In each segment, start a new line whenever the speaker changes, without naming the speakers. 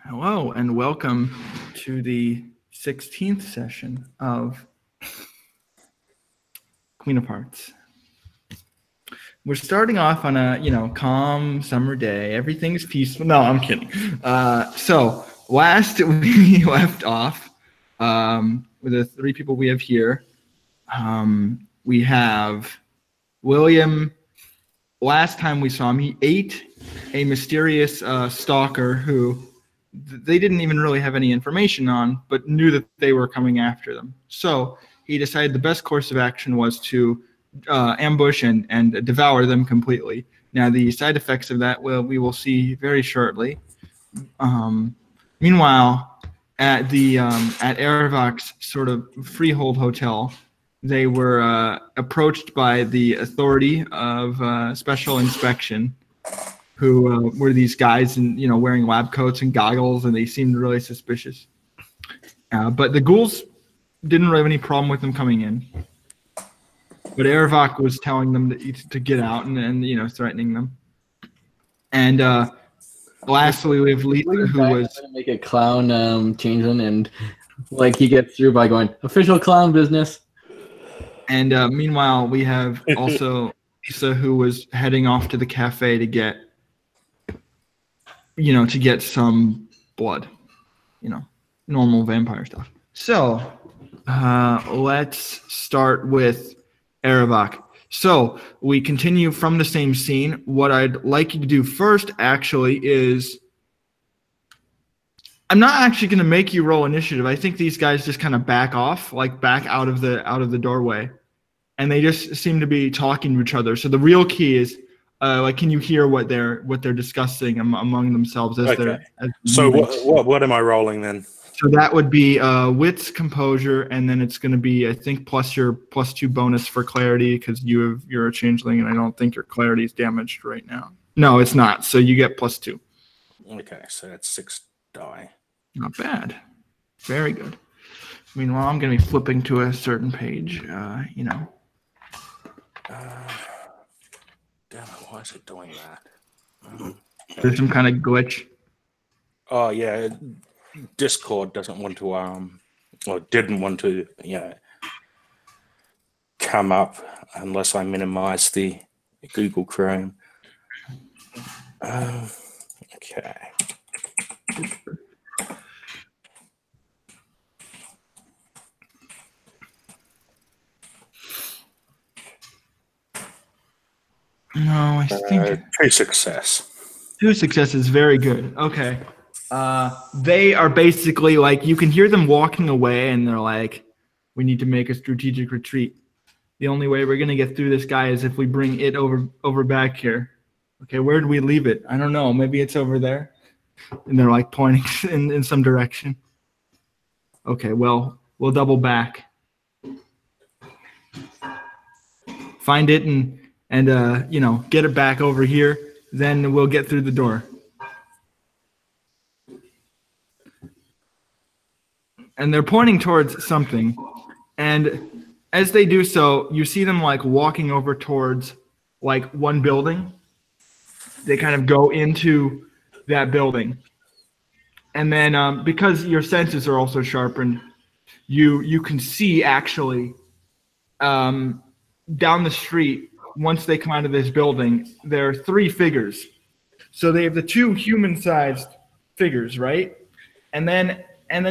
Hello and welcome to the 16th session of Queen of Hearts. We're starting off on a calm summer day. Everything's peaceful. No, I'm kidding. So last we left off with the three people we have here. We have William. Last time we saw him, he ate a mysterious stalker who they didn't even really have any information on, but knew that they were coming after them. So he decided the best course of action was to ambush and devour them completely. Now, the side effects of that we will see very shortly. Meanwhile, at Eravak's sort of freehold hotel, they were approached by the authority of special inspection, who were these guys wearing lab coats and goggles, and they seemed really suspicious. But the ghouls didn't really have any problem with them coming in. But Eravak was telling them to get out and threatening them. And lastly, we have Lisa, who was
going to make a clown changeling, and he gets through by going official clown business.
And meanwhile, we have also Lisa, who was heading off to the cafe to get some blood, normal vampire stuff. So let's start with Eravak. So we continue from the same scene. What I'd like you to do first, actually, is I'm not actually going to make you roll initiative. I think these guys just kind of back off, back out of the doorway, and they just seem to be talking to each other. So the real key is, can you hear what they're discussing among themselves as they're?
So what am I rolling then?
So that would be wits, composure, and then it's going to be, I think, plus your +2 bonus for clarity, because you're a changeling, and I don't think your clarity is damaged right now. No, it's not. So you get +2.
Okay, so that's 6 die.
Not bad. Very good. Meanwhile, I'm going to be flipping to a certain page.
Damn it, why is it doing that?
There's some kind of glitch.
Oh, yeah. Discord doesn't want to, or didn't want to, come up unless I minimize the Google Chrome. Okay.
No, I think
2 success.
2 successes, very good. Okay. They are basically you can hear them walking away, and they're like, we need to make a strategic retreat. The only way we're going to get through this guy is if we bring it over back here. Okay, where did we leave it? I don't know. Maybe it's over there. And they're pointing in some direction. Okay, well, we'll double back. Find it and get it back over here. Then we'll get through the door. And they're pointing towards something. And as they do so, you see them walking over towards one building. They kind of go into that building. And then because your senses are also sharpened, you can see actually down the street, once they come out of this building, there are 3 figures. So they have the 2 human-sized figures, right? And then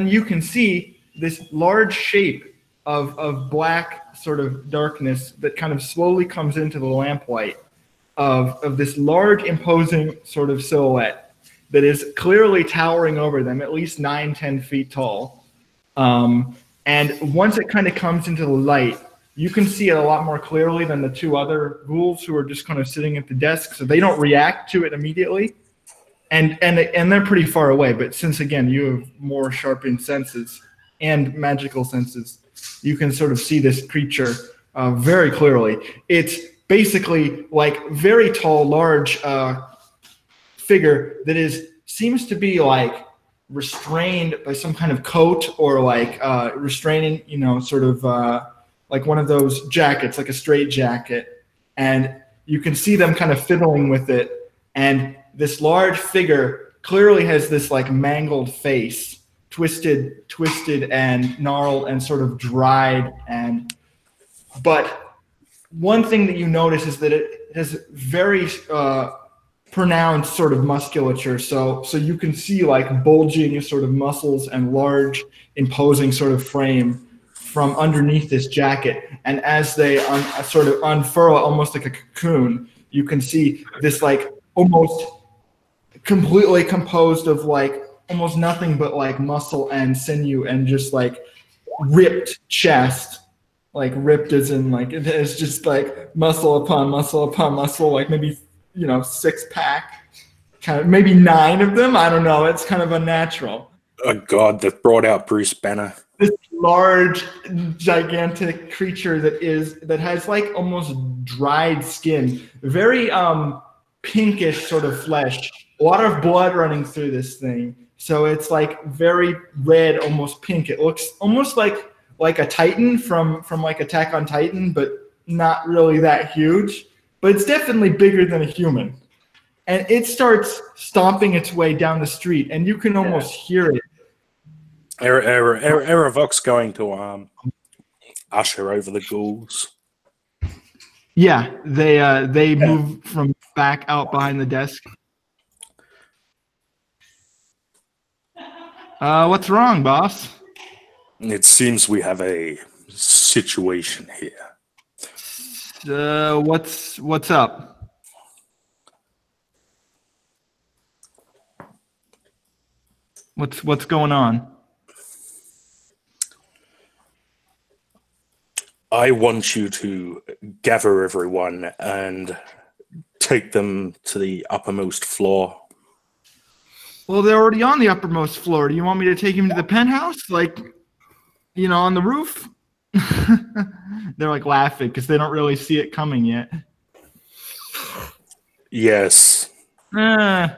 you can see this large shape of black sort of darkness that kind of slowly comes into the lamplight of this large, imposing sort of silhouette that is clearly towering over them, at least 9-10 feet tall. And once it kind of comes into the light, you can see it a lot more clearly than the 2 other ghouls who are just kind of sitting at the desk, so they don't react to it immediately. And they're pretty far away, but since, again, you have more sharpened senses and magical senses, you can sort of see this creature very clearly. It's basically very tall, large figure that seems to be restrained by some kind of coat or restraining, sort of one of those jackets, like a straight jacket. And you can see them kind of fiddling with it. And this large figure clearly has this like mangled face, twisted and gnarled and sort of dried. But one thing that you notice is that it has very pronounced sort of musculature. So you can see like bulging sort of muscles and large, imposing sort of frame from underneath this jacket. And as they sort of unfurl almost like a cocoon, you can see this like almost completely composed of like almost nothing but like muscle and sinew and just like ripped chest. Like ripped as in like it's just like muscle upon muscle upon muscle, like maybe 6-pack, kind of maybe 9 of them. I don't know. It's kind of unnatural.
Oh God, they've brought out Bruce Banner.
This large, gigantic creature that has like almost dried skin, very pinkish sort of flesh, a lot of blood running through this thing. So it's like very red, almost pink. It looks almost like a Titan from like Attack on Titan, but not really that huge. But it's definitely bigger than a human. And it starts stomping its way down the street, and you can almost hear it.
Eravok's going to usher over the ghouls.
Yeah, they move from back out behind the desk. What's wrong, boss?
It seems we have a situation here.
What's up? What's going on?
I want you to gather everyone and take them to the uppermost floor.
Well, they're already on the uppermost floor. Do you want me to take him to the penthouse? Like, on the roof? They're like laughing because they don't really see it coming yet.
Yes.
Okay.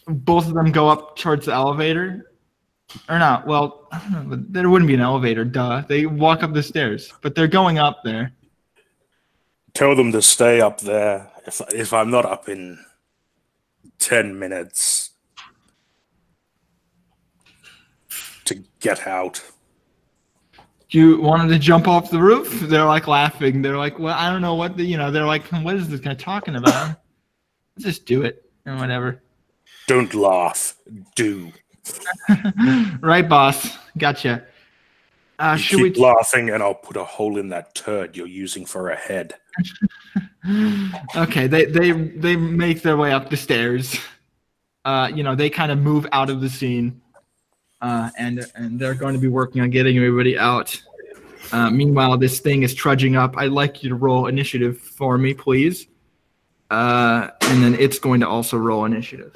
Both of them go up towards the elevator. Or not. Well, I don't know, but there wouldn't be an elevator. Duh. They walk up the stairs, but they're going up there.
Tell them to stay up there. If I'm not up in 10 minutes, to get out.
You wanted to jump off the roof? They're like laughing. They're like, well, I don't know what they're like, what is this guy talking about? Let's just do it and whatever.
Don't laugh. Do.
Right, boss. Gotcha. Should
keep laughing and I'll put a hole in that turd you're using for a head.
Okay, they make their way up the stairs. They kind of move out of the scene. And they're going to be working on getting everybody out. Meanwhile, this thing is trudging up. I'd like you to roll initiative for me, please. And then it's going to also roll initiative.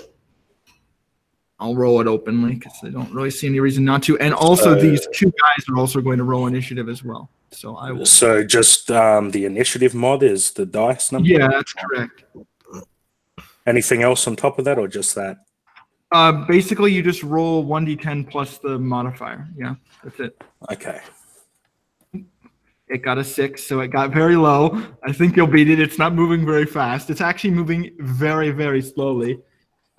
I'll roll it openly because I don't really see any reason not to. And also, these 2 guys are also going to roll initiative as well. So I will.
So just the initiative mod is the dice number?
Yeah, that's correct.
Anything else on top of that, or just that?
Basically, you just roll 1d10 plus the modifier. Yeah, that's it.
Okay.
It got a 6, so it got very low. I think you'll beat it. It's not moving very fast. It's actually moving very, very slowly.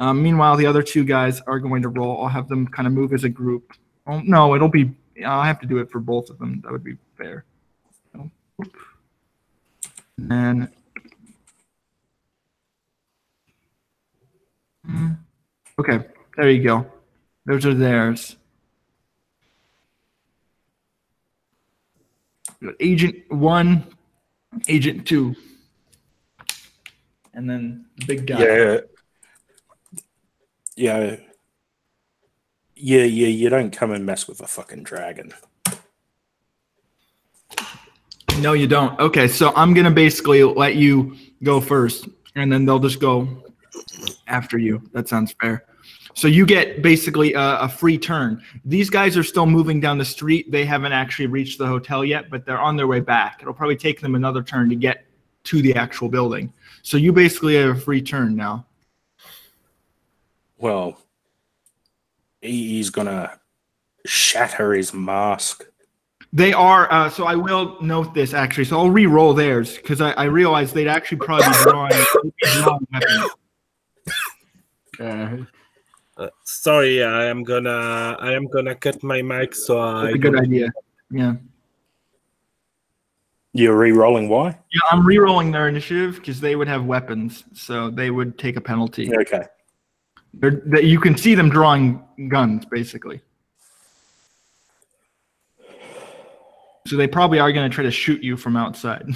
Meanwhile, the other 2 guys are going to roll. I'll have them kind of move as a group. Oh, no, I'll have to do it for both of them. That would be fair. And okay, there you go. Those are theirs. Agent 1, Agent 2, and then the big guy.
Yeah. You don't come and mess with a fucking dragon.
No, you don't. Okay, so I'm going to basically let you go first, and then they'll just go after you. That sounds fair. So you get basically a free turn. These guys are still moving down the street. They haven't actually reached the hotel yet, but they're on their way back. It'll probably take them another turn to get to the actual building. So you basically have a free turn now.
Well, he's going to shatter his mask.
They are. So I will note this actually. So I'll re-roll theirs because I realized they'd actually probably be drawing weapons.
Sorry, I am gonna cut my mic so I
That's a good
don't.
idea. Yeah.
You're re-rolling. Why?
Yeah, I'm re-rolling their initiative because they would have weapons, so they would take a penalty.
Okay.
You can see them drawing guns, basically. So they probably are going to try to shoot you from outside.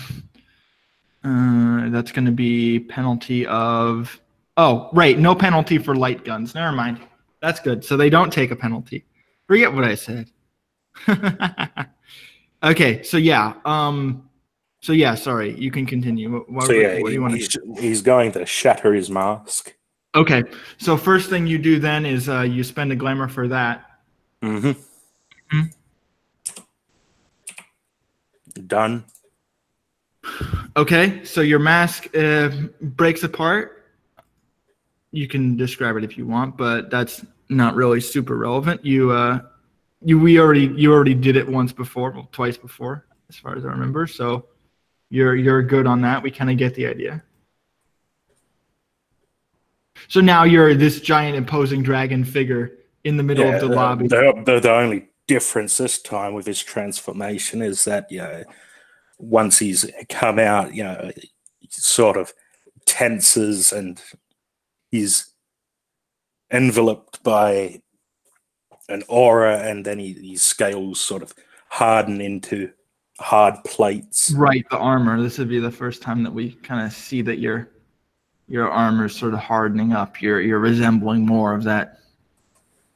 That's going to be penalty of... Oh, right. No penalty for light guns. Never mind. That's good. So they don't take a penalty. Forget what I said. Okay. So yeah. Sorry. You can continue. What do you want to do?
He's going to shatter his mask.
Okay. So first thing you do then is you spend a glamour for that.
Mm-hmm. Done.
Okay, so your mask breaks apart. You can describe it if you want, but that's not really super relevant. You already did it once before, well, twice before, as far as I remember. So you're good on that. We kind of get the idea. So now you're this giant imposing dragon figure in the middle of the lobby.
The only difference this time with his transformation is that once he's come out, he sort of tenses and he's enveloped by an aura, and then his scales sort of harden into hard plates.
Right, the armor. This would be the first time that we kind of see that your armor is sort of hardening up. You're resembling more of that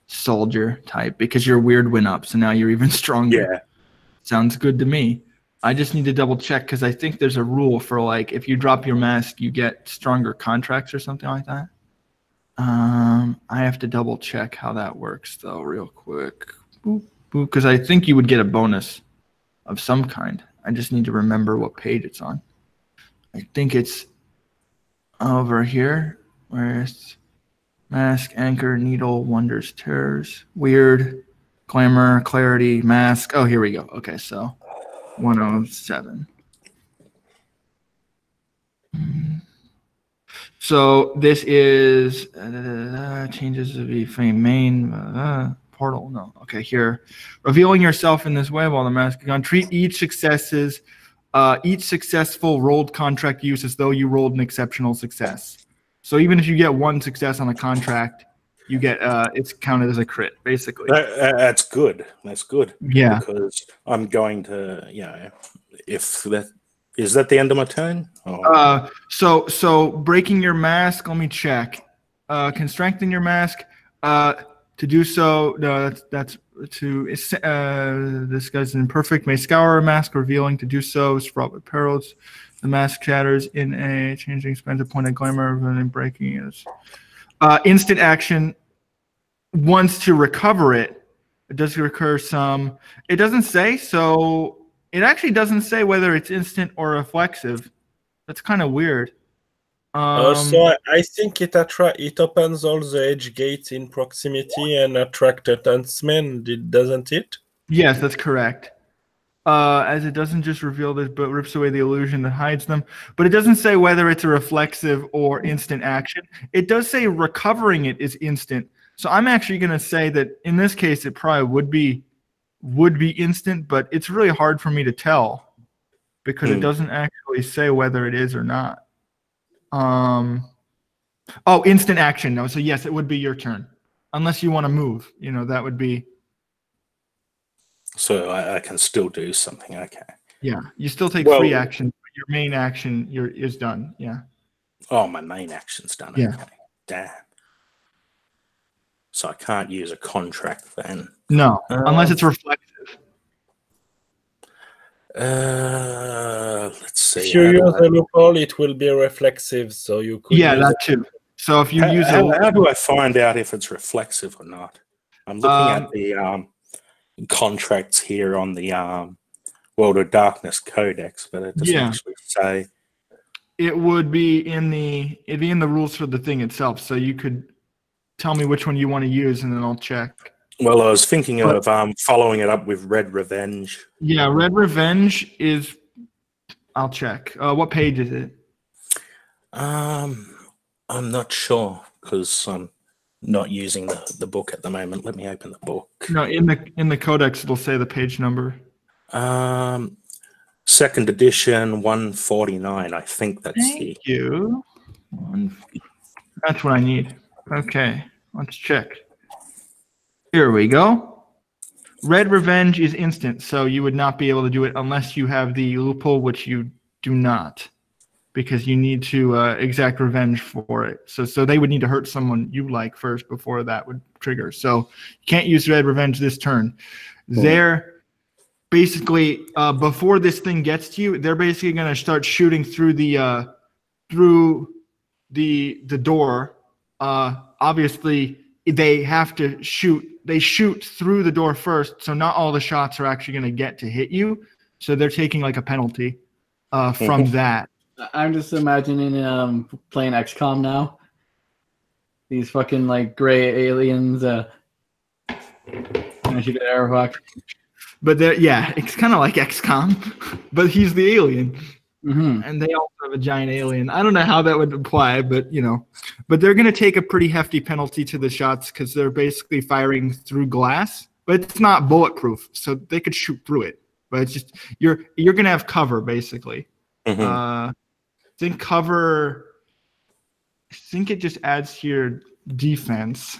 soldier type because your weird went up, so now you're even stronger.
Yeah.
Sounds good to me. I just need to double check because I think there's a rule for like if you drop your mask, you get stronger contracts or something like that. I have to double check how that works though, real quick. Boop, boop, because I think you would get a bonus of some kind. I just need to remember what page it's on. I think it's over here where it's mask, anchor, needle, wonders, terrors, weird, glamour, clarity, mask. Oh, here we go. Okay, so 107. So this is changes to be fame main portal. No, okay, here, revealing yourself in this way while the mask is on. Treat each successful rolled contract use as though you rolled an exceptional success. So even if you get one success on a contract, you get it's counted as a crit, basically.
That's good. That's good.
Yeah.
Because I'm going to, if that is that the end of my turn.
So breaking your mask. Let me check. Can strengthen your mask. To do so, no, that's to this guy's imperfect. May scour a mask, revealing. To do so is fraught with perils. The mask shatters in a changing, spends a point of glamour, and breaking is instant action. Once to recover it, it does recur some. It doesn't say, so it actually doesn't say whether it's instant or reflexive. That's kind of weird.
So I think it opens all the edge gates in proximity and attract huntsmen, doesn't it?
Yes, that's correct. As it doesn't just reveal this, but rips away the illusion that hides them. But it doesn't say whether it's a reflexive or instant action. It does say recovering it is instant. So I'm actually going to say that in this case, it probably would be instant, but it's really hard for me to tell because it doesn't actually say whether it is or not. Oh, instant action. No, so yes, it would be your turn, unless you want to move. That would be.
So I can still do something. Okay.
Yeah, you still take free action, but your main action is done. Yeah.
Oh, my main action's done.
Yeah.
Okay. Damn. So I can't use a contract then.
No, unless it's reflective.
Let's see.
If you use a loophole, it will be reflexive, so you could.
Yeah, that too. So if you use
how do I find out if it's reflexive or not? I'm looking at the contracts here on the World of Darkness Codex, but it doesn't actually say.
It would be in the rules for the thing itself. So you could tell me which one you want to use, and then I'll check.
Well, I was thinking of following it up with Red Revenge.
Yeah, Red Revenge is. I'll check. What page is it?
I'm not sure because I'm not using the book at the moment. Let me open the book.
No, in the codex it'll say the page number.
Second edition, 149. I think that's
Thank you. That's what I need. Okay, let's check. Here we go. Red Revenge is instant, so you would not be able to do it unless you have the loophole, which you do not, because you need to exact revenge for it. So they would need to hurt someone you like first before that would trigger. So you can't use Red Revenge this turn. They're basically before this thing gets to you, they're basically going to start shooting through the door. Obviously, they have to shoot. They shoot through the door first, so not all the shots are actually going to get to hit you. So they're taking like a penalty from that.
I'm just imagining playing XCOM now. These fucking like gray aliens. And she get airwalk.
But yeah, it's kind of like XCOM, but he's the alien.
Mm-hmm.
And they also have a giant alien. I don't know how that would apply, but but they're going to take a pretty hefty penalty to the shots because they're basically firing through glass, but it's not bulletproof, so they could shoot through it. But it's just you're going to have cover basically. I think cover. I think it just adds to your defense.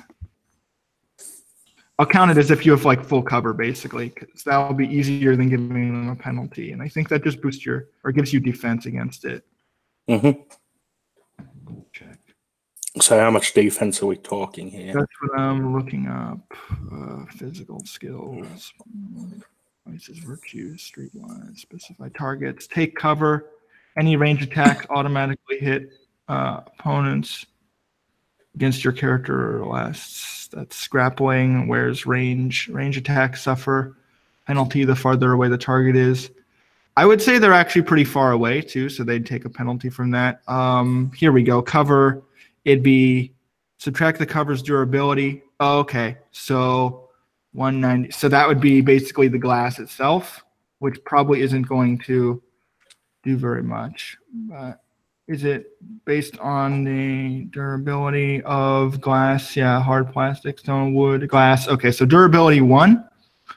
I'll count it as if you have like full cover, basically, because that will be easier than giving them a penalty. And I think that just boosts or gives you defense against it.
Check. So how much defense are we talking here?
That's what I'm looking up. Physical skills, vices, virtues, streetwise, specify targets, take cover. Any range attacks automatically hit opponents against your character or less. That's grappling, whereas range attacks suffer penalty the farther away the target is. I would say they're actually pretty far away too, so they'd take a penalty from that. Here we go. Cover, it'd be subtract the cover's durability. Oh, okay, so 190. So that would be basically the glass itself, which probably isn't going to do very much. But is it based on the durability of glass? Yeah, hard plastic, stone, wood, glass. Okay, so durability 1,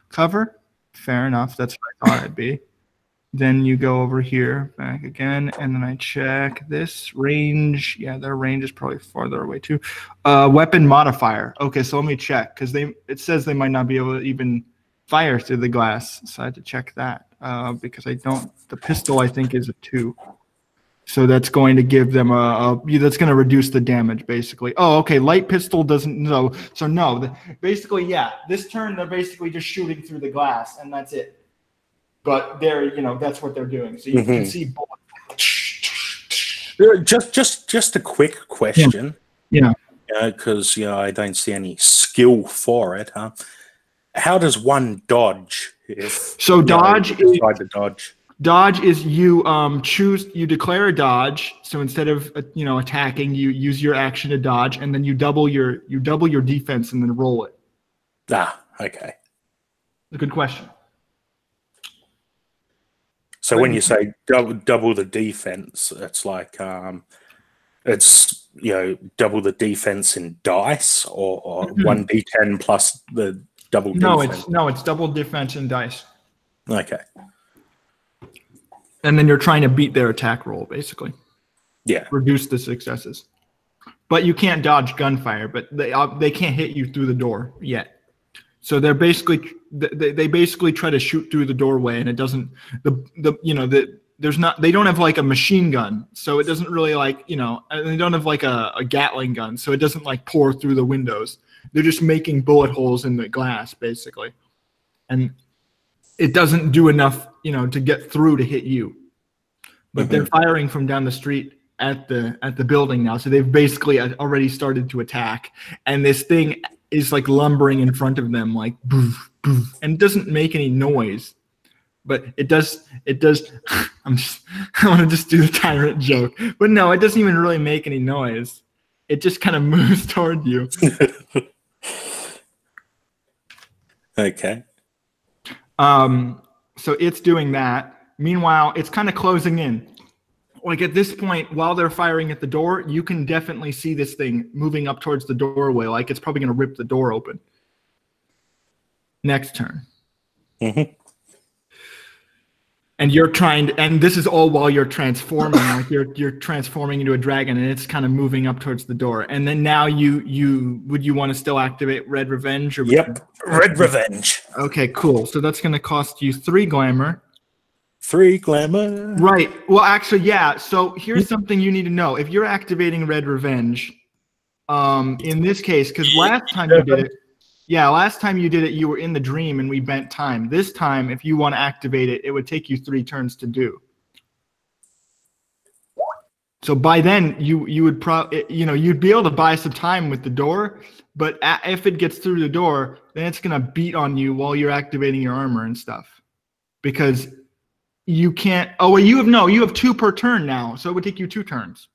cover. Fair enough. That's what I thought it'd be. Then you go over here, back again, and then I check this range. Yeah, their range is probably farther away too. Weapon modifier. Okay, so let me check because it says they might not be able to even fire through the glass. So I had to check that because I don't. The pistol I think is a 2. So that's going to give them that's going to reduce the damage basically. Oh, okay. Light pistol doesn't know. So no, basically, yeah. This turn they're basically just shooting through the glass and that's it. But they're that's what they're doing. So you can see bullets.
Just a quick question.
Yeah.
Because I don't see any skill for it. Huh? How does one dodge?
So dodge is
the dodge.
Dodge is you declare a dodge. So instead of attacking, you use your action to dodge, and then you double your defense and then roll it.
Okay.
A good question.
So when you say double the defense, it's like it's double the defense in dice or 1d10 plus the double defense.
It's double defense in dice.
Okay.
And then you're trying to beat their attack roll, basically.
Yeah.
Reduce the successes. But you can't dodge gunfire, but they can't hit you through the door yet. So they're basically they basically try to shoot through the doorway, and it doesn't they don't have like a machine gun, so it doesn't really and they don't have like a Gatling gun, so it doesn't like pour through the windows. They're just making bullet holes in the glass, basically, and it doesn't do enough to get through to hit you. But they're firing from down the street at the building now, so they've basically already started to attack, and this thing is like lumbering in front of them, like boof, boof, and it doesn't make any noise, but it does. I want to just do the tyrant joke, but no, it doesn't even really make any noise. It just kind of moves toward you.
Okay.
So it's doing that. Meanwhile, it's kind of closing in. Like at this point, while they're firing at the door, you can definitely see this thing moving up towards the doorway. Like it's probably going to rip the door open. Next turn.
Mm-hmm.
And you're trying to, and this is all while you're transforming, like you're transforming into a dragon, and it's kind of moving up towards the door. And then now you want to still activate Red Revenge? Or
Yep, Red Revenge.
Okay, cool. So that's going to cost you 3 glamour.
3 glamour.
Right. Well, actually, yeah. So here's something you need to know. If you're activating Red Revenge, in this case, because last time you did it, you were in the dream and we bent time. This time, if you want to activate it, it would take you 3 turns to do. So by then, you would you'd be able to buy some time with the door, but if it gets through the door, then it's gonna beat on you while you're activating your armor and stuff, because you can't. Oh, well, you have 2 per turn now, so it would take you 2 turns.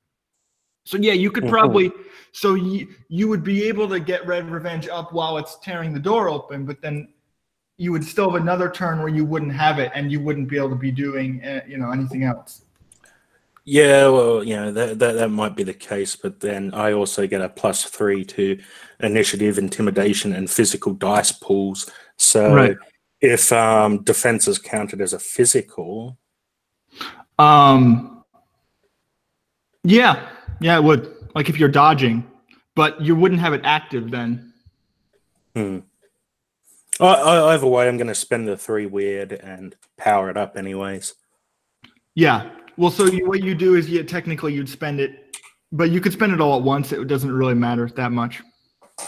So yeah, you could probably. So you would be able to get Red Revenge up while it's tearing the door open, but then you would still have another turn where you wouldn't have it, and you wouldn't be able to be doing anything else.
Yeah, well, that might be the case, but then I also get a +3 to initiative, intimidation, and physical dice pools. So
right.
If defense is counted as a physical,
yeah, it would. Like if you're dodging, but you wouldn't have it active then.
Either way, I'm going to spend the 3 weird and power it up anyways.
Yeah. Well, so what you do is technically you'd spend it, but you could spend it all at once. It doesn't really matter that much.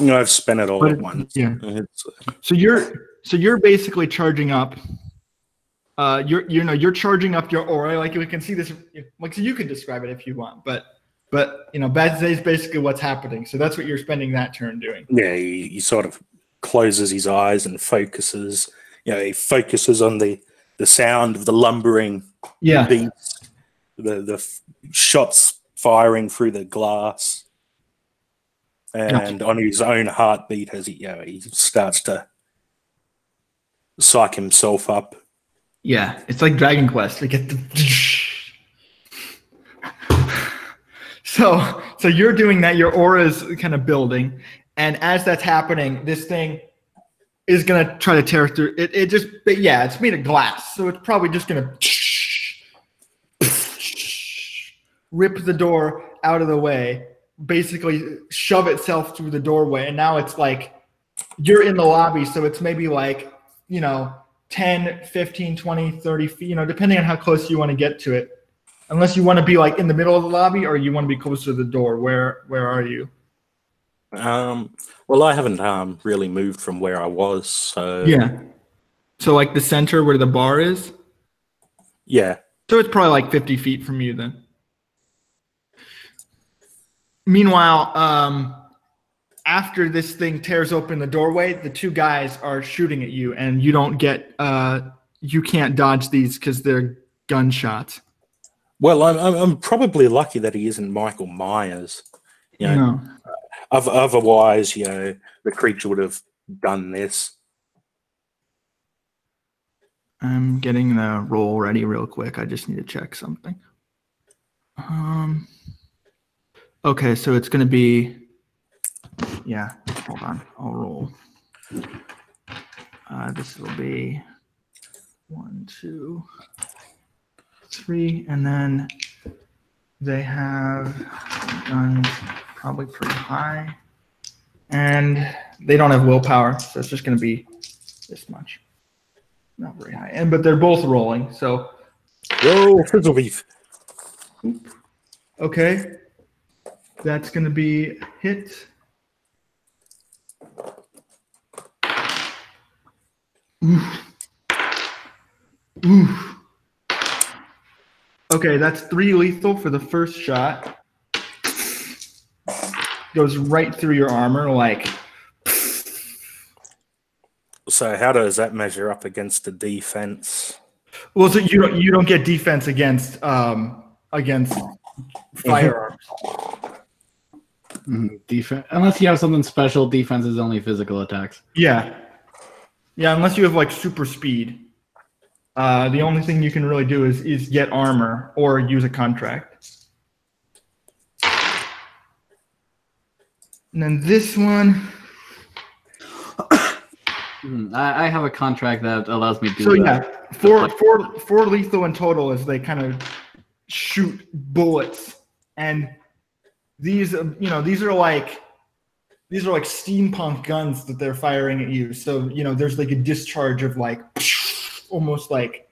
No, I've spent it all at once.
Yeah. So you're basically charging up. You're charging up your aura. Like we can see this. Like so, you can describe it if you want, but Bad Day is basically what's happening. So that's what you're spending that turn doing.
Yeah, he sort of closes his eyes and focuses. He focuses on the sound of the lumbering beats, the shots firing through the glass, and on his own heartbeat as he starts to psych himself up.
Yeah, it's like Dragon Quest. We get the. So you're doing that. Your aura is kind of building, and as that's happening, this thing is gonna try to tear through. It's made of glass, so it's probably just gonna rip the door out of the way, basically shove itself through the doorway, and now it's like you're in the lobby, so it's maybe like 10, 15, 20, 30 feet, depending on how close you want to get to it. Unless you want to be like in the middle of the lobby or you want to be closer to the door. Where are you?
Well, I haven't really moved from where I was, so
yeah. So like the center where the bar is?
Yeah.
So it's probably like 50 feet from you then. Meanwhile, after this thing tears open the doorway, the 2 guys are shooting at you, and you don't get you can't dodge these because they're gunshots.
Well, I'm probably lucky that he isn't Michael Myers.
No.
Otherwise, the creature would have done this.
I'm getting the roll ready real quick. I just need to check something. Okay, so it's going to be. Yeah, hold on. I'll roll. This will be 1, 2, 3, and then they have guns probably pretty high, and they don't have willpower, so it's just going to be this much. Not very high, but they're both rolling. So,
whoa, fizzle beef.
Okay, that's going to be hit. Oof. Oof. Okay, that's 3 lethal for the first shot. Goes right through your armor, like.
So how does that measure up against the defense?
Well, so you don't get defense against firearms.
Defense, unless you have something special. Defense is only physical attacks.
Yeah. Yeah, unless you have like super speed. The only thing you can really do is get armor or use a contract. And then this one.
I have a contract that allows me to do
So yeah,
that.
four lethal in total as they kind of shoot bullets, and these these are like steampunk guns that they're firing at you. So there's like a discharge of like almost like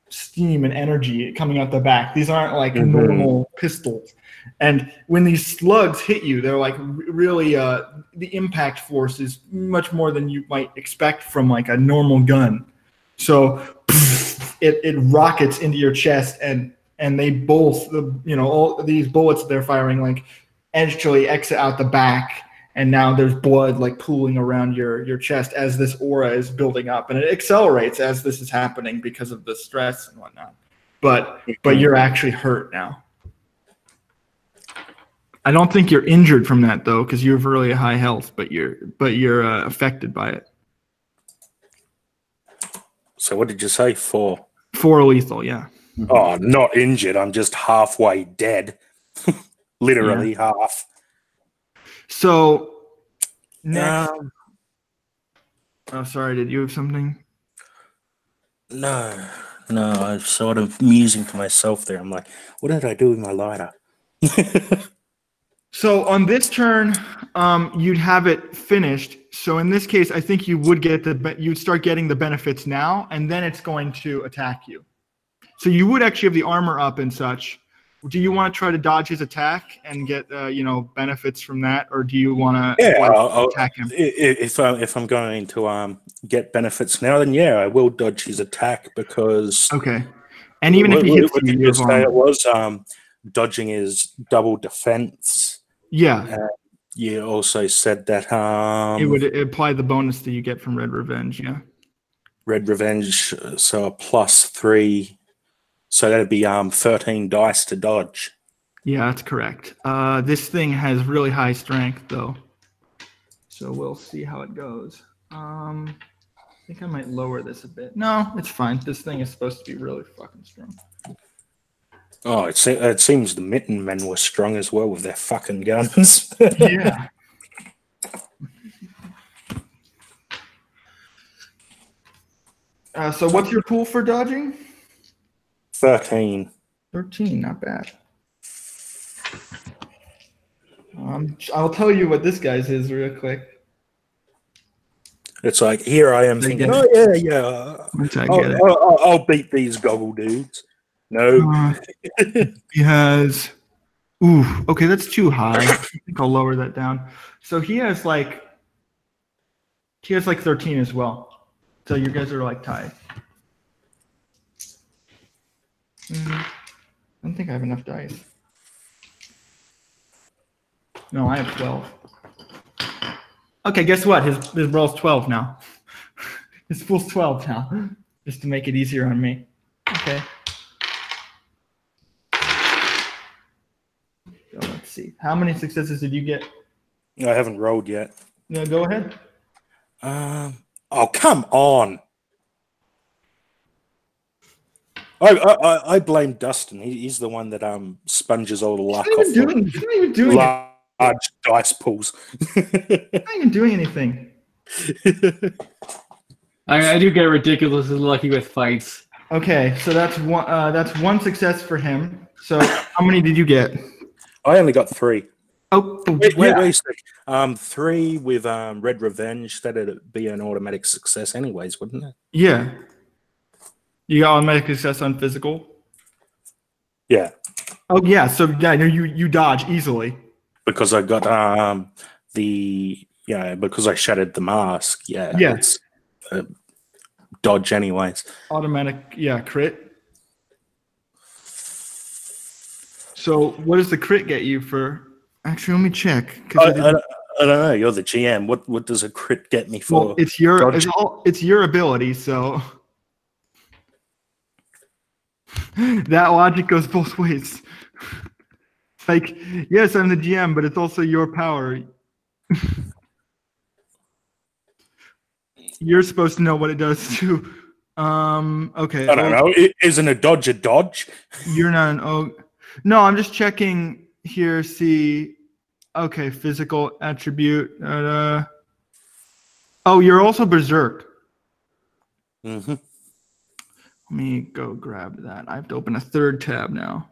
steam and energy coming out the back. These aren't like normal pistols. And when these slugs hit you, they're like really the impact force is much more than you might expect from like a normal gun. So it rockets into your chest, and they both all these bullets they're firing like actually exit out the back, and now there's blood like pooling around your chest as this aura is building up, and it accelerates as this is happening because of the stress and whatnot. But you're actually hurt now. I don't think you're injured from that though, because you have really high health, but you're affected by it.
So what did you say? 4?
4 lethal, yeah.
Oh, not injured. I'm just halfway dead. Literally half.
So next. Oh, sorry. Did you have something?
No. I'm sort of musing to myself there. I'm like, what did I do with my lighter?
So on this turn, you'd have it finished. So in this case, I think you would get you'd start getting the benefits now, and then it's going to attack you. So you would actually have the armor up and such. Do you want to try to dodge his attack and get benefits from that, or do you want to attack him?
If I'm going to get benefits now, then I will dodge his attack because
and even if he hits you,
you say it was dodging is double defense.
Yeah.
You also said that
it would apply the bonus that you get from Red Revenge. Yeah.
Red Revenge, so a +3. So that'd be 13 dice to dodge.
Yeah, that's correct. This thing has really high strength, though. So we'll see how it goes. I think I might lower this a bit. No, it's fine. This thing is supposed to be really fucking strong.
Oh, it seems the Mitten Men were strong as well with their fucking guns.
Yeah. So what's your pool for dodging?
13.
13, not bad. I'll tell you what this guy's is real quick.
It's like, here I am thinking, I'll beat these goggle dudes. No.
He has... Ooh, okay, that's too high. I think I'll lower that down. So he has like 13 as well. So you guys are like tied. I don't think I have enough dice. No, I have 12. Okay, guess what? His roll's 12 now. His pool's 12 now, just to make it easier on me. Okay. So let's see. How many successes did you get?
I haven't rolled yet.
No, go ahead.
Oh, come on. I blame Dustin. He's the one that sponges all the luck off.
He's not even doing it.
Large dice pools.
He's not even doing anything.
I do get ridiculously lucky with fights.
Okay, so that's one success for him. So how many did you get?
I only got 3.
Oh,
wait a sec. 3 with Red Revenge. That'd be an automatic success, anyways, wouldn't it?
Yeah. You got automatic success on physical?
Yeah.
Oh yeah, so you dodge easily.
Because I got because I shattered the mask. Yeah.
Yes.
It's dodge anyways.
Automatic, crit. So what does the crit get you for? Actually, let me check.
I don't know. You're the GM. What does a crit get me for?
Well, it's your ability, so that logic goes both ways. Like, yes, I'm the GM, but it's also your power. You're supposed to know what it does too. Okay.
I don't know. Isn't a dodge a dodge?
You're not an ogre. No, I'm just checking here. See. Okay, physical attribute. Oh, you're also berserk.
Mm-hmm.
Let me go grab that. I have to open a third tab now.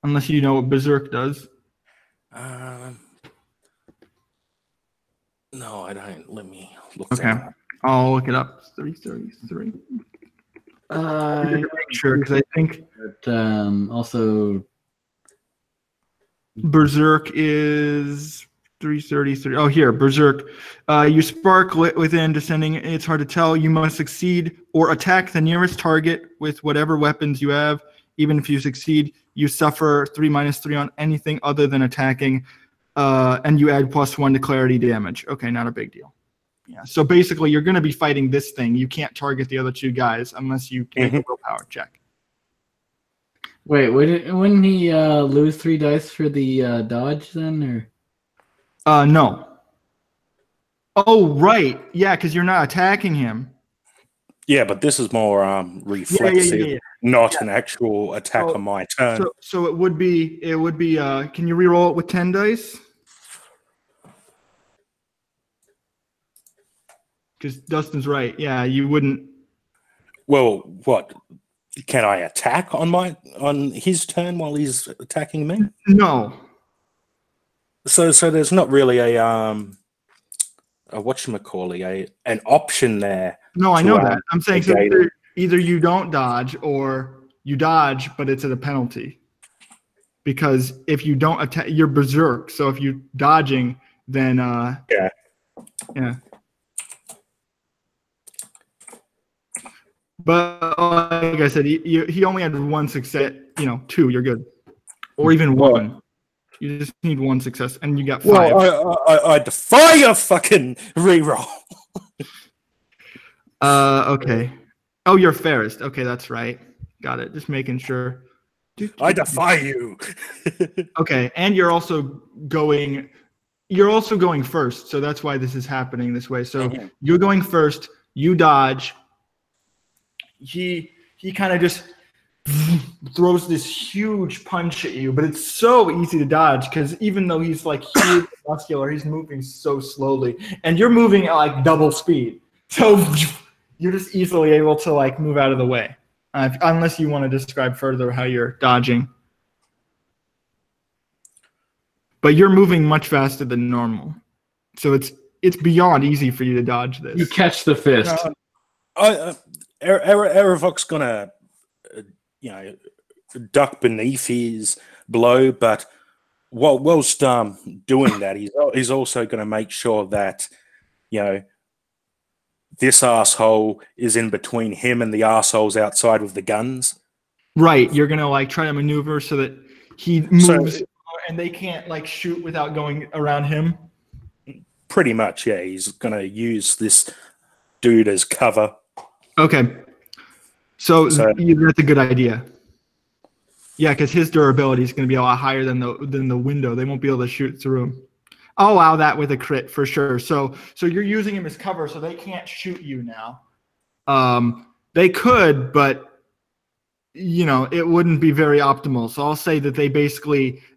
Unless you know what berserk does.
No, I don't. Let me look.
Okay, I'll look it up. 333. Sure, because I think
also
berserk is 333. Oh, here, berserk. You spark within descending. It's hard to tell. You must succeed or attack the nearest target with whatever weapons you have. Even if you succeed, you suffer 3-3 on anything other than attacking, and you add +1 to clarity damage. Okay, not a big deal. Yeah. So basically, you're going to be fighting this thing. You can't target the other 2 guys unless you make a willpower check.
wait, wouldn't he lose 3 dice for the dodge then, or?
No. Oh, right. Yeah, because you're not attacking him.
Yeah, but this is more reflexive,
Yeah.
not an actual attack on my turn.
So it would be. Can you reroll it with 10 dice? Because Dustin's right. Yeah, you wouldn't.
Well, what? Can I attack on his turn while he's attacking me?
No.
So there's not really a whatchamacallit, an option there.
No, I know that. I'm saying so
negate it.
either you don't dodge or you dodge, but it's at a penalty. Because if you don't attack, you're berserk. So if you're dodging, then
Yeah.
But like I said, he only had 1 success. 2, you're good, or even 1. You just need 1 success, and you got 5.
Well, I defy your fucking reroll.
Okay. Oh, you're fairest. Okay, that's right. Got it. Just making sure.
I defy you.
Okay, and you're also going first, so that's why this is happening this way. So you're going first. You dodge. He kind of just throws this huge punch at you, but it's so easy to dodge because even though he's like huge, muscular, he's moving so slowly, and you're moving at like double speed. So you're just easily able to like move out of the way, unless you want to describe further how you're dodging. But you're moving much faster than normal, so it's beyond easy for you to dodge this.
You catch the fist.
Eravoc's gonna, duck beneath his blow, but whilst doing that, he's also going to make sure that, this asshole is in between him and the assholes outside with the guns.
Right, you're gonna like try to maneuver so that he moves, and they can't like shoot without going around him.
Pretty much, yeah. He's gonna use this dude as cover.
Okay. So that's a good idea. Yeah, because his durability is going to be a lot higher than the window. They won't be able to shoot through him. I'll allow that with a crit for sure. So you're using him as cover, so they can't shoot you now. They could, but it wouldn't be very optimal. So I'll say that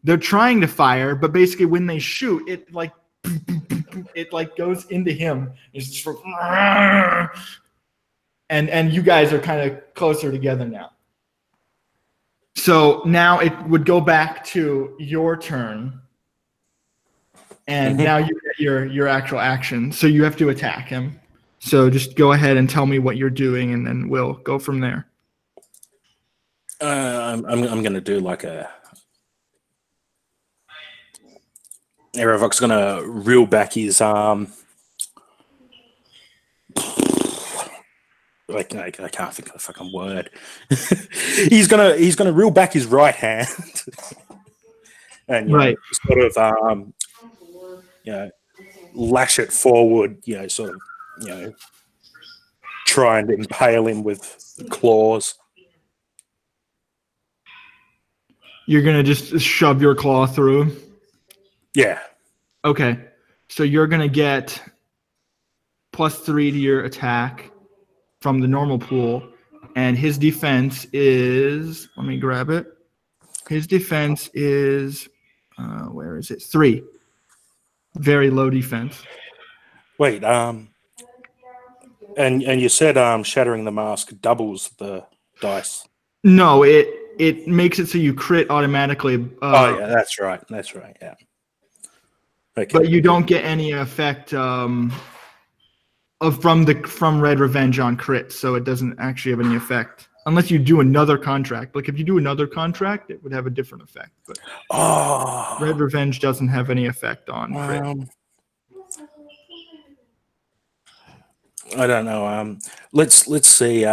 they're trying to fire, but basically when they shoot, it goes into him. It's just and you guys are kind of closer together now. So now it would go back to your turn, and now you get your actual action. So you have to attack him. So just go ahead and tell me what you're doing, and then we'll go from there.
I'm going to do like a. Eravoc's going to reel back his I can't think of a fucking word. he's gonna reel back his right hand and sort of lash it forward, sort of try and impale him with the claws.
You're gonna just shove your claw through him?
Yeah.
Okay. So you're gonna get +3 to your attack from the normal pool, and his defense is, let me grab it. His defense is, where is it? 3. Very low defense.
Wait, and you said Shattering the Mask doubles the dice.
No, it makes it so you crit automatically.
Oh yeah, that's right. That's right. Yeah. Okay.
But you don't get any effect from Red Revenge on crits, so it doesn't actually have any effect unless you do another contract. Like if you do another contract, it would have a different effect. But Red Revenge doesn't have any effect on crit.
I don't know. Let's see.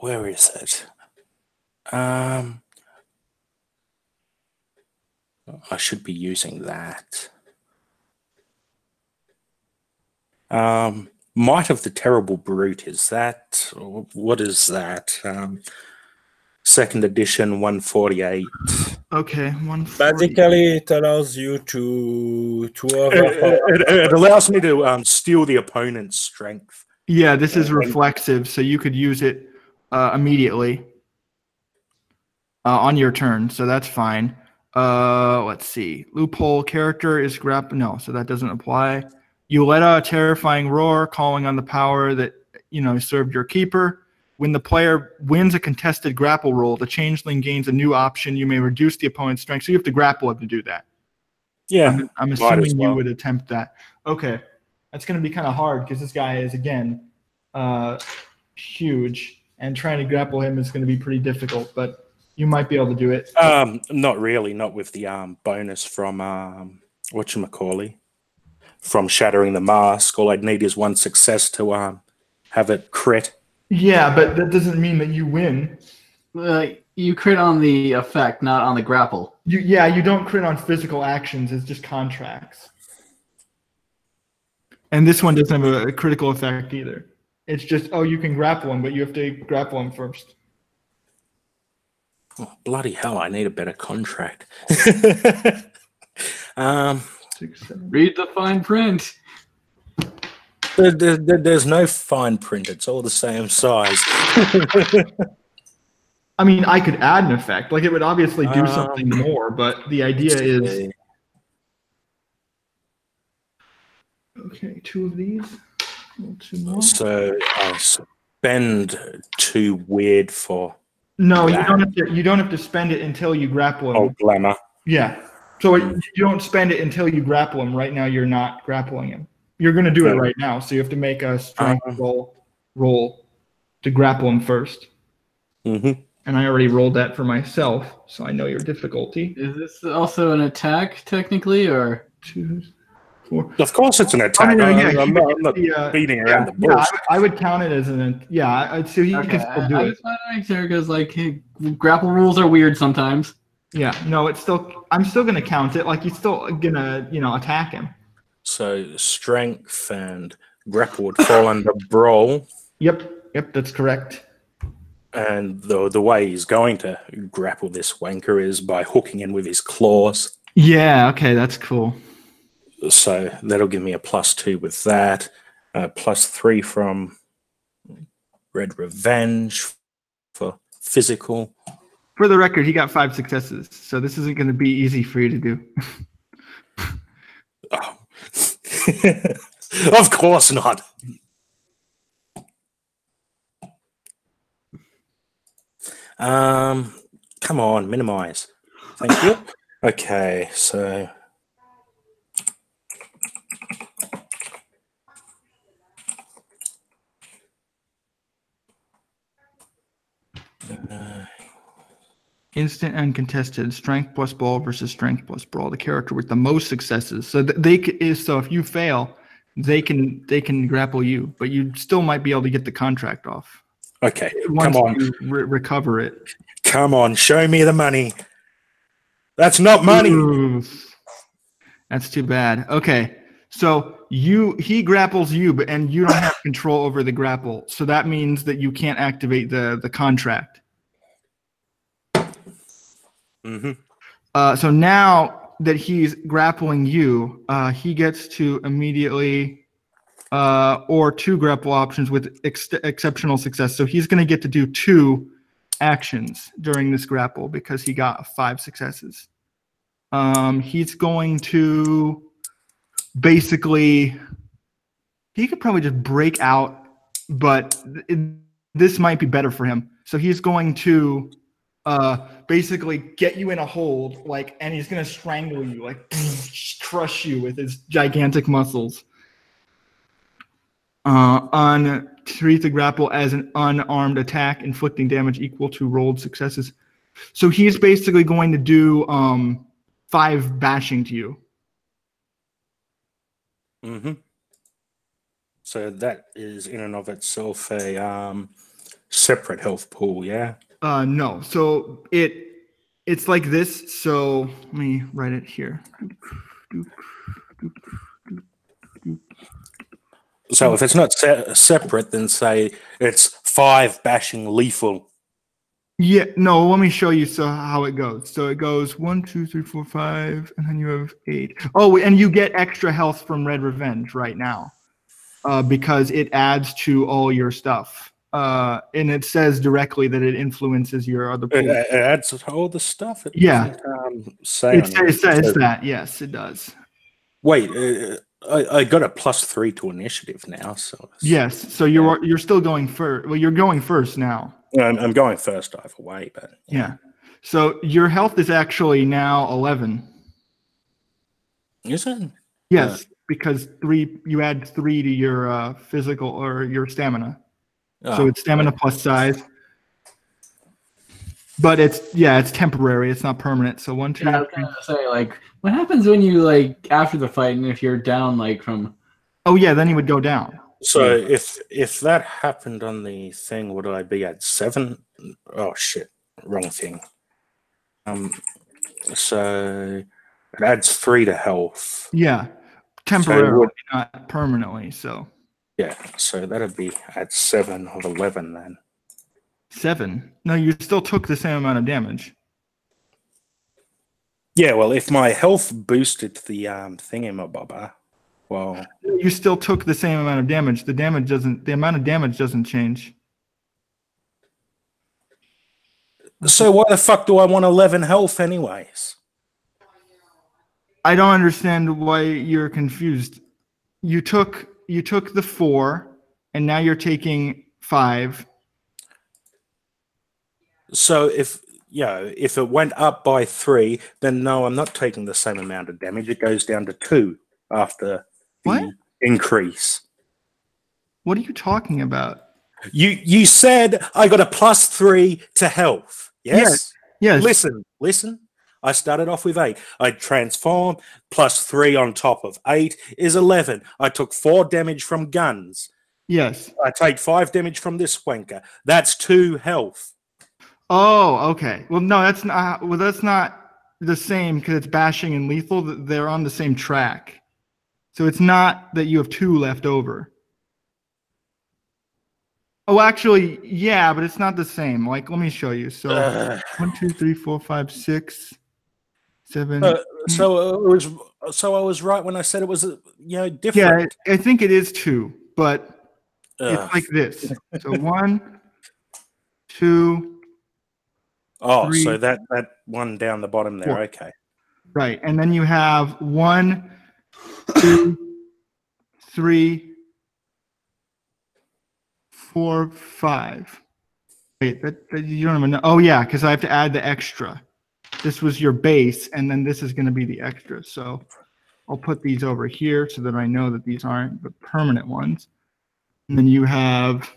Where is it? I should be using that. Might of the Terrible Brute, is that? What is that? Second edition, 148.
Okay, 140.
Basically, it allows you to
It allows me to steal the opponent's strength.
Yeah, this is reflexive, so you could use it immediately on your turn, so that's fine. Let's see. Loophole character is no, so that doesn't apply. You let out a terrifying roar, calling on the power that served your keeper. When the player wins a contested grapple roll, the changeling gains a new option. You may reduce the opponent's strength, so you have to grapple him to do that.
Yeah,
I'm assuming you would attempt that. Okay, that's going to be kind of hard because this guy is again huge, and trying to grapple him is going to be pretty difficult. But you might be able to do it.
Not really. Not with the bonus from whatchamacallit, from Shattering the Mask. All I'd need is one success to have it crit.
Yeah, but that doesn't mean that you win.
You crit on the effect, not on the grapple.
You don't crit on physical actions. It's just contracts. And this one doesn't have a critical effect either. It's just, you can grapple him, but you have to grapple him first.
Oh, bloody hell, I need a better contract.
Read the fine print.
There's no fine print. It's all the same size.
I mean, I could add an effect. Like, it would obviously do something more, but the idea is... Okay, 2 of these. 2 more.
So I spend 2 weird for...
No, you don't have to spend it until you grapple him.
Oh, glamour.
Yeah. So you don't spend it until you grapple him. Right now, you're not grappling him. You're going to do it right now, so you have to make a strength roll to grapple him first.
Mm-hmm.
And I already rolled that for myself, so I know your difficulty.
Is this also an attack, technically, or
2, 4?
Of course, it's an attack. I'm not beating around the bush.
Yeah, I would count it as an. Yeah, so he can still do it.
I just want to make sure because grapple rules are weird sometimes.
Yeah, no, I'm still gonna count it. Like, you're still gonna attack him.
So strength and grapple would fall under brawl.
Yep, that's correct.
And the way he's going to grapple this wanker is by hooking in with his claws.
Yeah, okay, that's cool.
So that'll give me a +2 with that. +3 from Red Revenge for physical.
For the record, he got 5 successes, so this isn't going to be easy for you to do.
Oh. Of course not. Come on, minimize. Thank you. Okay, so
instant uncontested strength plus brawl versus strength plus brawl. The character with the most successes. So if you fail, they can grapple you, but you still might be able to get the contract off.
Okay,
once
come on.
You recover it.
Come on, show me the money. That's not money.
Oof. That's too bad. Okay, so he grapples you, and you don't have control over the grapple. So that means that you can't activate the contract.
Mm-hmm.
So now that he's grappling you, he gets to immediately or 2 grapple options with exceptional success. So he's going to get to do 2 actions during this grapple because he got 5 successes. He's going to basically, he could probably just break out, but this might be better for him. So he's going to basically get you in a hold, like, and he's going to strangle you, like crush you with his gigantic muscles. On treat the grapple as an unarmed attack, inflicting damage equal to rolled successes. So he's basically going to do 5 bashing to you.
Mm-hmm. So that is in and of itself a separate health pool, yeah?
No. So it's like this. So let me write it here.
So if it's not separate, then say it's 5 bashing lethal.
Yeah, no, let me show you how it goes. So it goes 1, 2, 3, 4, 5, and then you have 8. Oh, and you get extra health from Red Revenge right now because it adds to all your stuff. And it says directly that it influences your other pool.
It adds to all the stuff? It
Yeah.
say
It says that, yes, it does.
Wait, I got a +3 to initiative now. So
yes, so you're still going first. Well, you're going first now.
I'm going first either way, but
yeah. So your health is actually now 11.
Is it?
Yes, because you add 3 to your physical or your stamina. So it's stamina plus size. But it's temporary. It's not permanent. So 1, 2.
Yeah, I was gonna say, like, what happens when you, like, after the fight, and if you're down, like, from?
Oh yeah, then he would go down.
So if that happened on the thing, would I be at 7? Oh shit, wrong thing. So it adds 3 to health.
Yeah, temporarily, not permanently. So
yeah, so that'd be at 7 of 11 then.
7? No, you still took the same amount of damage.
Yeah, well, if my health boosted the thingamabobber, well,
you still took the same amount of damage. The amount of damage doesn't change.
So why the fuck do I want 11 health anyways?
I don't understand why you're confused. You took the 4, and now you're taking 5.
So if it went up by 3, then no, I'm not taking the same amount of damage. It goes down to 2 after the increase.
What are you talking about?
You said I got a +3 to health. Yes?
Yes.
Listen. I started off with 8. I transform, +3 on top of 8 is 11. I took 4 damage from guns.
Yes.
I take 5 damage from this wanker. That's 2 health.
Oh, okay. Well, no, that's not. Well, that's not the same because it's bashing and lethal. They're on the same track, so it's not that you have 2 left over. Oh, actually, yeah, but it's not the same. Like, let me show you. So 1, 2, 3, 4, 5, 6, 7.
So I was right when I said it was different.
Yeah, I think it is 2, but it's like this. So 1, 2.
Oh,
3,
so that one down the bottom there,
4.
okay.
Right, and then you have 1, 2, 3, 4, 5. Wait, that you don't even know. Oh yeah, because I have to add the extra. This was your base, and then this is going to be the extra. So I'll put these over here so that I know that these aren't the permanent ones. And then you have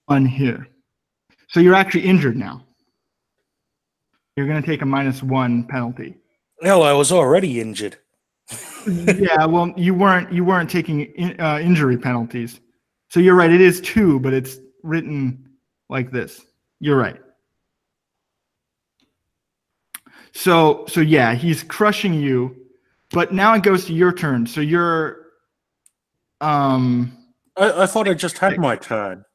1 here. So you're actually injured now. You're going to take a -1 penalty.
Hell, I was already injured.
Yeah, well, you weren't taking injury penalties. So you're right. It is 2, but it's written like this. You're right. So yeah, he's crushing you, but now it goes to your turn. So you're.
I thought I just had my turn.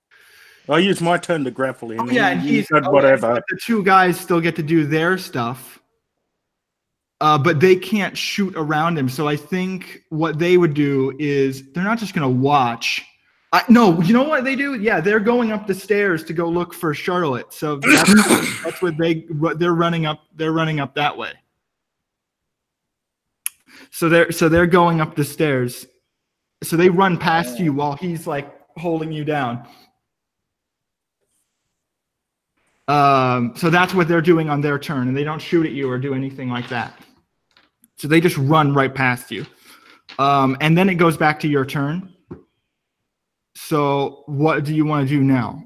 I used my turn to grapple him.
Oh, yeah, and
he said whatever.
The 2 guys still get to do their stuff. but they can't shoot around him. So I think what they would do is they're not just going to watch. No, you know what they do? Yeah, they're going up the stairs to go look for Charlotte. So that's what they're running up. They're running up that way. So they're going up the stairs. So they run past you while he's like holding you down. So that's what they're doing on their turn, and they don't shoot at you or do anything like that. So they just run right past you. And then it goes back to your turn. So what do you want to do now?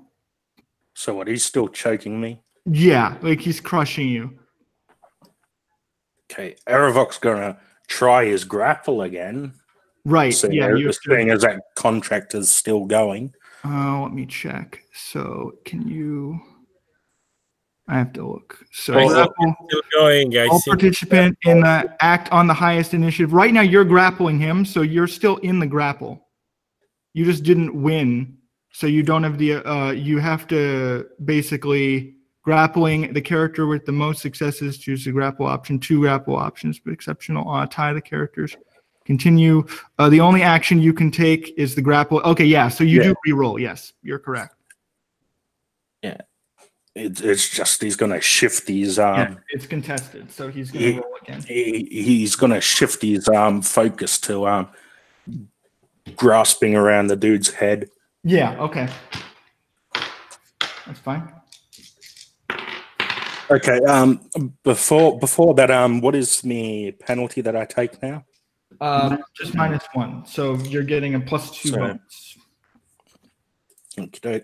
So what? He's still choking me.
Yeah, like he's crushing you.
Okay, Aravok's gonna try his grapple again.
Right.
Seeing
Yeah.
seeing as that contract is still going.
Let me check. So can you? I have to look. So
Still going. I
all
think.
participant in the act on the highest initiative. Right now, you're grappling him, so you're still in the grapple. You just didn't win, so you don't have the. You have to basically grappling the character with the most successes. Choose the grapple option. 2 grapple options, but exceptional. Tie the characters. Continue. The only action you can take is the grapple. Okay, yeah. So you do reroll. Yes, you're correct.
Yeah. It's just he's going to shift his
it's contested, so he's going to roll again.
He's going to shift his focus to grasping around the dude's head.
Yeah. Okay. That's fine.
Okay. Before that, what is the penalty that I take now?
Just -1, so you're getting a +2 bonus.
Okay.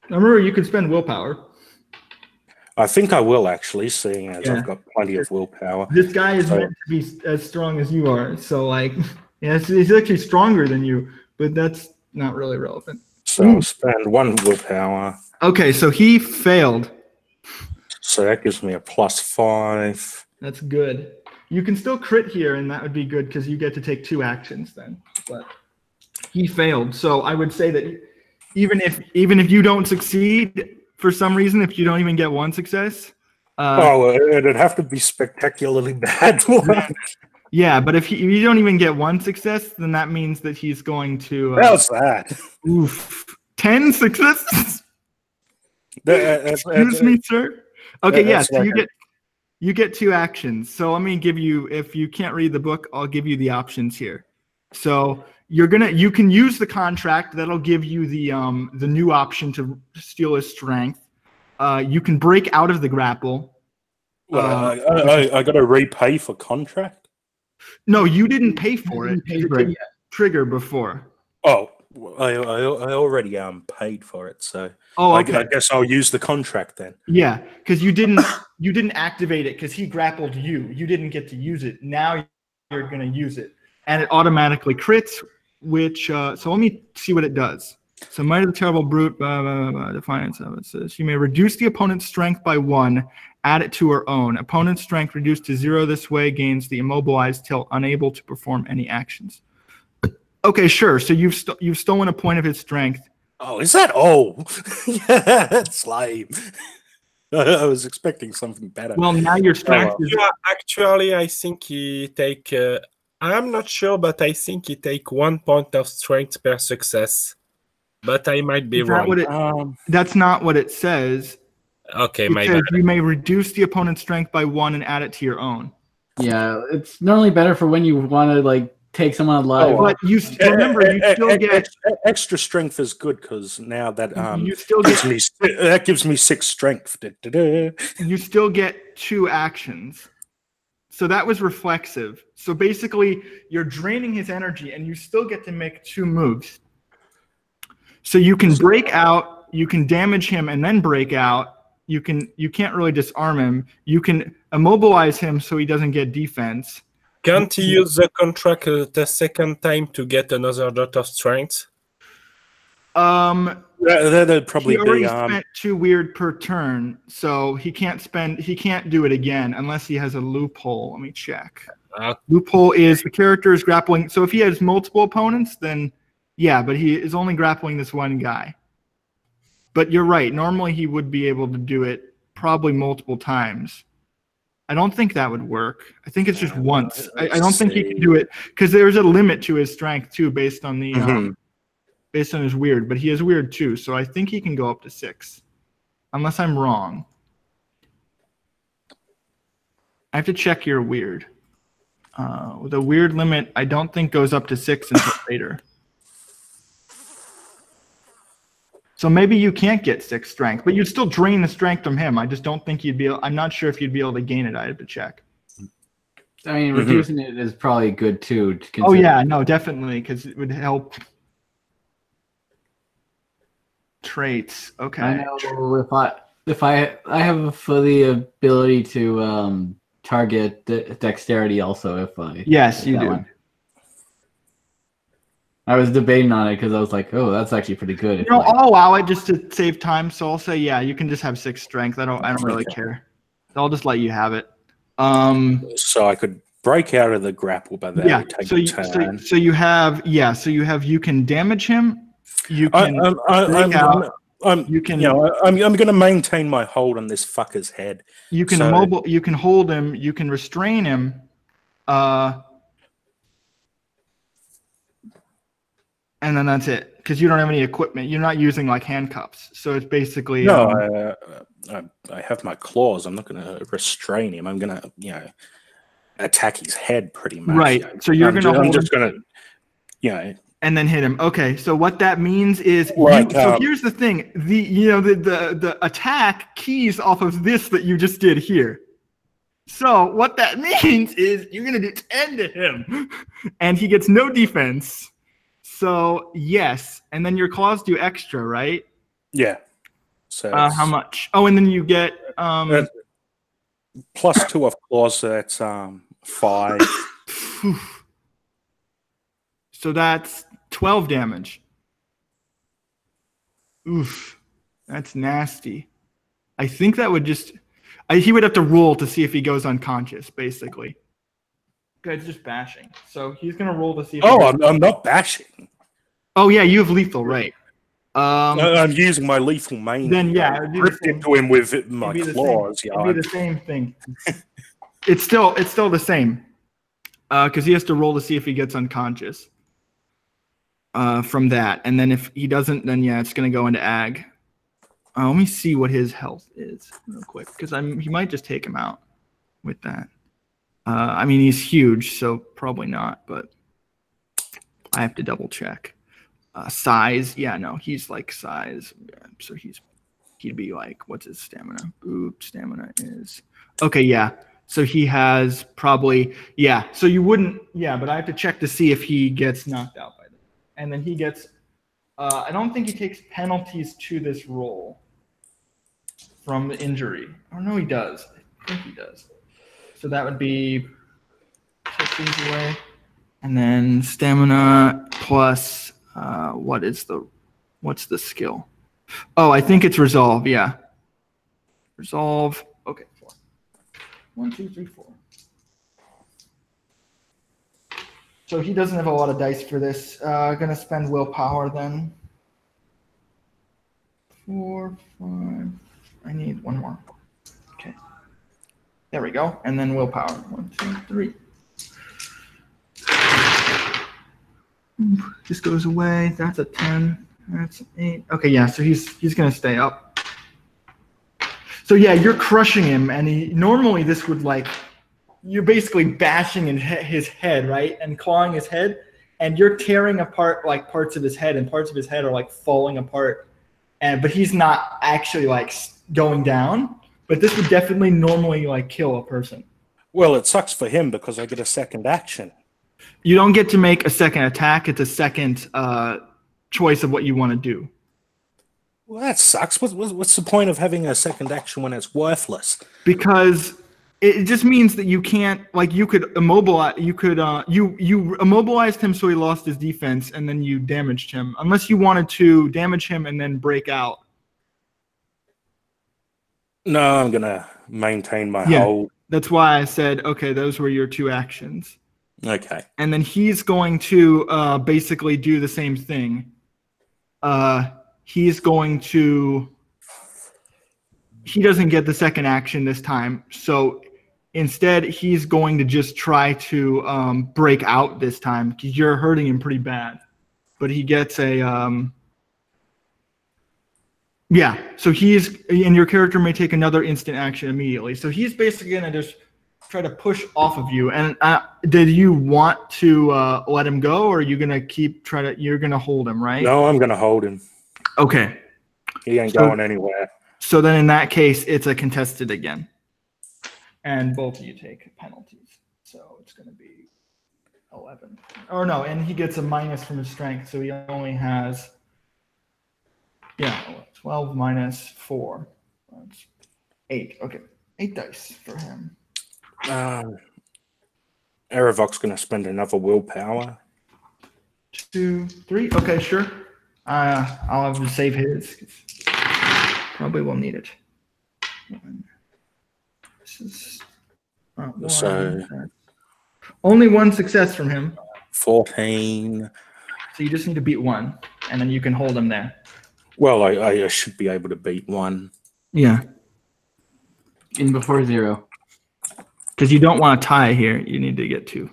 Remember, you could spend willpower.
I think I will actually, seeing as I've got plenty of willpower.
This guy is meant to be as strong as you are, so like, yeah, he's actually stronger than you, but that's not really relevant.
So I'll spend 1 willpower.
Okay, so he failed.
So that gives me a +5.
That's good. You can still crit here, and that would be good because you get to take 2 actions then. But he failed, so I would say that even if you don't succeed for some reason, if you don't even get 1 success.
It'd have to be spectacularly bad.
Yeah, but if you don't even get 1 success, then that means that he's going to.
How's that?
Oof, 10 successes. Excuse me, sir. Okay, yeah. So you get 2 actions. So let me give you. If you can't read the book, I'll give you the options here. So you can use the contract. That'll give you the new option to steal his strength. You can break out of the grapple.
I got to repay for contract.
No, you didn't pay for it.
You didn't
trigger before.
Oh, I already paid for it. So
okay.
I guess I'll use the contract then.
Yeah, because you didn't activate it because he grappled you. You didn't get to use it. Now you're going to use it, and it automatically crits. Which so let me see what it does. So Might of the Terrible Brute, defiance of it says you may reduce the opponent's strength by 1, add it to her own. Opponent's strength reduced to 0 this way gains the immobilized till unable to perform any actions. Okay, sure. So you've stolen a point of his strength.
Oh, is that yeah, that's lame. I was expecting something better.
Well, now your strength is
actually, I think he take. I'm not sure, but I think he take 1 point of strength per success. But I might be wrong.
That's not what it says.
Okay,
it says you may reduce the opponent's strength by 1 and add it to your own.
Yeah, it's normally better for when you want to like take someone alive.
But you remember, you still get
extra strength is good because now that
you still get
that gives me 6 strength.
You still get 2 actions. So that was reflexive. So basically, you're draining his energy, and you still get to make 2 moves. So you can break out, you can damage him, and then break out. You can't really disarm him. You can immobilize him so he doesn't get defense.
Can't he use the contract the second time to get another dot of strength?
That'd probably
he already
be.
Spent 2 weird per turn, so he can't do it again unless he has a loophole. Let me check. Loophole is the character is grappling. So if he has multiple opponents, then yeah, but he is only grappling this one guy. But you're right. Normally he would be able to do it probably multiple times. I don't think that would work. I think it's just once. I don't think he can do it because there's a limit to his strength too, based on the based on his weird. But he is weird too, so I think he can go up to 6, unless I'm wrong. I have to check your weird. The weird limit, I don't think goes up to 6 until later. So maybe you can't get 6 strength, but you'd still drain the strength from him. I just don't think you'd be able, I'm not sure if you'd be able to gain it. I have to check.
I mean, reducing it is probably good too. To consider.
Oh yeah, no, definitely, because it would help. Traits. Okay.
I know if I have the ability to target dexterity also if I.
Yes, you do.
One. I was debating on it because I was like, oh, that's actually pretty good.
You know, I'll allow it just to save time, so I'll say, yeah, you can just have 6 strength. I don't really care. I'll just let you have it.
So I could break out of the grapple, but that would take a turn.
So you have, you can damage him. You can I'm
going to maintain my hold on this fucker's head.
You can you can hold him. You can restrain him. And then that's it, because you don't have any equipment. You're not using like handcuffs, so it's basically.
No, I have my claws. I'm not going to restrain him. I'm going to, attack his head pretty much.
Right. So you're going to.
I'm just going to,
and then hit him. Okay. So what that means is, so here's the thing: the attack keys off of this that you just did here. So what that means is you're going to do 10 to him, and he gets no defense. So yes, and then your claws do extra, right?
Yeah. So
how much? Oh, and then you get
+2 of claws. So that's 5.
So that's 12 damage. Oof, that's nasty. I think that would just. He would have to roll to see if he goes unconscious, basically. It's just bashing. So he's gonna roll to see.
I'm not bashing.
Oh yeah, you have lethal, right?
I'm using my lethal main.
Then yeah,
ripped into him with my claws.
It'd be the same thing. It's still the same, because he has to roll to see if he gets unconscious. From that, and then if he doesn't, then yeah, it's gonna go into ag. Let me see what his health is real quick, because he might just take him out with that. I mean, he's huge, so probably not, but I have to double check. Size, yeah, no, he's like size. Yeah, so he'd be like, what's his stamina? Stamina is okay, yeah. So he has probably, yeah. So you wouldn't, yeah, but I have to check to see if he gets knocked out by them. And then he gets, I don't think he takes penalties to this roll from the injury. Oh no, he does. I think he does. So that would be take these away, and then stamina plus what's the skill? Oh, I think it's resolve. Yeah, resolve. Okay, 4. 1, 2, 3, 4. So he doesn't have a lot of dice for this. Gonna spend willpower then. 4, 5. I need 1 more. Okay. There we go. And then willpower. 1, 2, 3. This goes away. That's a 10. That's an 8. Okay, yeah. So he's gonna stay up. So yeah, you're crushing him, and normally this would you're basically bashing in his head, right, and clawing his head, and you're tearing apart like parts of his head, and parts of his head are like falling apart, but he's not actually going down. But this would definitely normally kill a person.
Well, it sucks for him because I get a second action.
You don't get to make a second attack. It's a second choice of what you want to do.
Well, that sucks. What's the point of having a second action when it's worthless?
Because it just means that you can't, you could immobilize. You immobilized him so he lost his defense, and then you damaged him. Unless you wanted to damage him and then break out.
No, I'm gonna maintain my hold.
That's why I said, okay, those were your 2 actions.
Okay.
And then he's going to basically do the same thing. He's going to he doesn't get the second action this time. So instead, he's going to just try to break out this time because you're hurting him pretty bad. But he gets a yeah. So and your character may take another instant action immediately. So he's basically gonna just try to push off of you. And did you want to let him go, or are you gonna you're gonna hold him, right?
No, I'm gonna hold him.
Okay.
He ain't going anywhere.
So then in that case, it's a contested again. And both of you take penalties. So it's going to be 11. Or no, and he gets a minus from his strength. So he only has, 12 minus 4. That's 8. Okay, 8 dice for him.
Aravok's going to spend another willpower.
2, 3. Okay, sure. I'll have to save his. Probably will need it. This is only one success from him.
14.
So you just need to beat 1, and then you can hold him there.
Well, I should be able to beat 1.
Yeah.
In before 0.
Because you don't want to tie here. You need to get 2.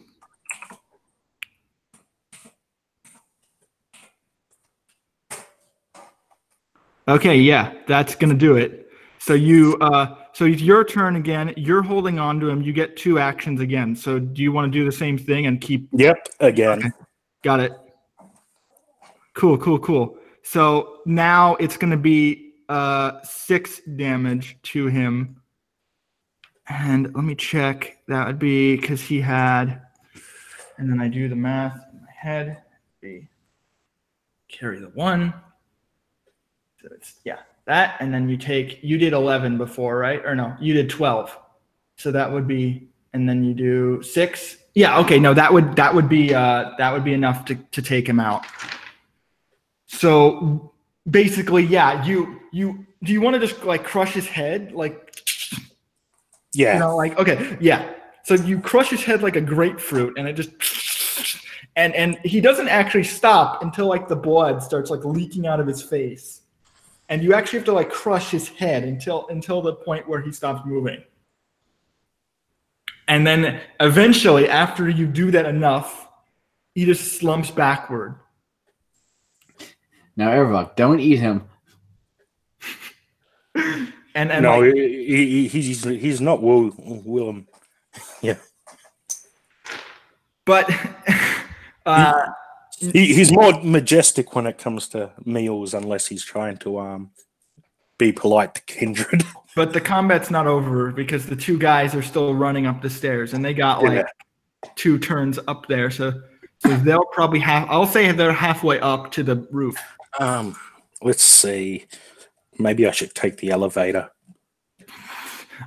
Okay, yeah, that's gonna do it. So so it's your turn again. You're holding on to him. You get 2 actions again. So do you want to do the same thing and keep?
Yep, again.
Okay. Got it. Cool. So now it's gonna be 6 damage to him. And let me check. That would be because he had, and then I do the math in my head. Carry the 1. So it's that, and then you did 11 before, right? Or no, you did 12. So that would be, and then you do 6. Yeah, okay, no, that would be enough to take him out. So basically, yeah, do you want to just like crush his head, like?
Yeah.
Okay, yeah. So you crush his head like a grapefruit, and it just, and he doesn't actually stop until like the blood starts like leaking out of his face. And you actually have to like crush his head until the point where he stops moving. And then eventually, after you do that enough, he just slumps backward.
Now, Aravok, don't eat him.
and no, like, he's not Willem. Yeah.
But
he's more majestic when it comes to meals, unless he's trying to be polite to kindred.
But the combat's not over because the 2 guys are still running up the stairs, and they got like 2 turns up there. So they'll probably I'll say they're halfway up to the roof.
Let's see. Maybe I should take the elevator.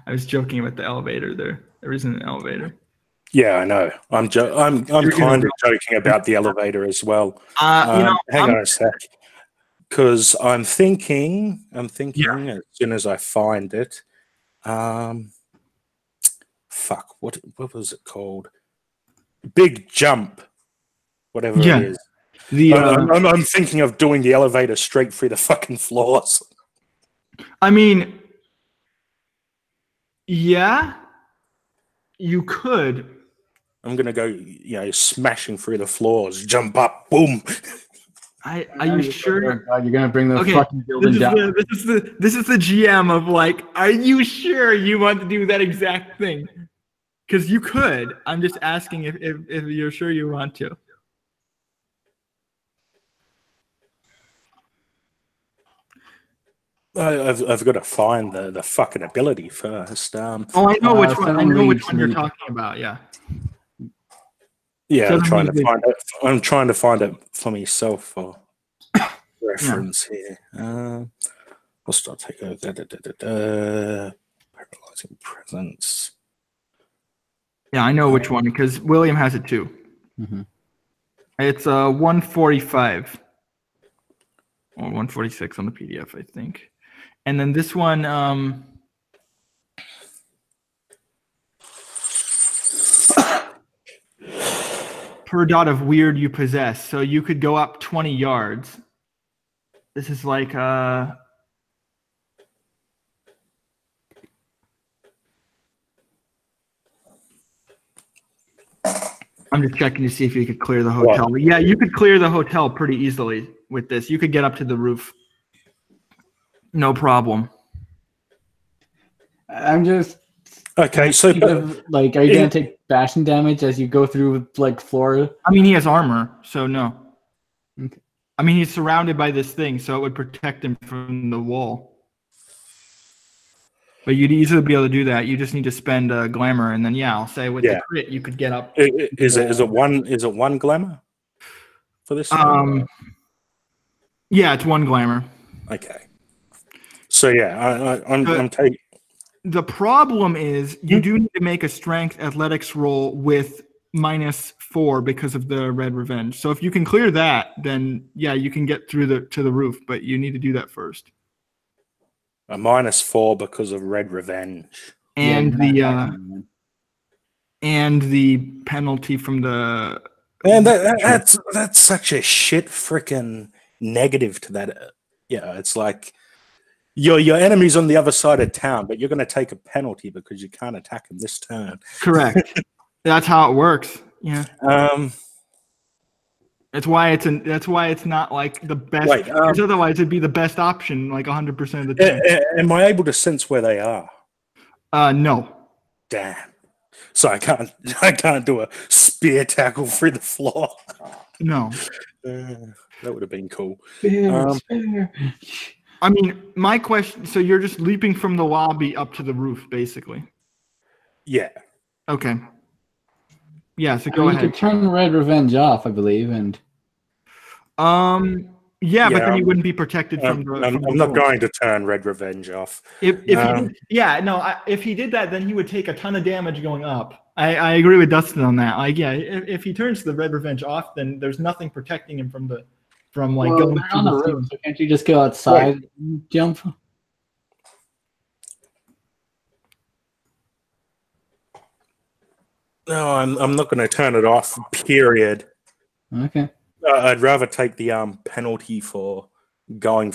I was joking about the elevator there. There isn't an elevator.
Yeah, I know. I'm kind of joking about the elevator as well. Hang on a sec, because I'm thinking as soon as I find it. Fuck, what was it called? Big jump, whatever it is. I'm thinking of doing the elevator straight through the fucking floors.
I mean, yeah, you could.
I'm gonna go, smashing through the floors, jump up, boom.
Are you sure?
You're gonna bring those fucking buildings down.
This is the GM of like, are you sure you want to do that exact thing? Because you could. I'm just asking if you're sure you want to.
I've got to find the fucking ability first.
I know which one. I know which one you're talking about. Yeah.
Yeah, I'm trying to find it. I'm trying to find it for myself for reference here. I'll start taking over. Paralyzing presence.
Yeah, I know which one because William has it too.
Mm-hmm.
It's 145 or 146 on the PDF, I think. And then this one, per dot of weird you possess. So you could go up 20 yards. This is like I'm just checking to see if you could clear the hotel.
What?
Yeah, you could clear the hotel pretty easily with this. You could get up to the roof. No problem.
I'm just
Okay, so
like, are you gonna take bashing damage as you go through like floor?
I mean, he has armor, so no.
Okay.
I mean, he's surrounded by this thing, so it would protect him from the wall. But you'd easily be able to do that. You just need to spend glamour, and then I'll say with the crit, you could get up.
Is it one glamour for this?
Yeah, it's 1 glamour.
Okay. So I'm taking.
The problem is you do need to make a strength athletics roll with -4 because of the red revenge. So if you can clear that, then you can get through to the roof, but you need to do that first.
A -4 because of red revenge.
And the penalty from the
that's such a shit freaking negative to that. It's like your enemy's on the other side of town, but you're going to take a penalty because you can't attack him this turn.
Correct. That's how it works. Yeah. That's why it's not like the best. Because otherwise, it'd be the best option, like 100% of the time.
Am I able to sense where they are?
No.
Damn. So I can't do a spear tackle through the floor.
No.
That would have been cool.
I mean, my question. So you're just leaping from the lobby up to the roof, basically.
Yeah.
Okay. Yeah. So go ahead.
You could turn Red Revenge off, I believe, and.
Yeah, but then you wouldn't be protected from the.
I'm not going to turn Red Revenge off.
If he did that, then he would take a ton of damage going up. I agree with Dustin on that. Like, if he turns the Red Revenge off, then there's nothing protecting him from going
on the roof. So can't you just go outside and jump?
No, I'm not going to turn it off. Period.
Okay.
I'd rather take the penalty for going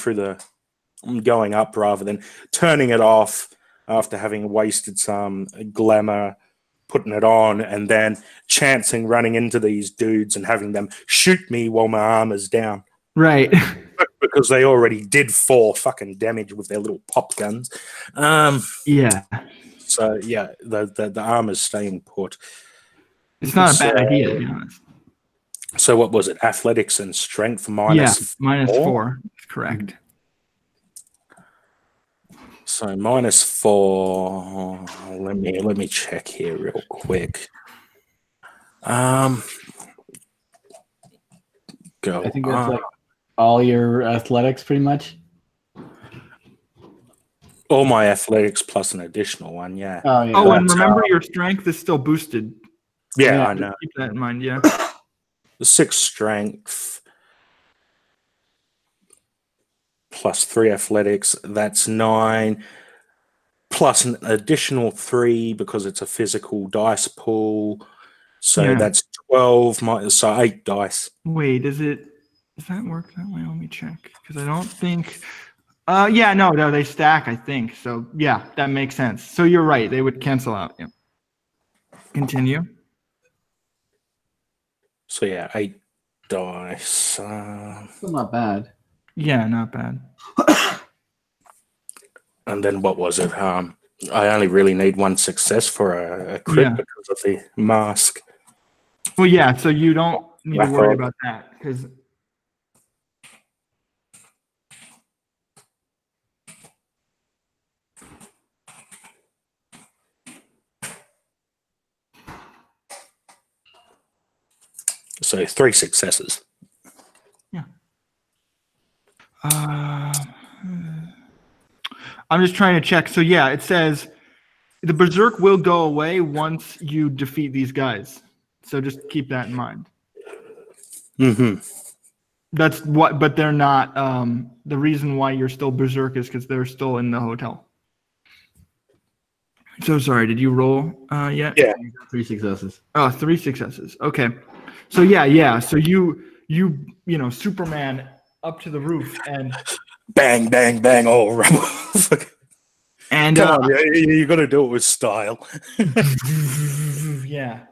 up rather than turning it off after having wasted some glamour, putting it on, and then chancing running into these dudes and having them shoot me while my armor's down.
Right.
Because they already did 4 fucking damage with their little pop guns.
Yeah.
So the armor's staying put.
It's not a bad idea, to be honest.
So what was it? Athletics and strength minus
-4. Correct.
So -4. Let me check here real quick. Go.
I think that's like all your athletics, pretty much.
All my athletics plus an additional one. Yeah.
Oh, yeah.
Oh, and remember, your strength is still boosted.
Yeah, I know.
Keep that in mind. Yeah.
The 6 strength plus 3 athletics, that's 9, plus an additional 3 because it's a physical dice pool. So that's 12 minus, so 8 dice.
Wait, does that work that way? Let me check. Because I don't think no, they stack, I think. So yeah, that makes sense. So you're right, they would cancel out. Yeah. Continue.
So 8 dice.
Still not bad.
Yeah, not bad.
And then what was it? I only really need 1 success for a crit because of the mask.
Well, yeah, so you don't need to worry about that because.
So 3 successes.
Yeah. I'm just trying to check. So yeah, it says the Berserk will go away once you defeat these guys. So just keep that in mind.
Mm-hmm.
That's what, but they're not. The reason why you're still Berserk is because they're still in the hotel. So sorry, did you roll yet?
Yeah.
3 successes.
Oh, 3 successes. Okay. So yeah. So you Superman up to the roof and
bang, bang, bang, all around.
And
come on, you got to do it with style.
Yeah.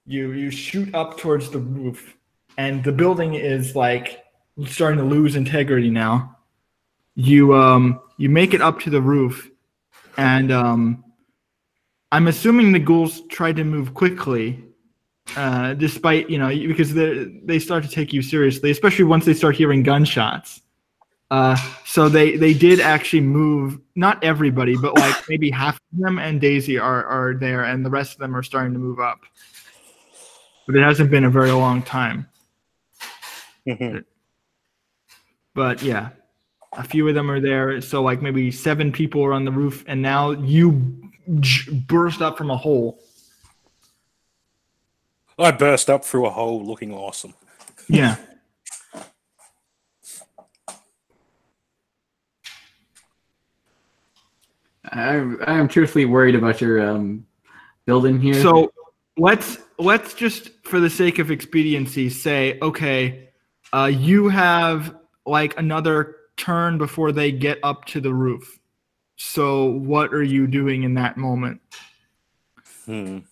You shoot up towards the roof, and the building is like starting to lose integrity now. You make it up to the roof, and I'm assuming the ghouls tried to move quickly, despite because they start to take you seriously, especially once they start hearing gunshots. So they did actually move. Not everybody, but like maybe half of them and Daisy are there, and the rest of them are starting to move up. But it hasn't been a very long time. But yeah, a few of them are there. So like maybe 7 people are on the roof, and now you burst up from a hole.
I burst up through a hole looking awesome.
Yeah.
I am truthfully worried about your building here.
So let's just, for the sake of expediency, say, okay, you have like another turn before they get up to the roof. So what are you doing in that moment?
Let's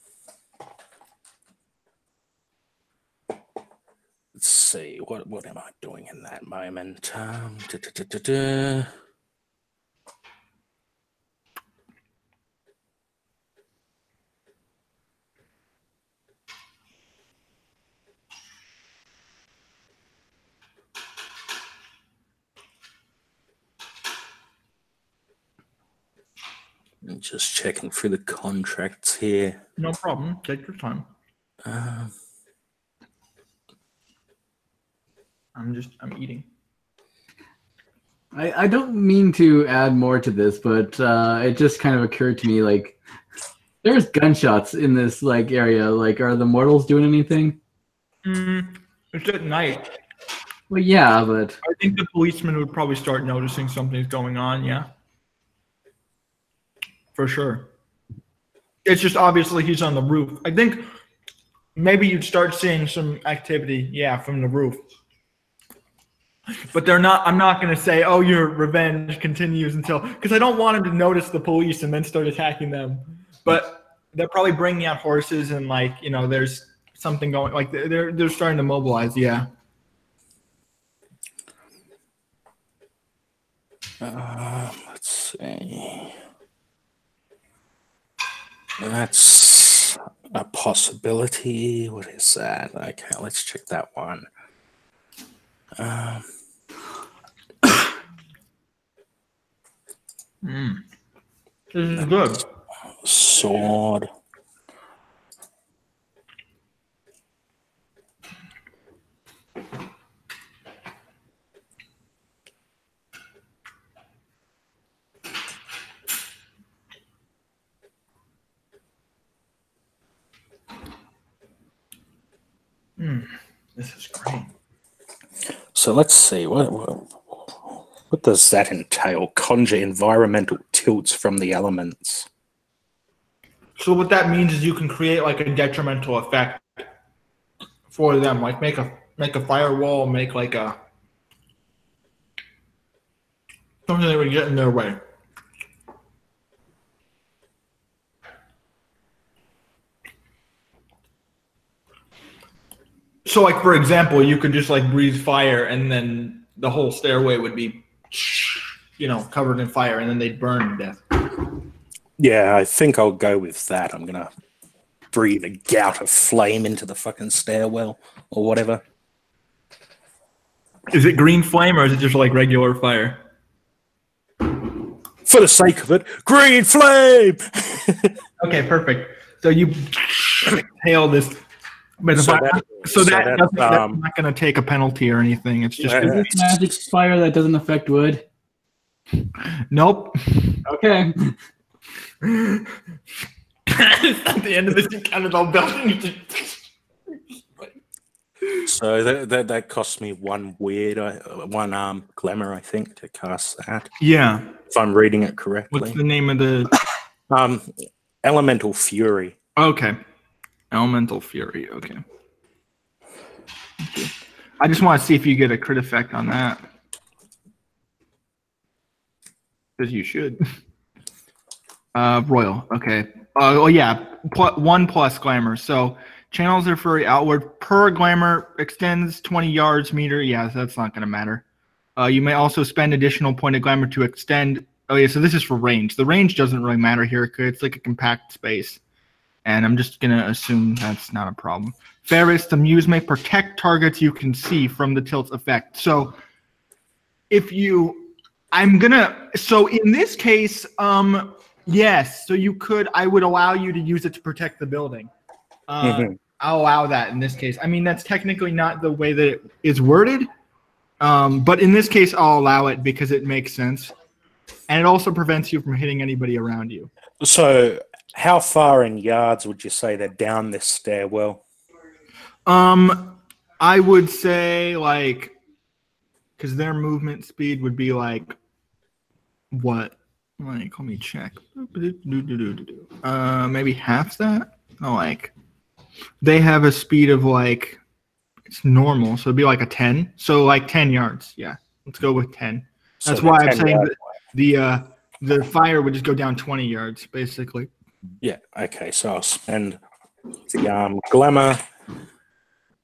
see. What am I doing in that moment? I'm just checking through the contracts here.
No problem. Take your time. I'm eating.
I don't mean to add more to this, but it just kind of occurred to me, like, there's gunshots in this like area. Like, are the mortals doing anything?
It's at night.
Well, yeah, but
I think the policeman would probably start noticing something's going on. Yeah, for sure. It's just obviously he's on the roof. I think maybe you'd start seeing some activity, yeah, from the roof. But they're not. I'm not going to say, "Oh, your revenge continues until," because I don't want him to notice the police and then start attacking them. But they're probably bringing out horses and like there's something going. Like they're starting to mobilize. Yeah.
Let's see. That's a possibility. What is that? Okay, let's check that one.
This is good.
Sword.
This is great.
So let's see. What does that entail? Conjure environmental tilts from the elements.
So what that means is you can create like a detrimental effect for them, like make a firewall, make like a something that would get in their way. So like for example, you could just like breathe fire and then the whole stairway would be covered in fire and then they'd burn to death.
Yeah, I think I'll go with that. I'm gonna breathe a gout of flame into the fucking stairwell or whatever.
Is it green flame or is it just like regular fire?
For the sake of it, green flame!
Okay, perfect. So you exhale this. But that's not going to take a penalty or anything. It's just
is this magic fire that doesn't affect wood?
Nope.
Okay.
At the end of this, you counted all buildings.
So that costs me one glamour, I think, to cast that.
Yeah.
If I'm reading it correctly.
What's the name of the?
Elemental Fury.
Okay. Elemental Fury. Okay. I just want to see if you get a crit effect on that. Because you should. Royal. Okay. Oh yeah. +1 glamour. So Channels are furry outward. Per glamour extends 20 yards meter. Yeah, so that's not going to matter. You may also spend additional point of glamour to extend. Oh yeah, so this is for range. The range doesn't really matter here because it's like a compact space. And I'm just going to assume that's not a problem. Ferris, the muse may protect targets you can see from the tilt's effect. So if you, so in this case, yes, so you could, I would allow you to use it to protect the building. I'll allow that in this case. I mean, that's technically not the way that it is worded, but in this case, I'll allow it because it makes sense. And it also prevents you from hitting anybody around you.
So how far in yards would you say they're down this stairwell?
I would say like, because their movement speed would be like, what? Like, let me check. Maybe half that? No, like, they have a speed of like, it's normal, so it'd be like a 10. So like 10 yards. Yeah, let's go with 10. That's why I'm saying that the fire would just go down 20 yards, basically.
Yeah, okay, so I'll spend the glamour,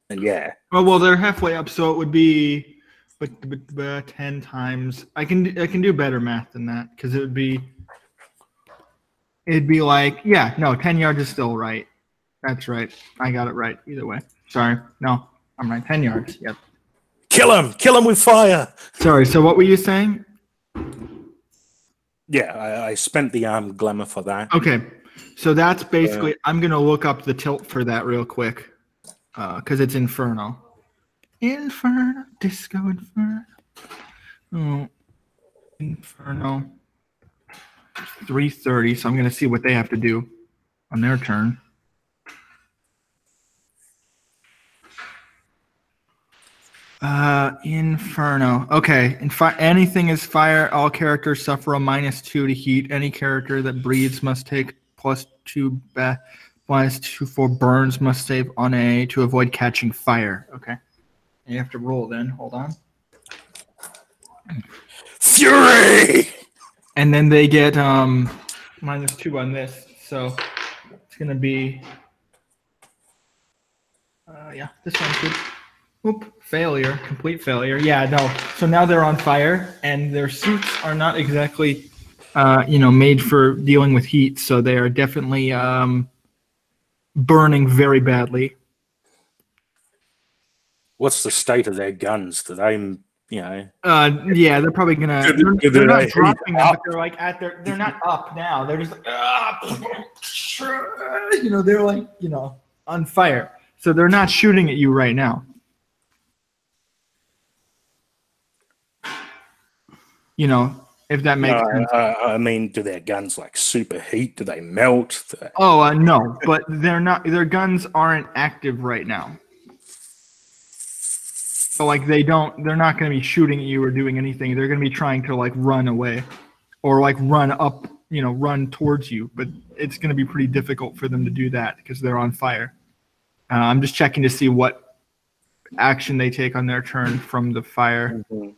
and yeah.
Oh, well, they're halfway up, so it would be but 10 times. I can do better math than that, because it'd be like, yeah, no, 10 yards is still right. That's right. I got it right either way. Sorry. No, I'm right. 10 yards. Yep.
Kill him with fire.
Sorry, so what were you saying?
Yeah, I spent the glamour for that.
Okay, so that's basically, I'm going to look up the tilt for that real quick, because it's Inferno. Inferno, Disco Inferno. Oh, Inferno. 330, so I'm going to see what they have to do on their turn. Inferno. Okay. Anything is fire. All characters suffer a -2 to heat. Any character that breathes must take +2 -2 for burns. Must save on A to avoid catching fire. Okay. You have to roll then. Hold on.
Fury.
And then they get -2 on this. So it's gonna be yeah, this one's good. Oop, failure, complete failure. Yeah, no. So now they're on fire, and their suits are not exactly, made for dealing with heat. So they are definitely burning very badly.
What's the state of their guns? Do they,
yeah, they're probably gonna. They're not dropping them, but they're like they're not up now. They're just like, they're like, on fire. So they're not shooting at you right now. If that makes sense.
I mean, do their guns like superheat? Do they melt?
Oh, no, but they're not. Their guns aren't active right now. So like they're not going to be shooting at you or doing anything. They're going to be trying to like run away, or like run up, run towards you. But it's going to be pretty difficult for them to do that because they're on fire. I'm just checking to see what action they take on their turn from the fire. Mm-hmm.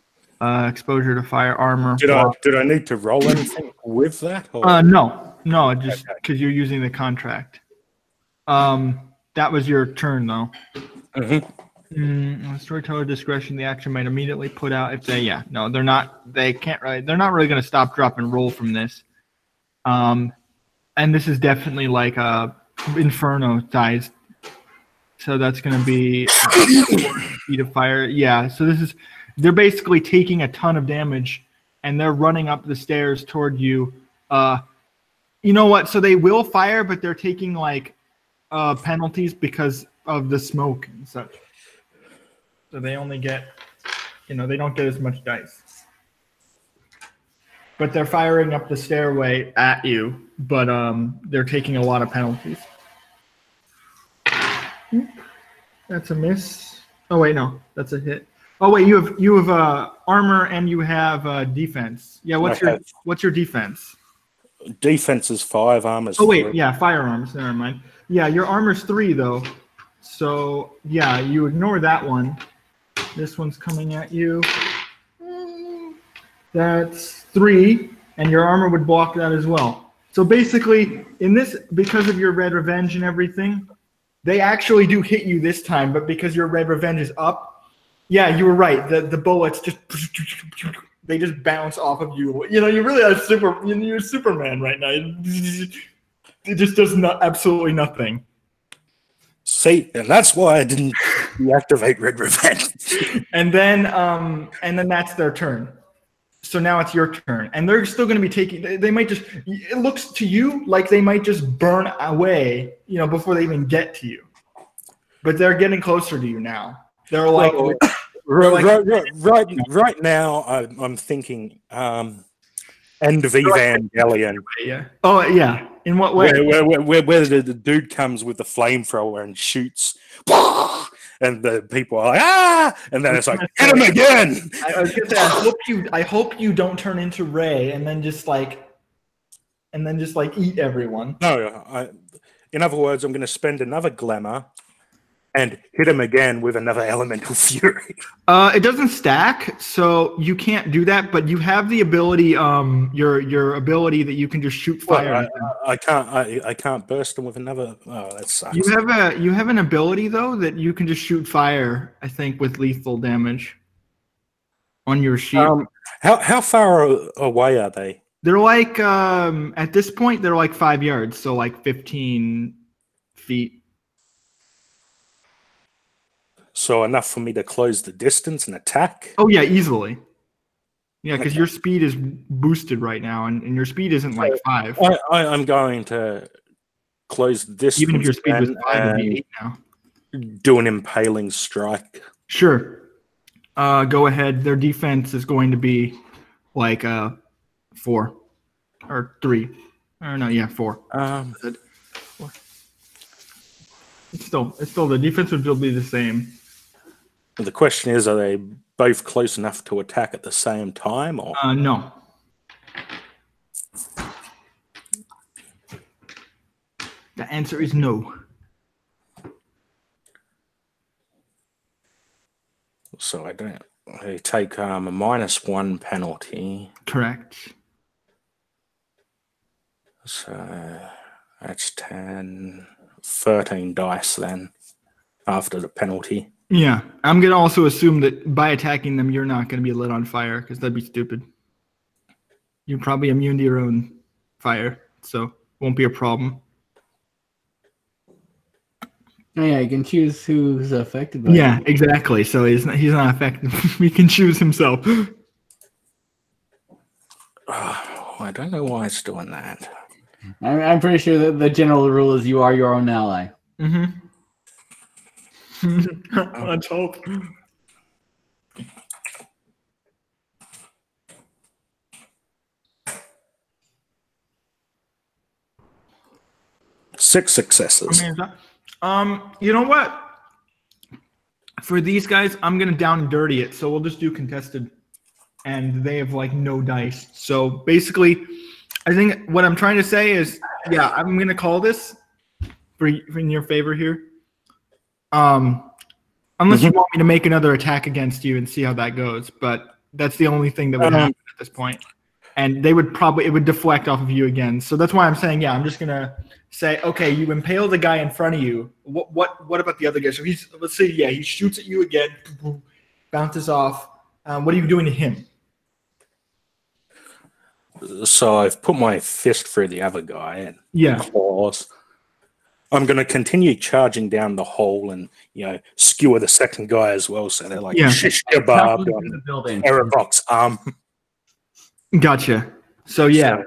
Exposure to fire, armor.
Did I need to roll anything with that?
Or? No, just because you're using the contract. That was your turn, though. Mm-hmm. Storyteller discretion. The action might immediately put out if they. Yeah, no, they're not. They can't really. They're not really going to stop, drop, and roll from this. And this is definitely like a Inferno size. So that's going to be 4 feet of fire. Yeah. So this is. They're basically taking a ton of damage, and they're running up the stairs toward you. You know what? So they will fire, but they're taking like penalties because of the smoke and such. So they only get, they don't get as much dice. But they're firing up the stairway at you, but they're taking a lot of penalties. That's a miss. Oh wait, no, that's a hit. Oh wait, you have armor and you have defense. Yeah, what's your defense?
Defense is 5, armor's
3. Oh wait,
3.
yeah, firearms. Never mind. Yeah, your armor's 3 though. So yeah, you ignore that one. This one's coming at you. That's 3, and your armor would block that as well. So basically, in this, because of your red revenge and everything, They actually do hit you this time, but because your red revenge is up, yeah, you were right. The bullets just they just bounce off of you. You know, you really are you're Superman right now. It just does absolutely nothing.
See, and that's why I didn't deactivate Red Revenge.
And then that's their turn. So now it's your turn, and they're still going to be taking. They might just. It looks to you like they might just burn away, you know, before they even get to you. But they're getting closer to you now. They're like,
right now, I'm thinking end of Evangelion.
Yeah. Oh yeah. In what way?
Where the dude comes with the flamethrower and shoots. And the people are like, ah! And then it's like, hit him again!
I was gonna say, I hope you don't turn into Ray and then just like eat everyone.
No, in other words, I'm going to spend another glamour and hit him again with another elemental fury.
It doesn't stack, so you can't do that. But you have the ability, your ability that you can just shoot fire.
I can't burst him with another. Oh, that sucks.
You have an ability though that you can just shoot fire. I think with lethal damage on your sheet.
How far away are they?
They're like at this point they're like 5 yards, so like 15 feet.
So enough for me to close the distance and attack?
Oh, yeah, easily. Yeah, because your speed is boosted right now, and your speed isn't like 5.
I'm going to close this.
Even if your speed was 5, it'd be 8 now.
Do an impaling strike.
Sure. Go ahead. Their defense is going to be like 4 or 3. Or no, yeah, 4. 4. It's still the defense would still be the same.
The question is, are they both close enough to attack at the same time? Or
no. The answer is no.
So I take a -1 penalty.
Correct.
So that's 10, 13 dice then after the penalty.
Yeah, I'm going to also assume that by attacking them, you're not going to be lit on fire because that'd be stupid. You're probably immune to your own fire, so won't be a problem.
Oh yeah, you can choose who's affected by
it. Exactly. So he's not affected. He can choose himself.
I don't know why it's doing that.
I'm pretty sure that the general rule is you are your own ally.
Mm-hmm. Let's hope.
Six successes.
You know what? For these guys, I'm gonna down and dirty it. So we'll just do contested, and they have like no dice. So basically, I think what I'm trying to say is, yeah, I'm gonna call this for in your favor here. Unless you want me to make another attack against you and see how that goes, but that's the only thing that would happen at this point. And it would deflect off of you again. So that's why I'm saying, yeah, I'm just gonna say, okay, you impale the guy in front of you. What about the other guy? So let's say, yeah, he shoots at you again, bounces off. What are you doing to him?
So I've put my fist through the other guy and claws. I'm going to continue charging down the hole and, skewer the second guy as well. So they're like shish kebab on Aerobox arm.
Gotcha. So, yeah,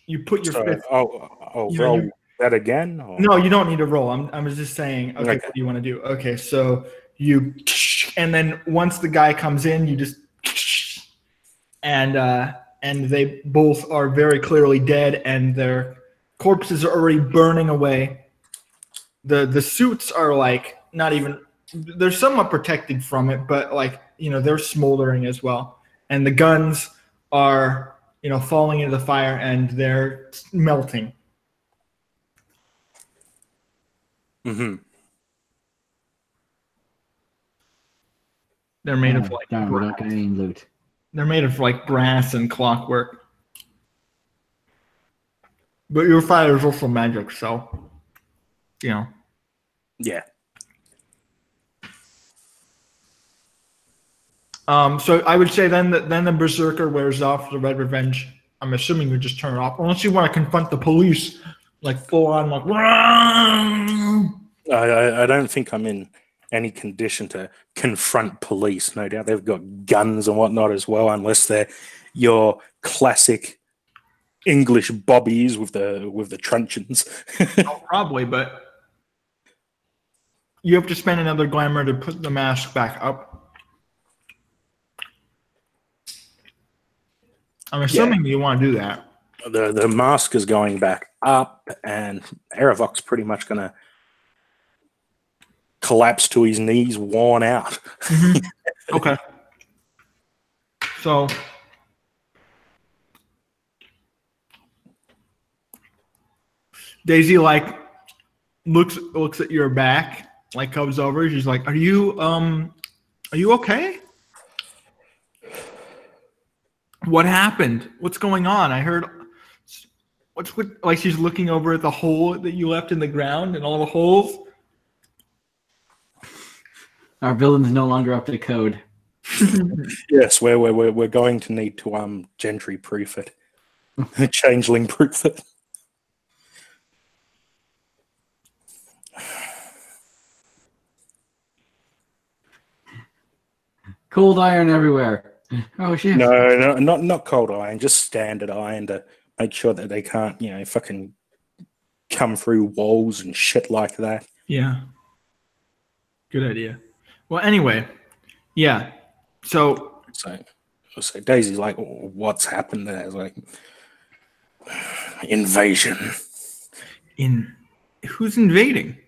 you put your fist.
I'll roll that again? Or?
No, you don't need to roll. I was just saying, okay, what do you want to do? Okay, so you, and then once the guy comes in, you just, and they both are very clearly dead, and their corpses are already burning away. The suits are like not even, they're somewhat protected from it, but like, they're smoldering as well. And the guns are, falling into the fire and they're melting.
Mm-hmm.
They're made of like
we're not getting any loot.
They're made of like brass and clockwork. But your fire is also magic, so
Yeah.
So I would say then the Berserker wears off the Red Revenge. I'm assuming you just turn it off, unless you want to confront the police, like full on, like.
I don't think I'm in any condition to confront police. No doubt they've got guns and whatnot as well, unless they're your classic English bobbies with the truncheons.
Oh, probably, but you have to spend another glamour to put the mask back up. I'm assuming you want to do that.
The mask is going back up, and Aravok's pretty much going to collapse to his knees, worn out.
Mm-hmm. Okay. So Daisy like looks at your back, like comes over. She's like, "Are you okay? What happened? What's going on? I heard what's with like she's looking over at the hole that you left in the ground and all the holes."
Our villain's no longer up to code.
Yes, we're going to need to gentry proof it, changeling proof it.
Cold iron everywhere. Oh shit!
No, not cold iron, just standard iron to make sure that they can't, fucking come through walls and shit like that.
Yeah. Good idea. Well, anyway, yeah. So
Daisy's like, what's happened there? It's like, invasion.
Who's invading?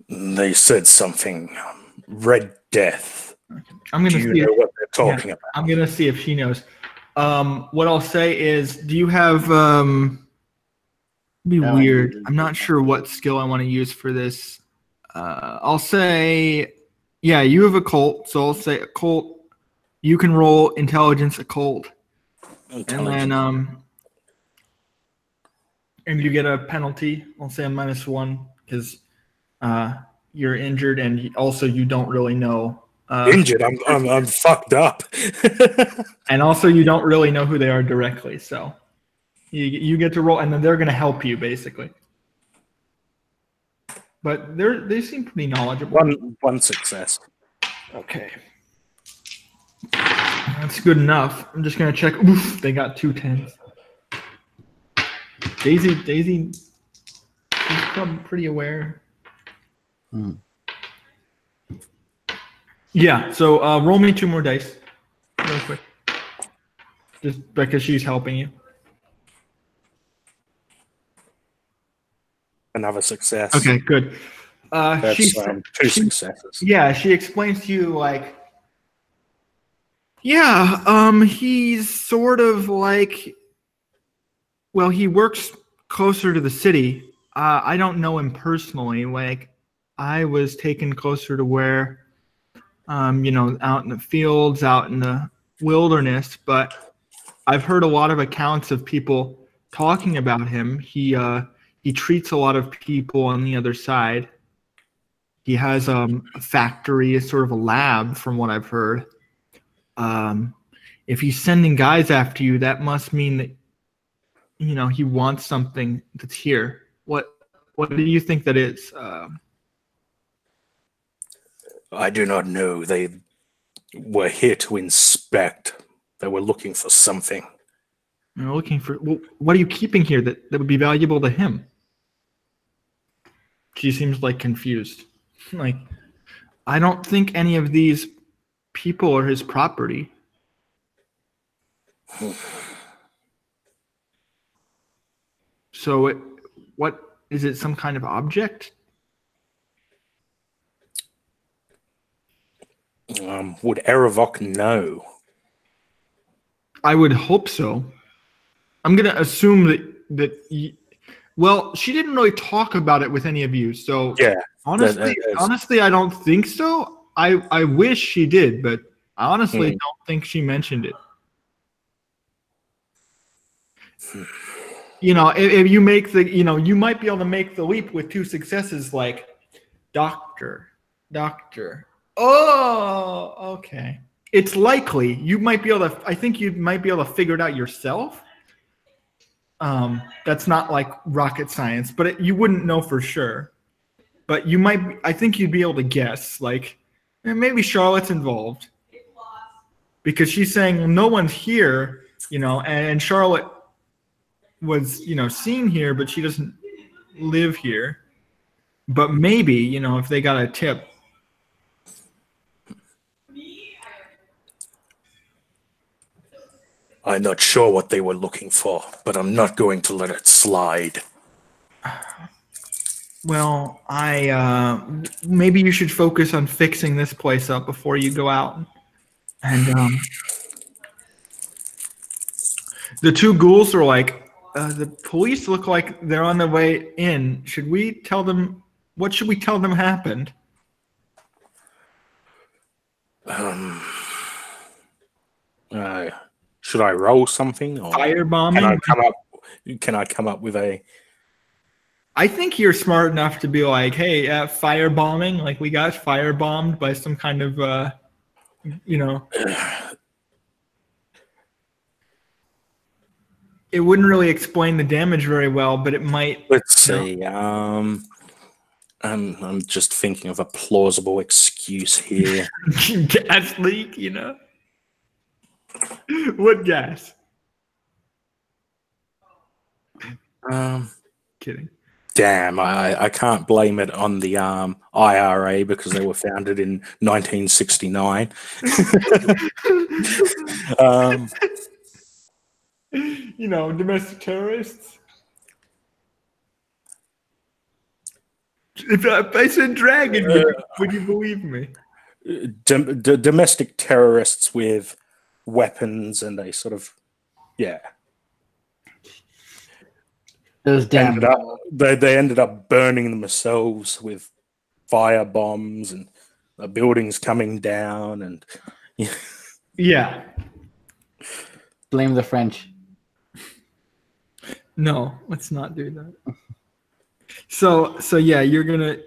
They said something. Red Death.
I'm gonna
Do you know what they're talking about?
I'm gonna see if she knows. What I'll say is, do you have be weird. I'm not sure what skill I want to use for this. I'll say, yeah, you have occult, so I'll say occult. You can roll intelligence occult, and then and you get a penalty. I'll say a -1 because you're injured, and also you don't really know.
Injured? I'm fucked up.
And also you don't really know who they are directly, so you get to roll, and then they're going to help you basically. But they seem pretty knowledgeable.
One success.
Okay, that's good enough. I'm just going to check. Oof, they got 2 10s. Daisy, she's probably pretty aware. Yeah, so roll me 2 more dice real quick. Just because she's helping you.
Another success.
Okay, good.
That's 2 successes.
Yeah, she explains to you like, yeah, he's sort of like, well, he works closer to the city. I don't know him personally. Like, I was taken closer to where, out in the fields, out in the wilderness. But I've heard a lot of accounts of people talking about him. He treats a lot of people on the other side. He has a factory, a sort of a lab, from what I've heard. If he's sending guys after you, that must mean that, he wants something that's here. What do you think that is?
I do not know. They were here to inspect. They were looking for something.
They're looking for. Well, what are you keeping here that would be valuable to him? She seems like confused. Like, I don't think any of these people are his property. So, what is it? Some kind of object?
Would Aravok know?
I would hope so. I'm gonna assume that. Well, she didn't really talk about it with any of you, so
yeah.
Honestly, I don't think so. I wish she did, but I honestly don't think she mentioned it. if you make the, you might be able to make the leap with 2 successes, like doctor. Oh, okay. It's likely you might be able to. I think you might be able to figure it out yourself. That's not like rocket science, but you wouldn't know for sure. But you might. I think you'd be able to guess. Like maybe Charlotte's involved because she's saying, well, no one's here, and Charlotte was, seen here, but she doesn't live here. But maybe, if they got a tip.
I'm not sure what they were looking for, but I'm not going to let it slide.
Well, maybe you should focus on fixing this place up before you go out. And the 2 ghouls are like, the police look like they're on their way in. Should we tell them? What should we tell them happened?
Should I roll something? Or
firebombing?
Can I come up with a?
I think you're smart enough to be like, hey, firebombing. Like we got firebombed by some kind of, It wouldn't really explain the damage very well, but it might.
Let's see. I'm just thinking of a plausible excuse here.
Gas leak, What gas? Kidding.
Damn, I can't blame it on the IRA because they were founded in 1969.
Domestic terrorists. If I said dragon, would you believe me?
Domestic terrorists with weapons, and they sort of,
Those damn.
They ended up burning themselves with fire bombs, and the buildings coming down, and
yeah.
Blame the French.
No, let's not do that. So yeah, you're gonna.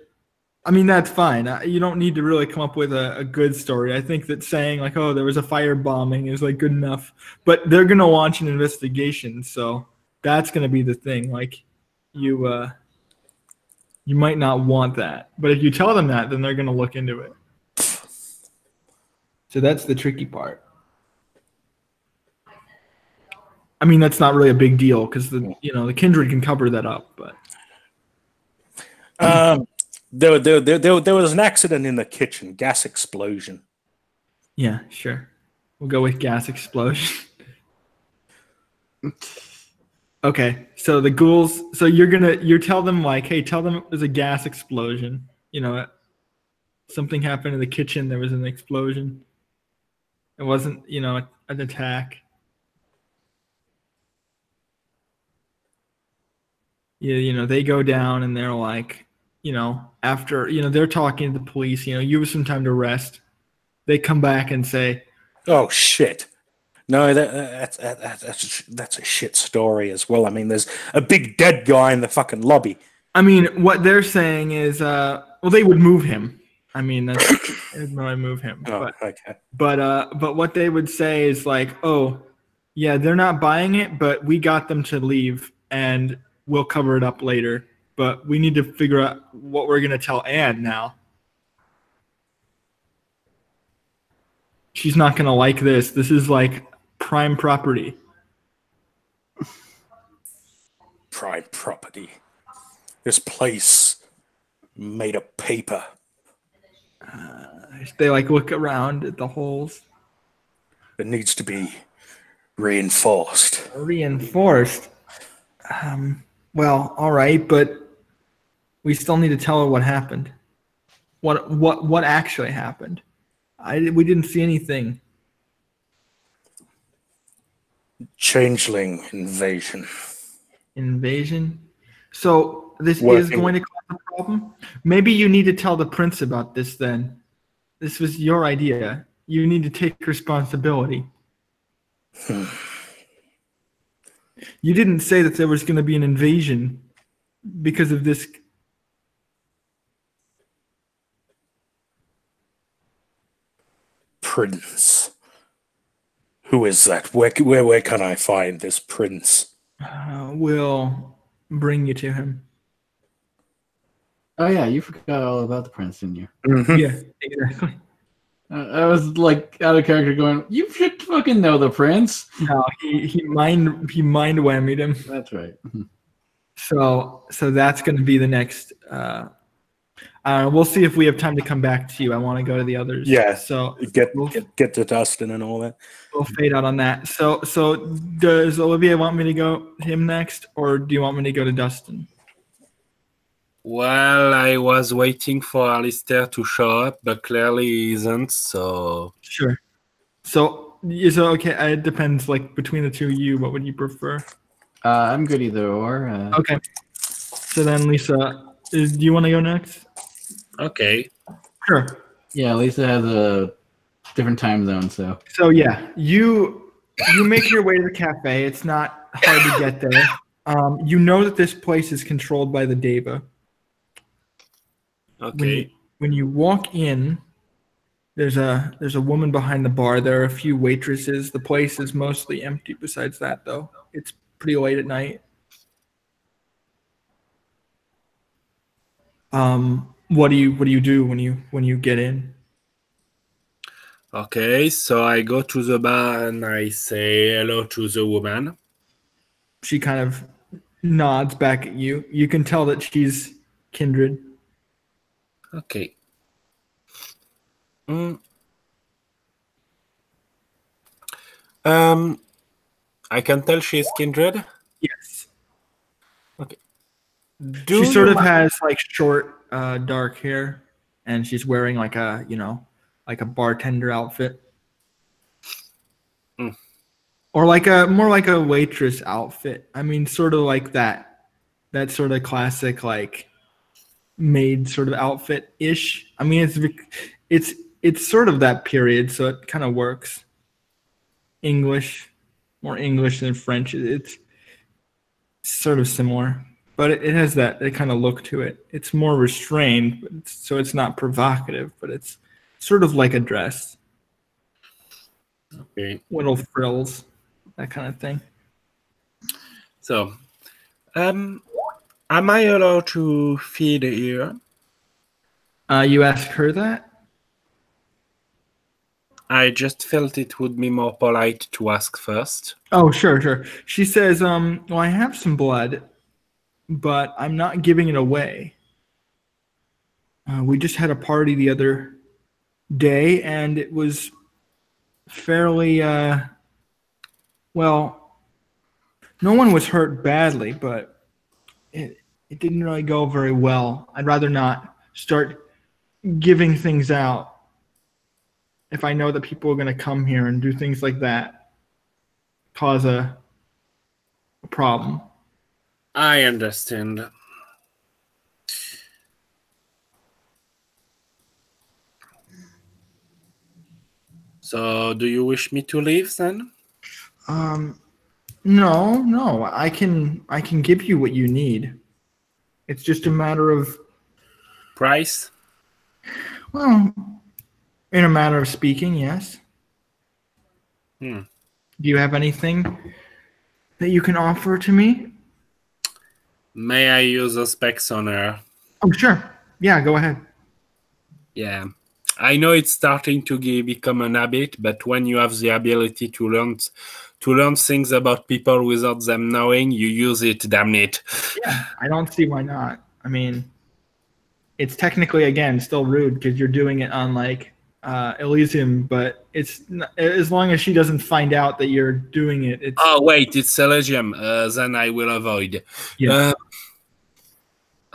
I mean, that's fine. You don't need to really come up with a good story. I think that saying like, "Oh, there was a fire bombing," is like good enough. But they're gonna launch an investigation, so that's gonna be the thing. Like, you might not want that, but if you tell them that, then they're gonna look into it. So that's the tricky part. I mean, that's not really a big deal because the kindred can cover that up, but.
There was an accident in the kitchen, gas explosion.
Yeah, sure. We'll go with gas explosion. Okay, so the ghouls. So you tell them like, hey, tell them it was a gas explosion. Something happened in the kitchen. There was an explosion. It wasn't, an attack. Yeah, they go down and they're like, after, they're talking to the police, you have some time to rest. They come back and say,
oh, shit. No, that's a shit story as well. I mean, there's a big dead guy in the fucking lobby.
I mean, what they're saying is, they would move him. I mean, that's no, I move him.
Oh, okay.
But what they would say is like, oh, yeah, they're not buying it, but we got them to leave and we'll cover it up later. But we need to figure out what we're going to tell Anne now. She's not going to like this. This is like prime property.
Prime property. This place made of paper.
They like look around at the holes.
It needs to be reinforced.
Reinforced? Well, all right, but we still need to tell her what happened. What actually happened? We didn't see anything.
Changeling invasion.
Invasion? So this is going to cause a problem? Maybe you need to tell the prince about this then. This was your idea. You need to take responsibility. You didn't say that there was going to be an invasion because of this.
Prince. Who is that? Where can I find this prince?
We'll bring you to him.
Oh yeah, you forgot all about the prince, didn't you?
Mhm.
Yeah, exactly.
I was like out of character, going, "You should fucking know the prince."
No, he mind whammied him.
That's right.
So that's going to be the next. We'll see if we have time to come back to you. I want to go to the others.
Yeah.
So
Get to Dustin and all that.
we'll fade out on that. So does Olivia want me to go him next, or do you want me to go to Dustin?
Well, I was waiting for Alistair to show up, but clearly he isn't, so...
Sure. So is it okay? It depends. Like between the two of you, what would you prefer?
I'm good either or.
Okay. So then, Lisa, do you want to go next?
Okay.
Sure.
Yeah, Lisa has a different time zone, so.
So yeah, you make your way to the cafe. It's not hard to get there. You know that this place is controlled by the Deva.
Okay.
When you walk in, there's a woman behind the bar. There are a few waitresses. The place is mostly empty. Besides that, though, it's pretty late at night. What do you do when you get in?
Okay, so I go to the bar and I say hello to the woman.
She kind of nods back at you. You can tell that she's kindred.
Okay. I can tell she's kindred.
Yes.
Okay.
She sort of has like short, dark hair, and she's wearing like a bartender outfit, or more like a waitress outfit. I mean, sort of like that sort of classic like maid sort of outfit ish. I mean, it's sort of that period, so it kind of works. More English than French. It's sort of similar, but it has that kind of look to it. It's more restrained, but so it's not provocative, but it's sort of like a dress.
Okay.
Little frills, that kind of thing.
So, am I allowed to feed here?
You ask her that?
I just felt it would be more polite to ask first.
Oh, sure. She says, well, I have some blood, but I'm not giving it away. We just had a party the other day, and it was fairly, well, no one was hurt badly, but it didn't really go very well. I'd rather not start giving things out if I know that people are going to come here and do things like that, cause a problem.
I understand. So, do you wish me to leave then?
No. I can give you what you need. It's just a matter of
Price?
Well, in a matter of speaking, yes. Do you have anything that you can offer to me?
May I use the specs on her?
Oh, sure. Yeah, go ahead.
Yeah. I know it's starting to become an habit, but when you have the ability to learn things about people without them knowing, you use it, damn it.
Yeah, I don't see why not. I mean, it's technically, again, still rude because you're doing it on like Elysium, but it's as long as she doesn't find out that you're doing it. It's,
oh wait, it's Elysium. Then I will avoid.
Yeah.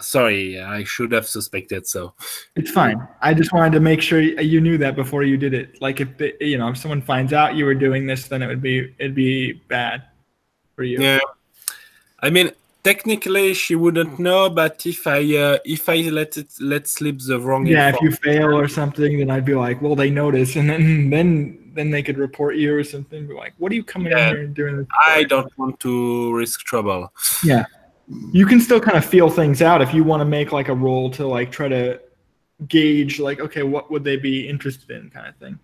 Sorry, I should have suspected. So
it's fine. I just wanted to make sure you knew that before you did it. Like if someone finds out you were doing this, then it'd be bad for you.
Yeah. I mean, technically she wouldn't know, but if I let slip the wrong
if you fail or something, then I'd be like, well, they notice, and then then they could report you or something. Be like, what are you coming in
Yeah.
here and doing this?
I don't want to risk trouble.
Yeah. You can still kind of feel things out if you want to make like a roll to like try to gauge like, okay, what would they be interested in kind of thing.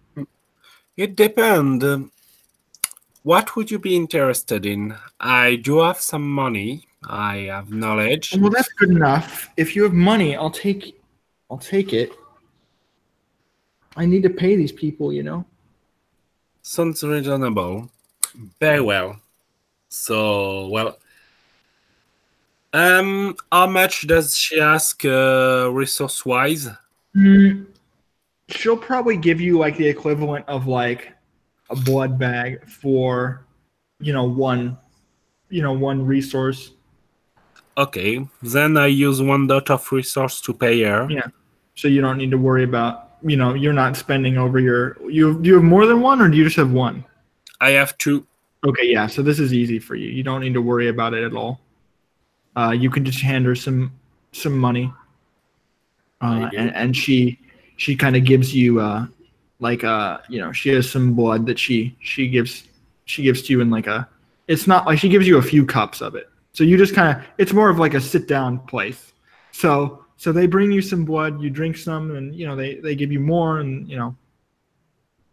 It depends. What would you be interested in? I do have some money. I have knowledge.
Well, that's good enough. If you have money, I'll take it. I need to pay these people, you know.
Sounds reasonable. Very well. So, well, how much does she ask resource-wise?
She'll probably give you like the equivalent of like a blood bag for, one resource.
Okay, then I use 1 dot of resource to pay her.
Yeah. So you don't need to worry about, you're not spending over do you have more than one or do you just have one?
I have 2.
Okay, yeah. So this is easy for you. You don't need to worry about it at all. You can just hand her some money. And she kind of gives you she has some blood that she gives to you in like it's not like she gives you a few cups of it. So you just kind of, it's more of like a sit down place. So they bring you some blood, you drink some, and they give you more, and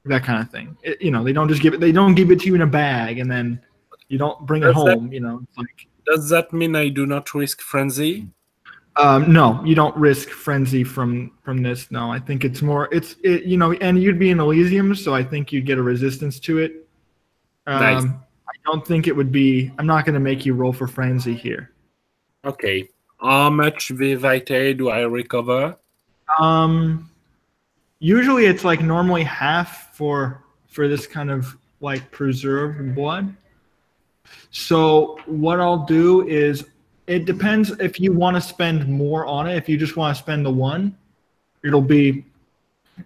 that kind of thing. They don't just give it. They don't give it to you in a bag, and then you don't bring it home. It's like.
Does that mean I do not risk frenzy?
No, you don't risk frenzy from this. No, I think it's more. And you'd be in Elysium, so I think you'd get a resistance to it.
Nice.
I don't think it would be. I'm not going to make you roll for frenzy here.
Okay. How much vitae do I recover?
Usually it's like normally half for this kind of like preserved blood. So what I'll do is, it depends if you want to spend more on it. If you just want to spend the 1, it'll be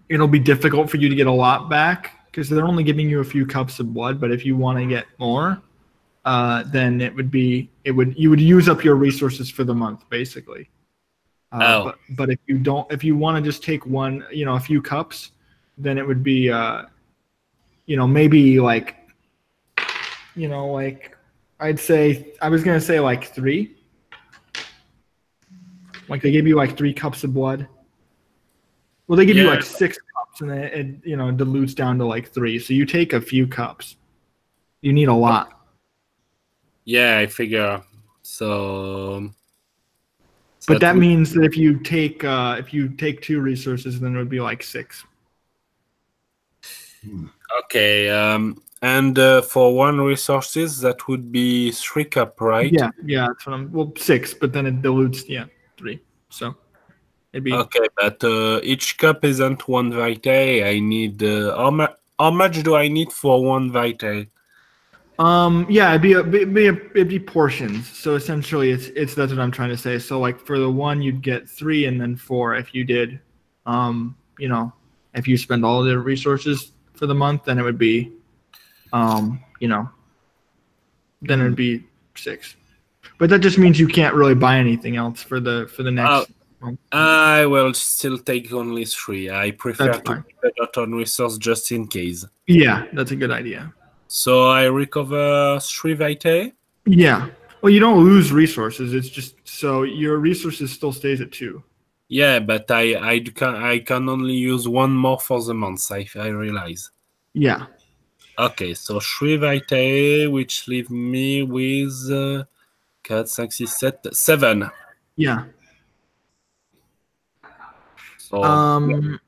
difficult for you to get a lot back because they're only giving you a few cups of blood. But if you want to get more, then you would use up your resources for the month basically. But if you want to just take one, a few cups, then it would be, maybe like, I'd say, I was going to say like 3. Like they give you like 3 cups of blood. Well, they give you like 6 cups, and then it dilutes down to like 3. So you take a few cups. You need a lot.
Yeah, I figure. So
but that means that if you take 2 resources, then it would be like 6.
Okay. And for 1 resources, that would be 3 cup, right?
Yeah. That's what 6, but then it dilutes. 3. So it'd be
okay. But each cup isn't 1 vitae. I need how much do I need for 1 vitae?
It'd be portions. So essentially, it's that's what I'm trying to say. So like for the 1, you'd get 3, and then 4 if you did, if you spend all of the resources for the month, then it would be, then it'd be 6. But that just means you can't really buy anything else for the next month.
I will still take only 3. I prefer to keep a lot on resource just in case.
Yeah, that's a good idea.
So I recover 3 vitae?
Yeah. Well, you don't lose resources. It's just so your resources still stays at 2.
Yeah, but I can only use 1 more for the month, I realize.
Yeah.
Okay, so 3 vitae, which leave me with 4, 5, 6, 7.
Yeah.
So,
and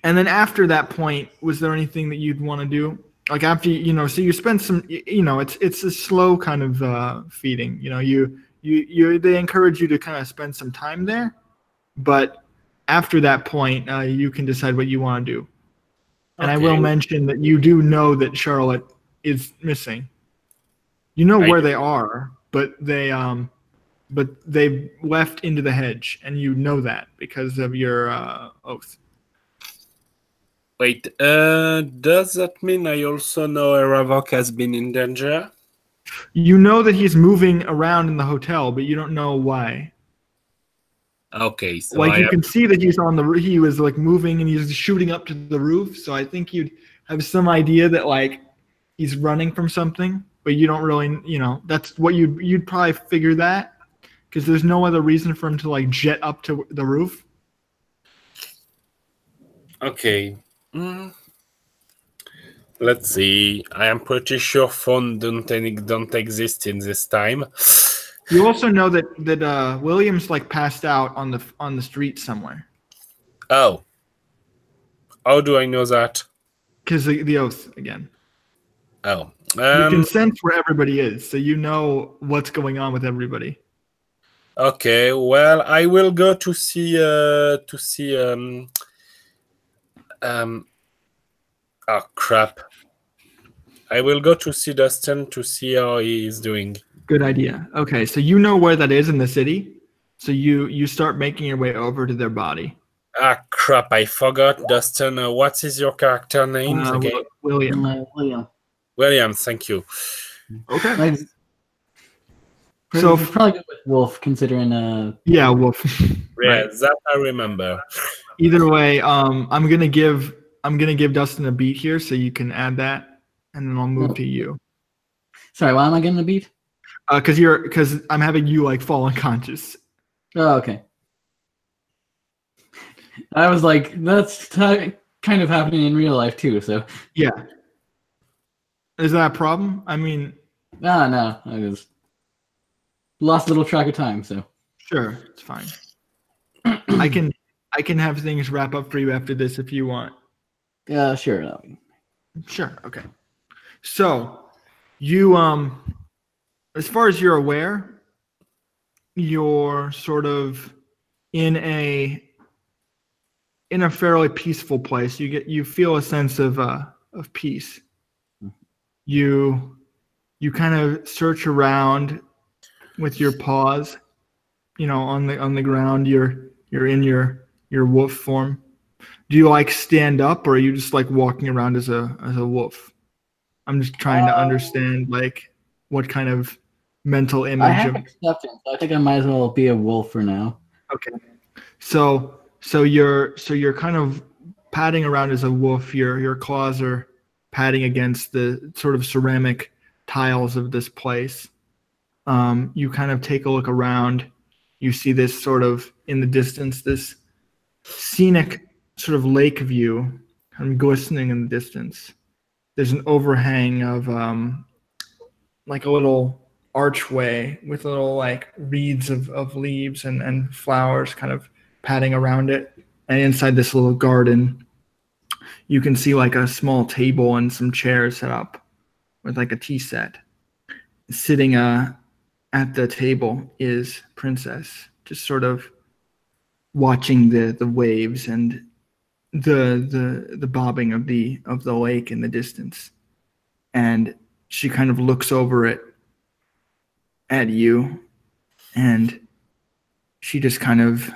then after that point, was there anything that you'd want to do? Like after so you spend some, it's a slow kind of feeding. They encourage you to kind of spend some time there, but after that point, you can decide what you want to do. And I will mention that you do know that Charlotte is missing. You know where they are, but they left into the hedge, and you know that because of your oath.
Wait, does that mean I also know Aravok has been in danger?
You know that he's moving around in the hotel, but you don't know why.
Okay, so
you can see that he was like moving and he's shooting up to the roof. So I think you'd have some idea that like he's running from something, but you don't really, that's what you'd probably figure that because there's no other reason for him to like jet up to the roof.
Okay. Let's see. I am pretty sure phone don't exist in this time.
You also know that William's like passed out on the street somewhere.
Oh. How do I know that?
Because the oath again.
Oh.
You can sense where everybody is, so you know what's going on with everybody.
Okay. Well, I will go to see. Oh crap! I will go to see Dustin to see how he is doing.
Good idea. Okay, so you know where that is in the city, so you start making your way over to their body.
Ah crap! I forgot, Dustin. What is your character name again?
William.
William. Thank you.
Okay.
So probably good with Wolf, considering.
Yeah, Wolf.
Yeah, right. That I remember.
Either way, I'm gonna give Dustin a beat here, so you can add that, and then I'll move to you.
Sorry, why am I getting a beat?
Because I'm having you like fall unconscious.
Oh, okay. I was like, that's kind of happening in real life too. So
yeah. Is that a problem? I mean,
no, I just lost a little track of time. So
sure, it's fine. I can have things wrap up for you after this if you want.
Yeah, sure.
Sure. Okay. So you as far as you're aware, you're sort of in a fairly peaceful place. You feel a sense of peace. You kind of search around with your paws, on the ground. You're in your wolf form. Do you like stand up, or are you just like walking around as a wolf? I'm just trying to understand like what kind of mental image.
I have acceptance. I think I might as well be a wolf for now.
Okay. So you're kind of padding around as a wolf. Your claws are padding against the sort of ceramic tiles of this place. You kind of take a look around. You see this sort of in the distance, this scenic sort of lake view, kind of glistening in the distance. There's an overhang of like a little archway with little like reeds of leaves and flowers kind of padding around it. And inside this little garden, you can see like a small table and some chairs set up with like a tea set. Sitting at the table is Princess, just sort of watching the waves and the bobbing of the lake in the distance. And she kind of looks over it at you, and she just kind of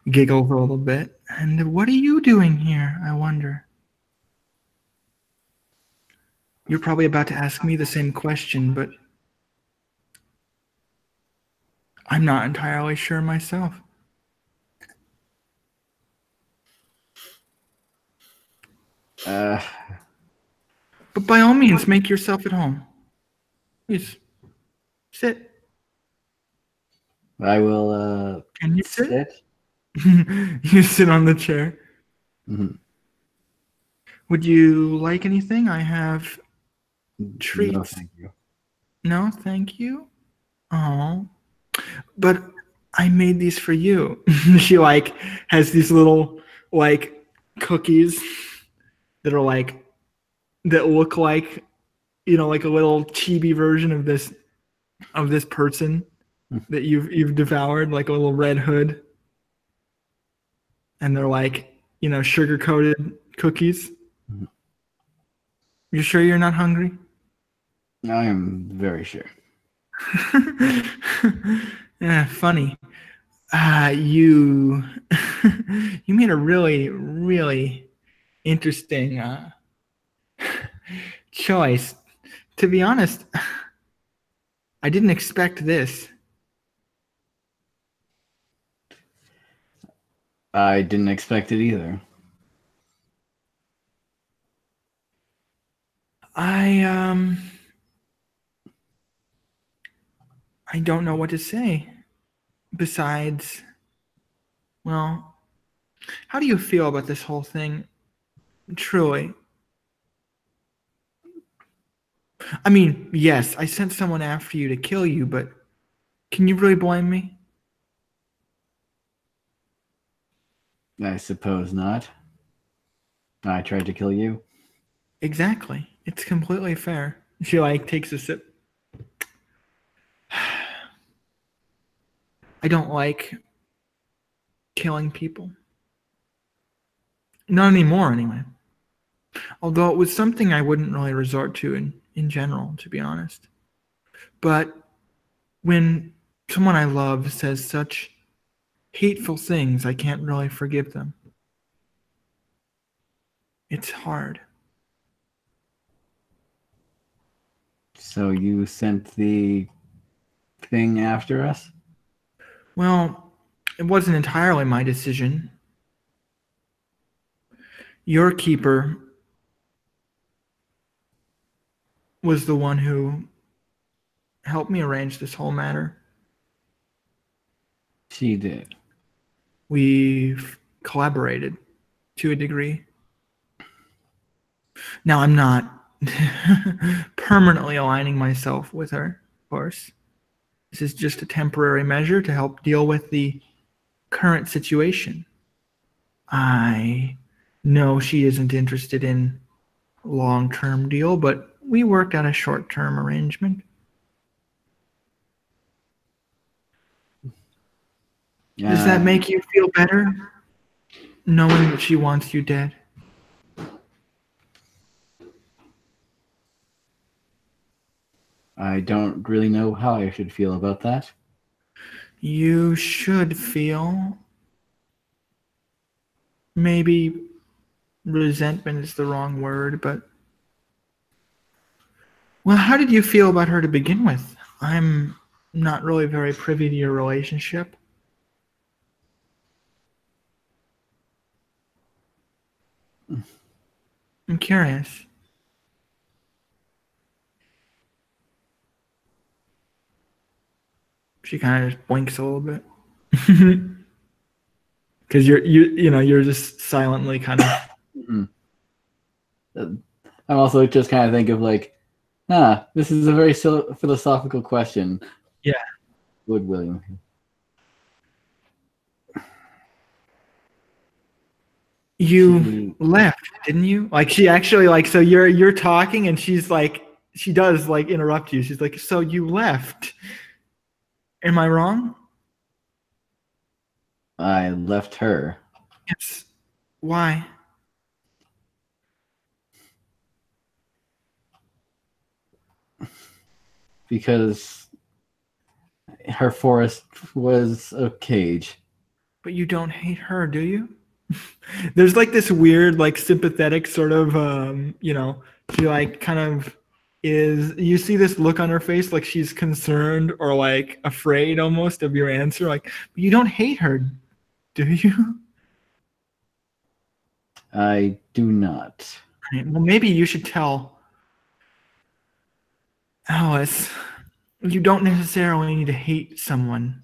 giggles a little bit. And what are you doing here, I wonder? You're probably about to ask me the same question, but I'm not entirely sure myself. But by all means, make yourself at home. Please, sit.
I will.
Can you sit? You sit on the chair.
Mm-hmm.
Would you like anything? I have treats.
No, thank you.
No, thank you. Oh, but I made these for you. She like has these little like cookies that are like that look like like a little chibi version of this person that you've devoured, like a little red hood, and they're like sugar coated cookies. Mm-hmm. You sure you're not hungry?
I am very sure.
Yeah, funny. You made a really, really interesting choice. To be honest, I didn't expect this.
I didn't expect it either.
I don't know what to say. Besides, well, how do you feel about this whole thing? Truly. I mean, yes, I sent someone after you to kill you, but can you really blame me?
I suppose not. I tried to kill you.
Exactly. It's completely fair. She like takes a sip. I don't like killing people. Not anymore, anyway. Although it was something I wouldn't really resort to in general, to be honest. But when someone I love says such hateful things, I can't really forgive them. It's hard.
So you sent the thing after us?
Well, it wasn't entirely my decision. Your keeper was the one who helped me arrange this whole matter.
She did.
We've collaborated to a degree. Now, I'm not permanently aligning myself with her, of course. This is just a temporary measure to help deal with the current situation. I know she isn't interested in a long-term deal, but we worked out a short-term arrangement. Does that make you feel better, knowing that she wants you dead?
I don't really know how I should feel about that.
You should feel maybe resentment is the wrong word, but well, how did you feel about her to begin with? I'm not really very privy to your relationship. I'm curious. She kind of just blinks a little bit. Because you're just silently kind of.
I'm also just kind of think of like, this is a very philosophical question.
Yeah.
Would William?
You left, didn't you? Like she actually like so you're talking and she's like she does like interrupt you. She's like, so you left. Am I wrong?
I left her.
Yes. Why?
Because her forest was a cage.
But you don't hate her, do you? There's like this weird, like sympathetic sort of, she like kind of is. You see this look on her face, like she's concerned or like afraid almost of your answer. Like, but you don't hate her, do you?
I do not.
Right, well, maybe you should tell Alice. You don't necessarily need to hate someone.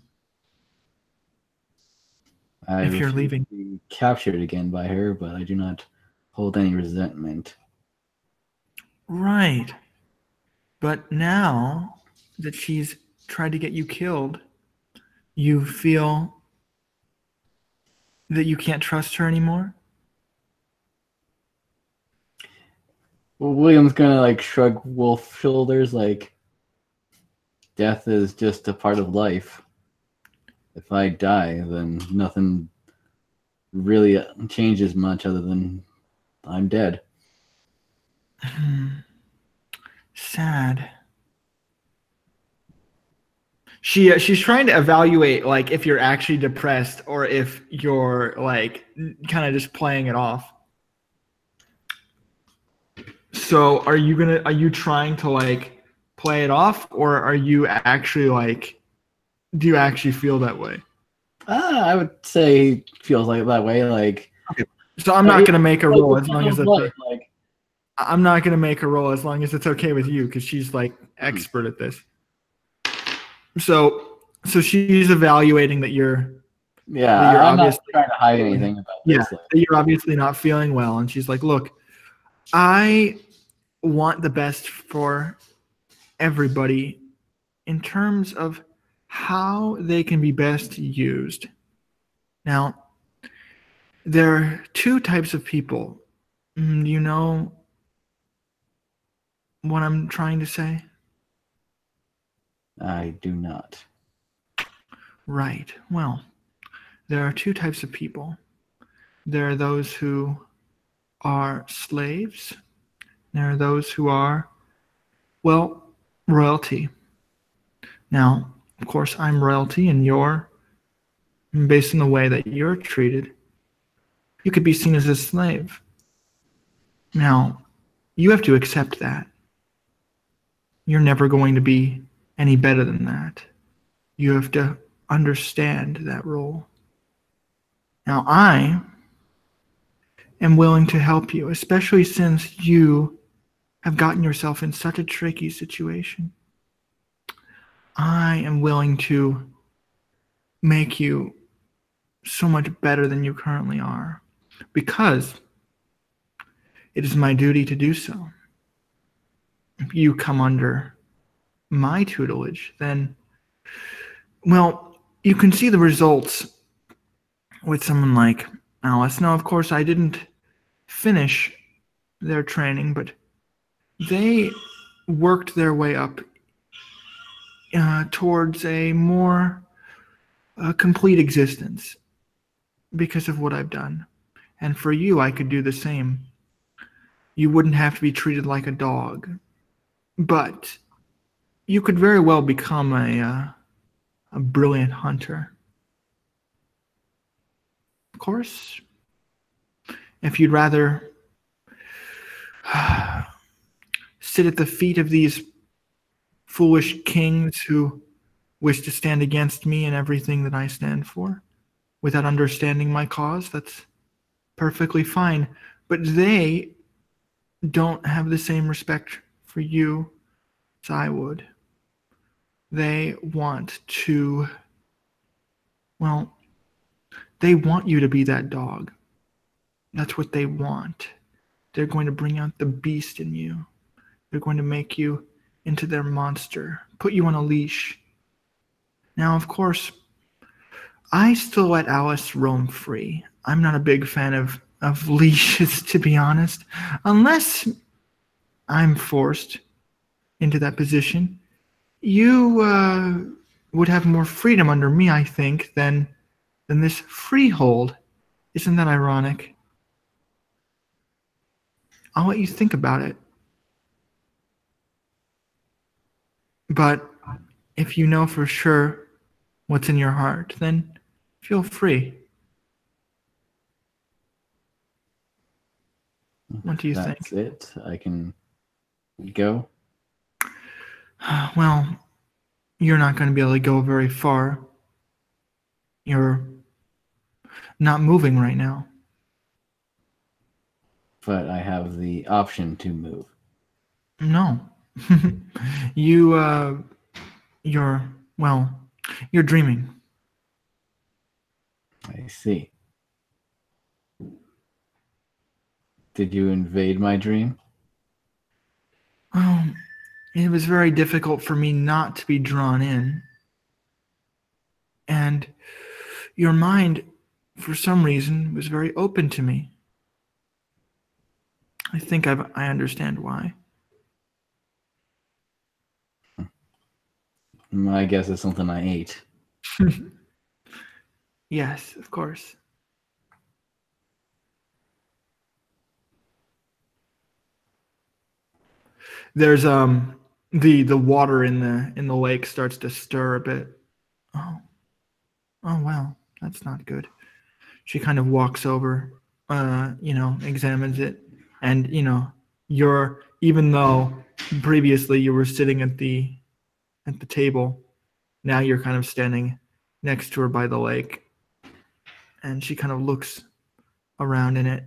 If you're leaving,
be captured again by her, but I do not hold any resentment.
Right. But now that she's tried to get you killed, you feel that you can't trust her anymore?
Well, William's gonna like shrug Wolf's shoulders, like death is just a part of life. If I die, then nothing really changes much other than I'm dead.
Sad. She's trying to evaluate like if you're actually depressed or if you're like kind of just playing it off. So are you trying to like play it off, or are you actually like, do you actually feel that way?
I would say it feels like that way. Like,
okay. So I'm not gonna make a rule as long as it's
like
I'm not going to make her roll as long as it's okay with you because she's like expert at this. So she's evaluating that you're
Yeah, I'm not
obviously
trying to hide anything about this.
that you're obviously not feeling well, and she's like, "Look, I want the best for everybody in terms of how they can be best used. Now, there are two types of people. Do you know what I'm trying to say?
I do not.
Right. Well, there are two types of people. There are those who are slaves. There are those who are, well, royalty. Now, of course, I'm royalty, and you're, based on the way that you're treated, you could be seen as a slave. Now, you have to accept that. You're never going to be any better than that. You have to understand that role. Now, I am willing to help you, especially since you have gotten yourself in such a tricky situation. I am willing to make you so much better than you currently are, because it is my duty to do so. If you come under my tutelage, then, well, you can see the results with someone like Alice. Now, of course, I didn't finish their training, but they worked their way up towards a more complete existence because of what I've done. And for you, I could do the same. You wouldn't have to be treated like a dog, but you could very well become a brilliant hunter. Of course, if you'd rather sit at the feet of these foolish kings who wish to stand against me and everything that I stand for without understanding my cause, that's perfectly fine. But they don't have the same respect for you as I would. They want to, well, they want you to be that dog. That's what they want. They're going to bring out the beast in you. They're going to make you into their monster, put you on a leash. Now, of course, I still let Alice roam free. I'm not a big fan of leashes, to be honest, unless I'm forced into that position. You would have more freedom under me, I think, than this freehold. Isn't that ironic? I'll let you think about it. But if you know for sure what's in your heart, then feel free. What do you think?
That's it. I can go.
Well, you're not going to be able to go very far. You're not moving right now.
But I have the option to move.
No. You're dreaming.
I see. Did you invade my dream?
It was very difficult for me not to be drawn in. And your mind, for some reason, was very open to me. I think I understand why.
I guess it's something I ate.
Yes, of course. There's the water in the lake starts to stir a bit. Oh wow, that's not good. She kind of walks over, examines it, and even though previously you were sitting at the table, now you're kind of standing next to her by the lake, and she kind of looks around in it,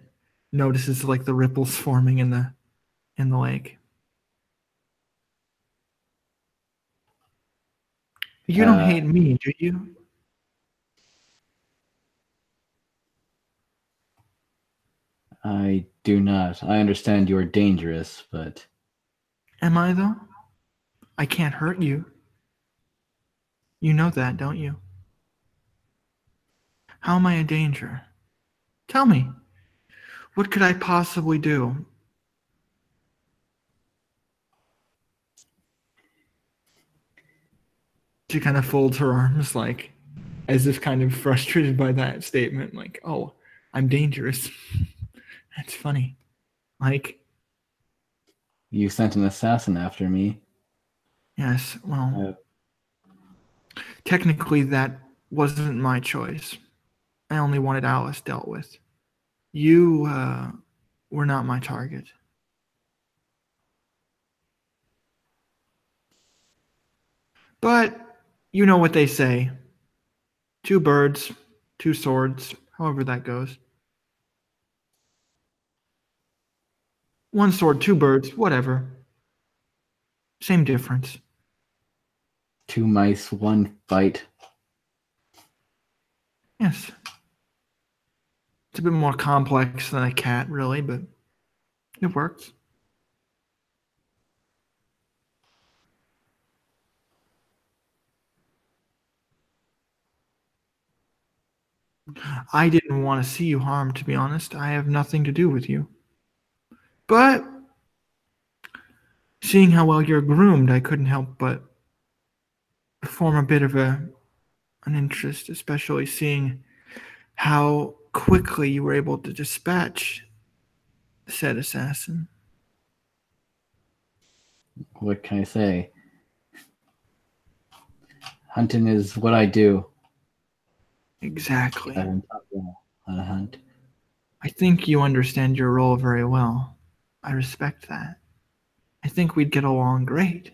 notices like the ripples forming in the in the lake. You don't hate me, do you?
I do not. I understand you're dangerous, but...
Am I, though? I can't hurt you. You know that, don't you? How am I a danger? Tell me. What could I possibly do? She kind of folds her arms, like, as if kind of frustrated by that statement. Like, oh, I'm dangerous. That's funny. Like,
You sent an assassin after me.
yes, well, technically that wasn't my choice. I only wanted Alice dealt with. You were not my target. But you know what they say. 2 birds, 2 swords, however that goes. 1 sword, 2 birds, whatever. Same difference.
2 mice, 1 fight.
Yes. It's a bit more complex than a cat, really, but it works. I didn't want to see you harmed, to be honest. I have nothing to do with you. But seeing how well you're groomed, I couldn't help but form a bit of an interest, especially seeing how quickly you were able to dispatch said assassin.
What can I say? Hunting is what I do.
Exactly.
I'm on a hunt.
I think you understand your role very well. I respect that. I think we'd get along great,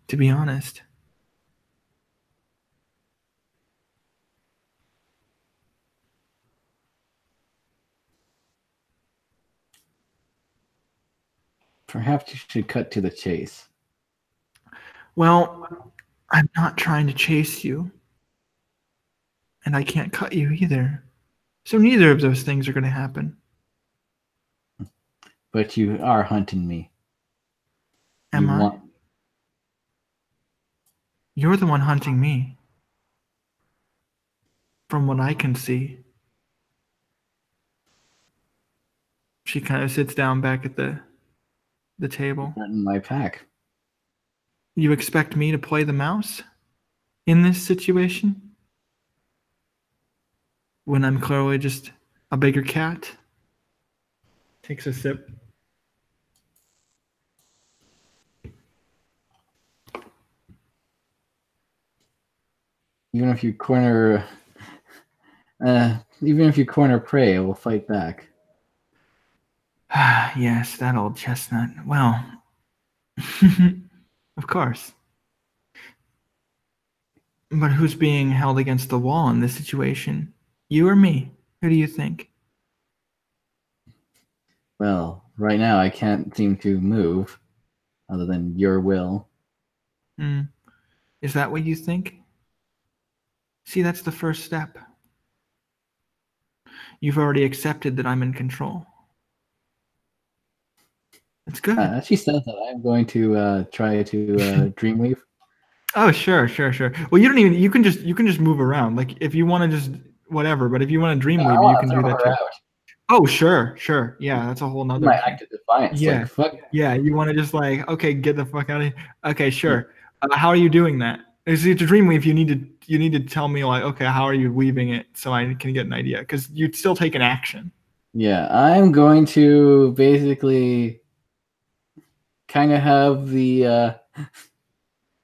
to be honest.
Perhaps you should cut to the chase.
Well, I'm not trying to chase you. And I can't cut you either. So neither of those things are going to happen.
But you are hunting me.
Am I? You're the one hunting me. From what I can see. She kind of sits down back at the table.
Not in my pack.
You expect me to play the mouse in this situation? When I'm clearly just a bigger cat? Takes a sip.
Even if you corner prey, I will fight back.
Yes, that old chestnut. Well, of course. But who's being held against the wall in this situation? You or me? Who do you think?
Well, right now I can't seem to move, other than your will.
Is that what you think? See, that's the first step. You've already accepted that I'm in control. It's good.
She says that I'm going to try to dreamweave.
Oh, sure. Well, you don't even. You can just move around. Like if you want to just whatever. But if you want to dreamweave, you can do that too. Oh, sure. Yeah, that's a whole nother.
My act of defiance.
Yeah,
like, fuck.
Yeah. You want to just like, okay, get the fuck out of here. Okay, sure. How are you doing that? Is it to dreamweave? You need to tell me like, okay, how are you weaving it so I can get an idea? Because you'd still take an action.
Yeah, I'm going to basically kind of have the.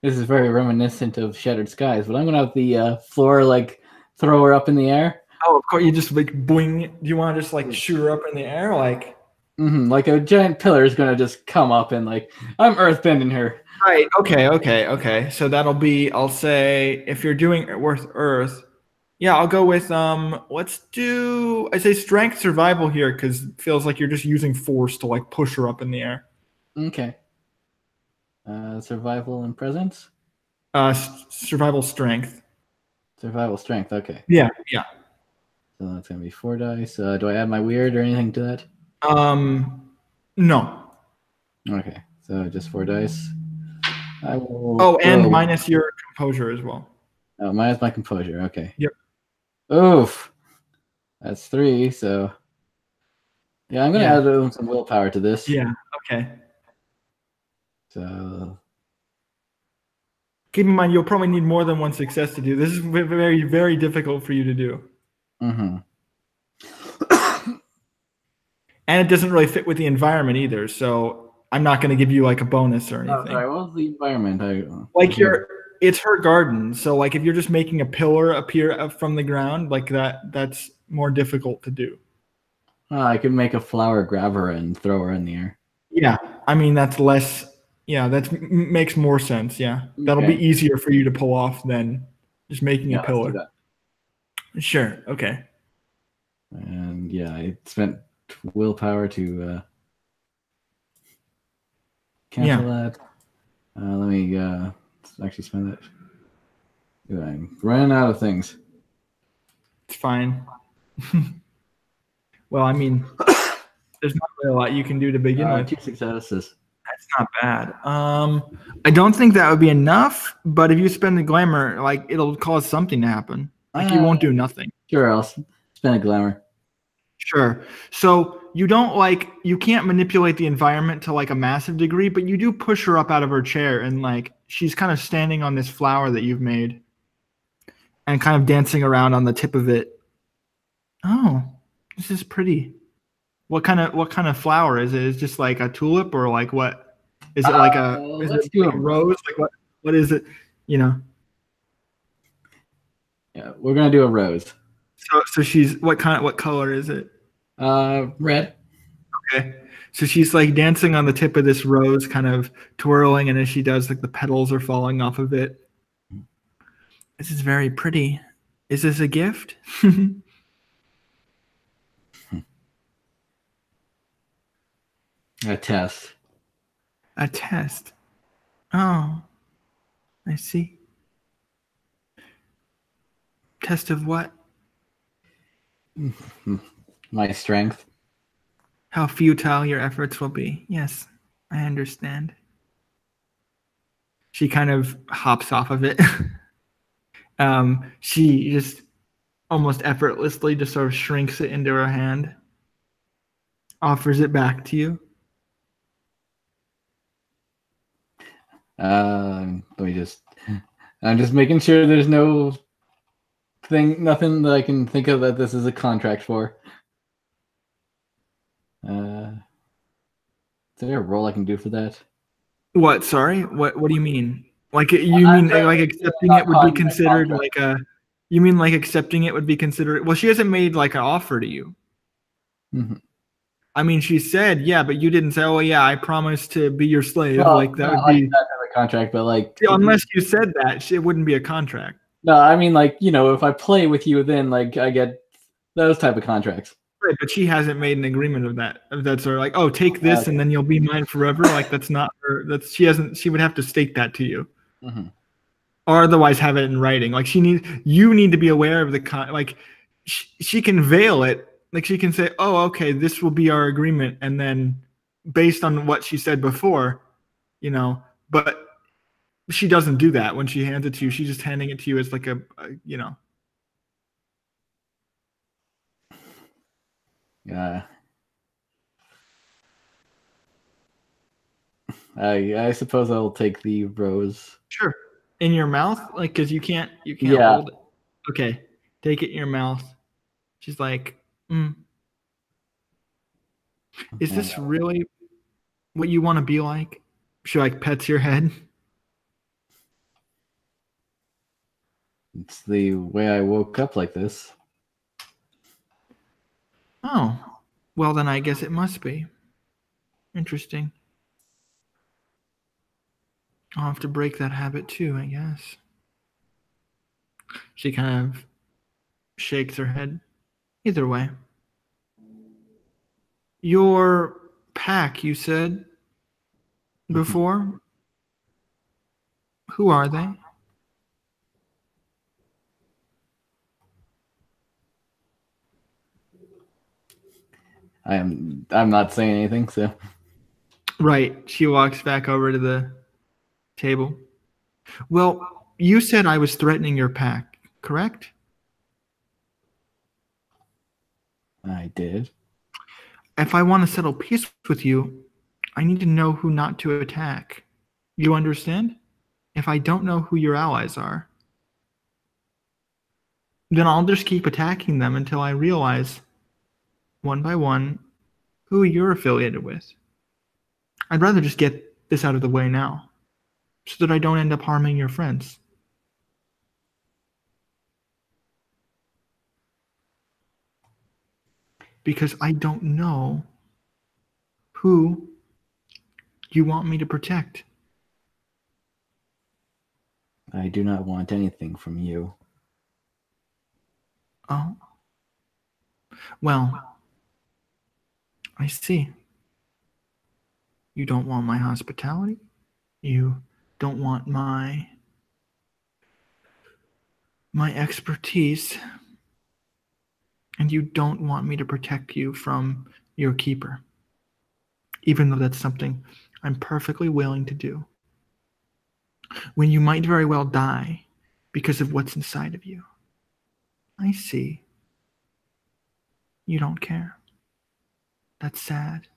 This is very reminiscent of Shattered Skies, but I'm gonna have the floor like throw her up in the air.
Oh, of course, you just like boing. Do you want to just like shoot her up in the air, like?
Like a giant pillar is gonna just come up and like I'm earthbending her.
Right. Okay. So that'll be. I'll say if you're doing Earth, Yeah, I'll go with let's do I say strength survival here because it feels like you're just using force to like push her up in the air.
Okay. Survival and presence.
Survival strength.
Survival strength. Okay.
Yeah, yeah.
So that's gonna be 4 dice. Do I add my weird or anything to that?
No.
Okay. So just 4 dice. I will.
Oh, and
go-
minus your composure as well.
Oh, minus my composure. Okay.
Yep.
Oof. That's 3. So yeah, I'm gonna
Yeah.
add some willpower to this.
Yeah. Okay.
So
Keep in mind, you'll probably need more than one success to do. This is very, very difficult for you to do,
mm-hmm.
and it doesn't really fit with the environment either. So I'm not going to give you like a bonus or anything.
Oh, sorry. What was the environment?
It's her garden. So like if you're just making a pillar appear from the ground like that, that's more difficult to do.
I could make a flower, grab her, and throw her in the air.
Yeah, I mean that's less. Yeah, that makes more sense. Yeah, that'll be
Okay.
easier for you to pull off than just making
Yeah,
a
let's do
pillar.
that.
Sure. Okay.
And yeah, I spent willpower to cancel that. Let me actually spend that. I'm running out of things.
It's fine. Well, I mean, there's not really a lot you can do to begin with.
2 successes.
That's not bad. I don't think that would be enough, but if you spend the glamour, like it'll cause something to happen. Like you won't do nothing.
Sure, I'll spend a glamour.
Sure. So you can't manipulate the environment to like a massive degree, but you do push her up out of her chair and like she's kind of standing on this flower that you've made and kind of dancing around on the tip of it. Oh, this is pretty. What kind of flower is it? Is it just like a tulip or like what? Is it like
let's do
a rose? Like what is it? You know.
Yeah, we're gonna do a rose.
So she's what color is it?
Red.
Okay. So she's like dancing on the tip of this rose, kind of twirling, and as she does, like the petals are falling off of it. This is very pretty. Is this a gift?
A test.
A test. Oh, I see. Test of what?
My strength.
How futile your efforts will be. Yes, I understand. She kind of hops off of it. She just almost effortlessly just sort of shrinks it into her hand, offers it back to you.
I'm just making sure there's nothing that I can think of that this is a contract for. Is there a role I can do for that?
What? Sorry. What do you mean? Like you mean like accepting it would be considered like a? You mean like accepting it would be considered? Well, she hasn't made like an offer to you.
Mm-hmm.
I mean, she said, yeah, but you didn't say, oh yeah, I promise to be your slave.
Well,
like that would
like
be
that type of contract, but like
unless you said that, it wouldn't be a contract.
no, I mean like if I play with you, then like I get those type of contracts.
Right, but she hasn't made an agreement of that. Of that sort of like, oh, take this and then you'll be mine forever. Like that's not her. She hasn't. She would have to state that to you, or otherwise have it in writing. Like you need to be aware of the like. She can veil it. Like she can say, oh, okay, this will be our agreement, and then based on what she said before, but she doesn't do that when she hands it to you. She's just handing it to you as like a.
Yeah. I suppose I'll take the rose.
Sure. In your mouth, like because you can't
Yeah.
hold it. Okay, take it in your mouth. She's like, is this really what you want to be like? She like pets your head.
It's the way I woke up like this.
Oh, well then I guess it must be. Interesting. I'll have to break that habit too, I guess. She kind of shakes her head. Either way. Your pack, you said before? Who are they?
I'm not saying anything, so
Right. She walks back over to the table. Well, you said I was threatening your pack, correct?
I did.
If I want to settle peace with you, I need to know who not to attack. You understand? If I don't know who your allies are, then I'll just keep attacking them until I realize, one by one, who you're affiliated with. I'd rather just get this out of the way now, so that I don't end up harming your friends. Because I don't know who you want me to protect.
I do not want anything from you.
Oh. Well, I see. You don't want my hospitality. You don't want my expertise. And you don't want me to protect you from your keeper. Even though that's something I'm perfectly willing to do. When you might very well die because of what's inside of you. I see. You don't care. That's sad.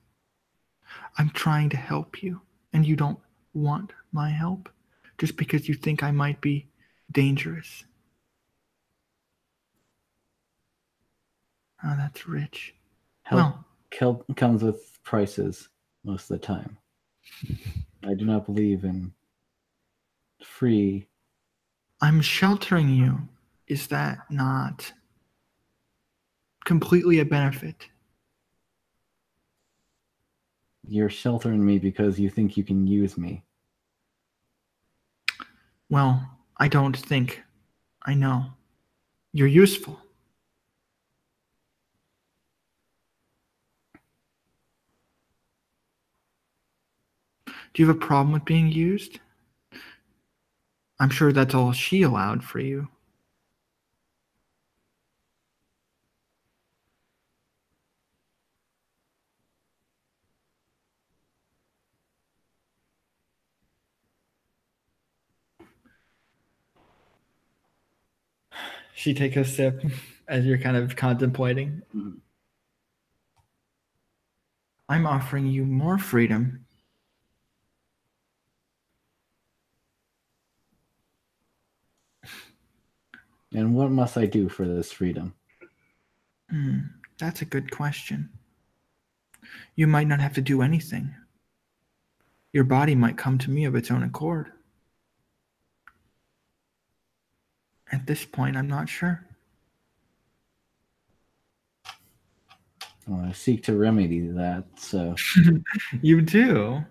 I'm trying to help you, and you don't want my help just because you think I might be dangerous. Oh, that's rich.
Help comes with prices most of the time. I do not believe in free.
I'm sheltering you. Is that not completely a benefit?
You're sheltering me because you think you can use me.
Well, I don't think. I know. You're useful. Do you have a problem with being used? I'm sure that's all she allowed for you. She takes a sip as you're kind of contemplating.
Mhm.
I'm offering you more freedom.
And what must I do for this freedom?
That's a good question. You might not have to do anything. Your body might come to me of its own accord. At this point, I'm not sure.
Well, I seek to remedy that, so
You do?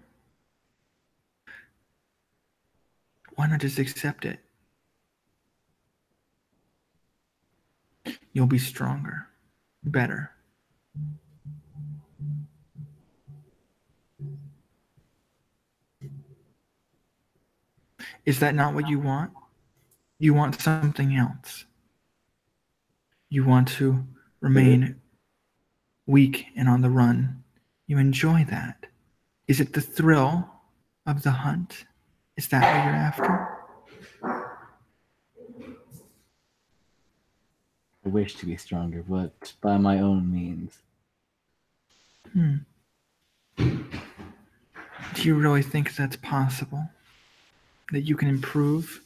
Why not just accept it? You'll be stronger, better. Is that not what you want? You want something else. You want to remain weak and on the run. You enjoy that. Is it the thrill of the hunt? Is that what you're after?
I wish to be stronger, but by my own means.
Do you really think that's possible? That you can improve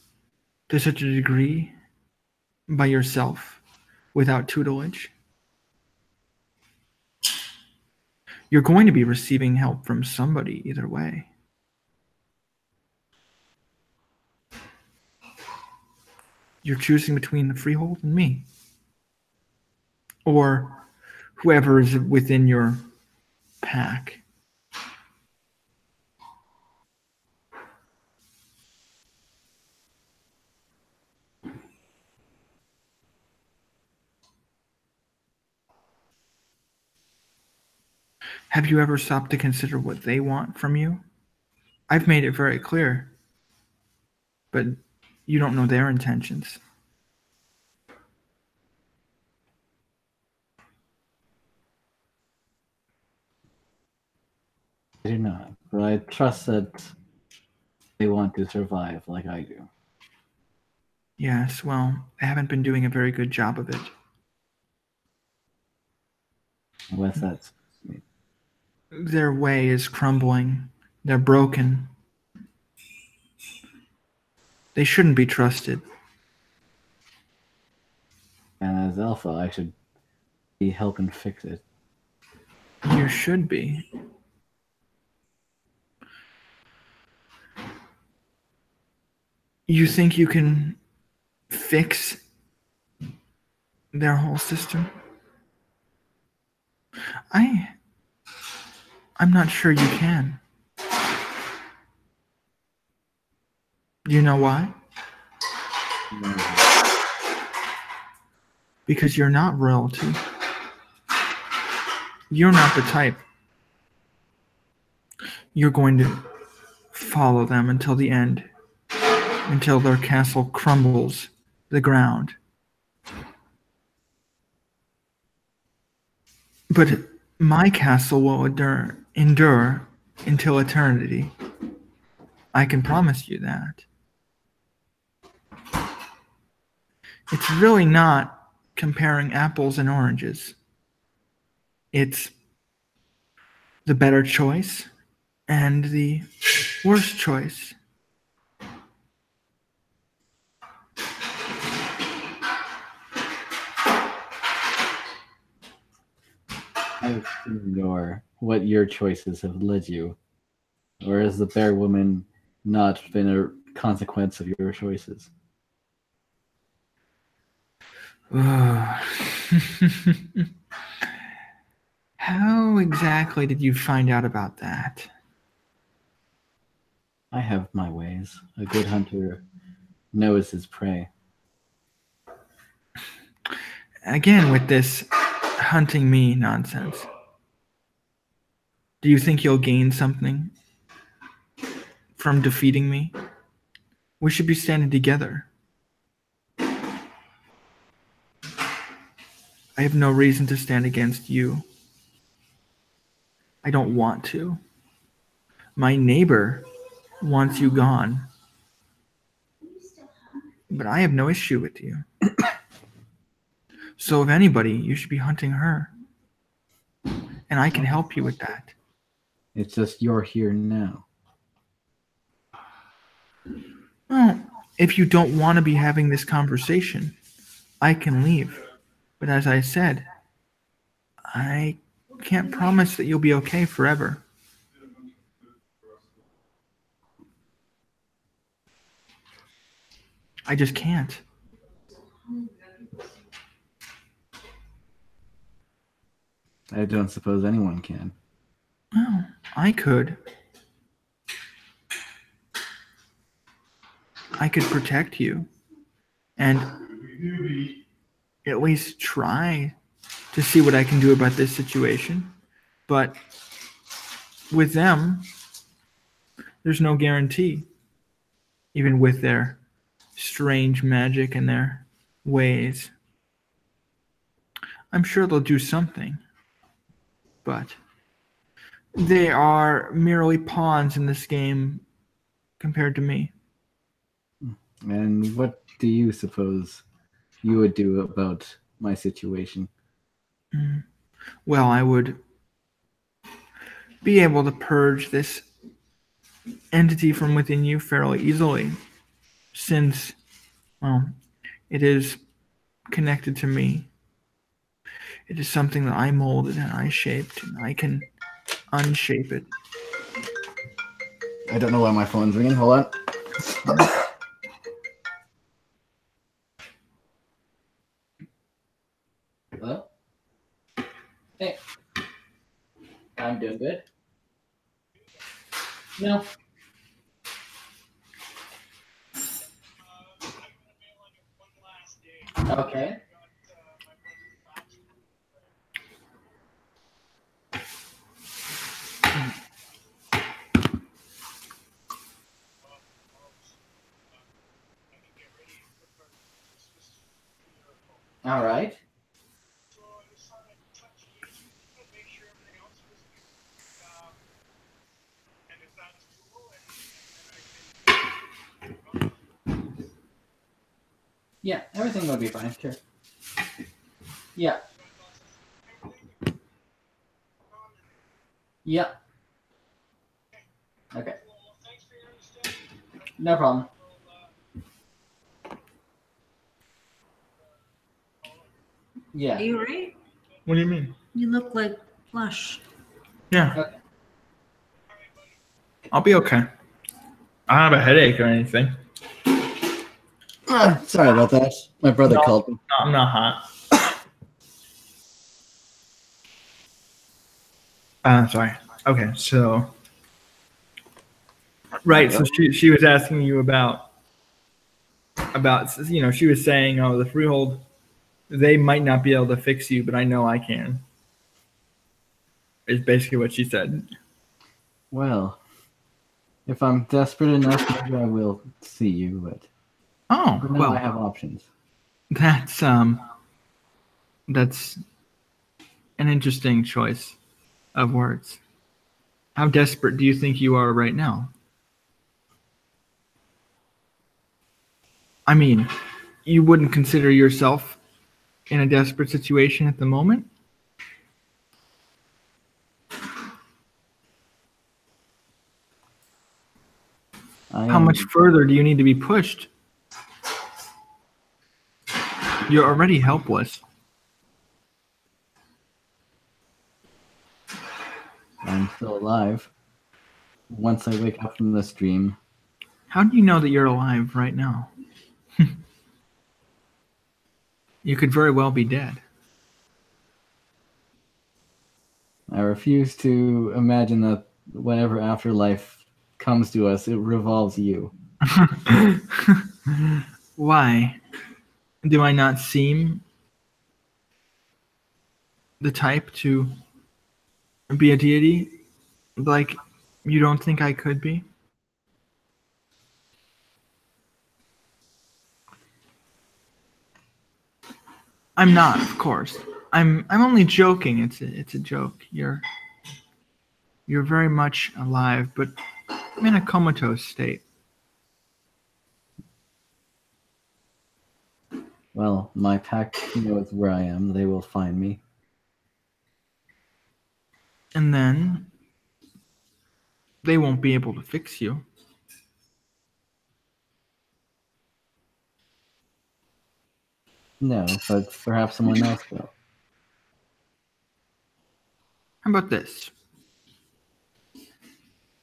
to such a degree by yourself without tutelage? You're going to be receiving help from somebody either way. You're choosing between the freehold and me. Or whoever is within your pack. Have you ever stopped to consider what they want from you? I've made it very clear, but you don't know their intentions.
I do not, but I trust that they want to survive like I do.
Yes, well, I haven't been doing a very good job of it.
What's that?
Their way is crumbling. They're broken. They shouldn't be trusted.
And as Alpha, I should be helping fix it.
You should be. You think you can fix their whole system? I'm not sure you can. Do you know why? Because you're not royalty. You're not the type. You're going to follow them until the end, until their castle crumbles to the ground. But my castle will endure until eternity. I can promise you that. It's really not comparing apples and oranges. It's the better choice and the worst choice.
I ignore what your choices have led you. Or has the bear woman not been a consequence of your choices?
How exactly did you find out about that?
I have my ways. A good hunter knows his prey.
Again, with this hunting me nonsense. Do you think you'll gain something from defeating me? We should be standing together. I have no reason to stand against you. I don't want to. My neighbor wants you gone. But I have no issue with you. So if anybody, you should be hunting her. And I can help you with that.
It's just you're here now.
Well, if you don't want to be having this conversation, I can leave. But as I said, I can't promise that you'll be okay forever. I just can't.
I don't suppose anyone can.
Well, I could. I could protect you. And at least try to see what I can do about this situation. But with them, there's no guarantee. Even with their strange magic and their ways. I'm sure they'll do something. But they are merely pawns in this game compared to me.
And what do you suppose you would do about my situation?
Well, I would be able to purge this entity from within you fairly easily, since, well, it is connected to me. It is something that I molded and I shaped, and I can unshape it.
I don't know why my phone's ringing. Hold on. Hello? Hey. I'm doing good. No. Okay. All right. Yeah, everything will be fine. Sure. Yeah. Yeah. Okay. No problem. Yeah.
Are you right?
What do you mean?
You look like plush.
Yeah,
Okay.
I'll be okay. I don't have a headache or anything.
Sorry about that. My brother called me.
No, I'm not hot. Sorry. Okay, so right, so she was asking you about she was saying, oh, the freehold, they might not be able to fix you, but I know I can. Is basically what she said.
Well, if I'm desperate enough, maybe I will see you. But
Oh,
for now,
well,
I have options.
that's an interesting choice of words. How desperate do you think you are right now? I mean, you wouldn't consider yourself in a desperate situation at the moment? How much further do you need to be pushed? You're already helpless.
I'm still alive. Once I wake up from this dream,
How do you know that you're alive right now? You could very well be dead.
I refuse to imagine that whatever afterlife comes to us, it revolves you.
Why? Do I not seem the type to be a deity? Like, you don't think I could be? I'm not, of course. I'm only joking. It's a joke. You're very much alive, but I'm in a comatose state.
Well, my pack knows where I am. They will find me.
And then they won't be able to fix you.
No, but perhaps someone else will.
How about this?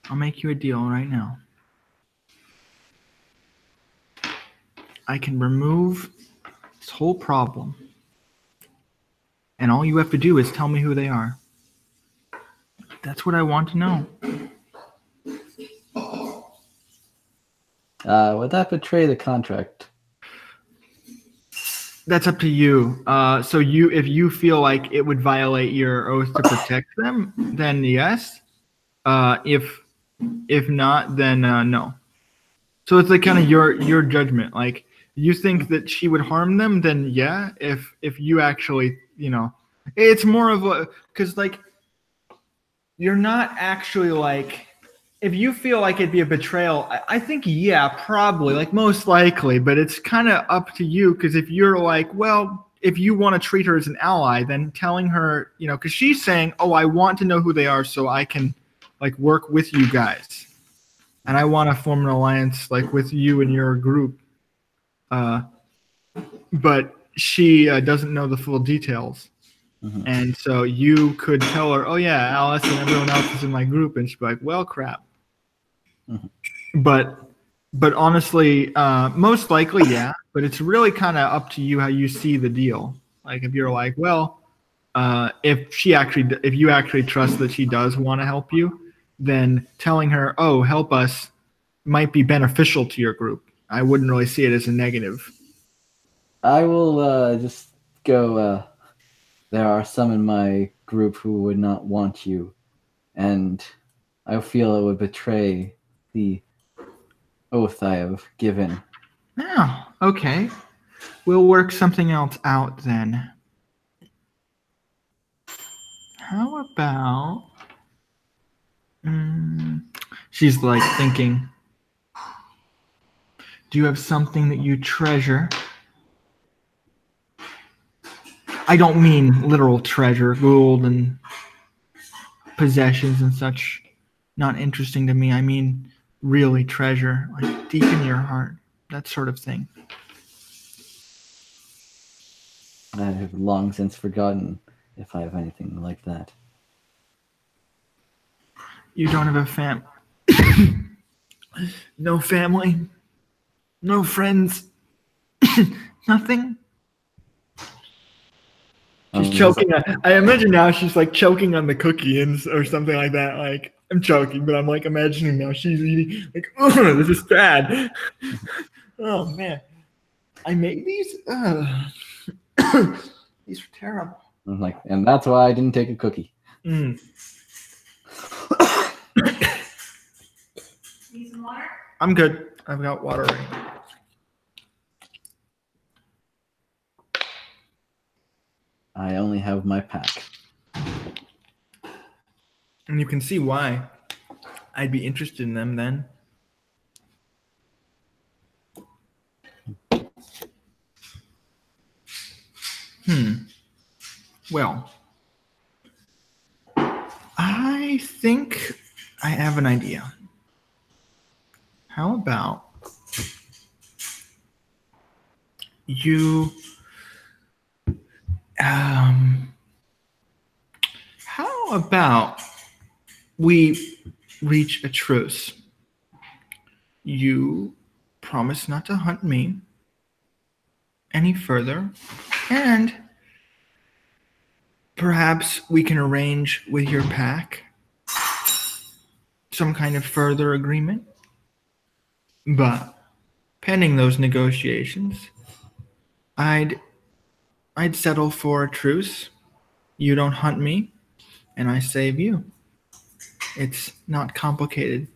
I'll make you a deal right now. I can remove this whole problem. And all you have to do is tell me who they are. That's what I want to know.
Would that betray the contract?
That's up to you. So if you feel like it would violate your oath to protect them, then yes. If not, then no. So it's like kind of your judgment. Like, you think that she would harm them, then yeah. If you actually, it's more of a, because like, you're not actually like, if you feel like it'd be a betrayal, I think yeah, probably, like most likely, but it's kind of up to you, because if you're like, well, if you want to treat her as an ally, then telling her, because she's saying, oh, I want to know who they are so I can like work with you guys. And I want to form an alliance like with you and your group. But she doesn't know the full details.
Mm-hmm.
And so you could tell her, oh yeah, Alice and everyone else is in my group. And she'd be like, well, crap. Mm-hmm. But honestly, most likely, yeah. But it's really kind of up to you how you see the deal. Like if you're like, well, if you actually trust that she does want to help you, then telling her, oh, help us, might be beneficial to your group. I wouldn't really see it as a negative.
I will just go, there are some in my group who would not want you, and I feel it would betray the oath I have given.
Oh, okay. We'll work something else out then. How about... she's like thinking. Do you have something that you treasure? I don't mean literal treasure, gold and possessions and such. Not interesting to me. I mean really treasure, like deep in your heart, that sort of thing.
I have long since forgotten if I have anything like that.
You don't have a no family? No friends? Nothing? She's choking on, I imagine now she's like choking on the cookie or something like that. Like, I'm joking, but I'm like imagining now she's eating, like, oh, this is bad. Oh, man. I made these? These are terrible.
I'm like, and that's why I didn't take a cookie.
Need some water?
I'm good. I've got water right now.
I only have my pack.
And you can see why I'd be interested in them then. Well, I think I have an idea. How about you how about we reach a truce? You promise not to hunt me any further, and perhaps we can arrange with your pack some kind of further agreement. But pending those negotiations, I'd settle for a truce. You don't hunt me, and I save you. It's not complicated,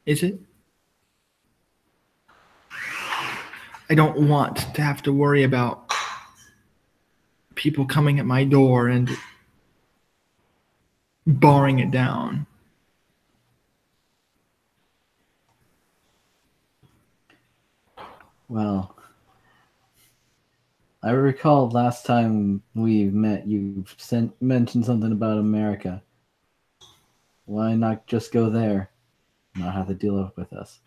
is it? I don't want to have to worry about people coming at my door and barring it down.
Well, I recall last time we met, you mentioned something about America. Why not just go there? Not have to deal with us.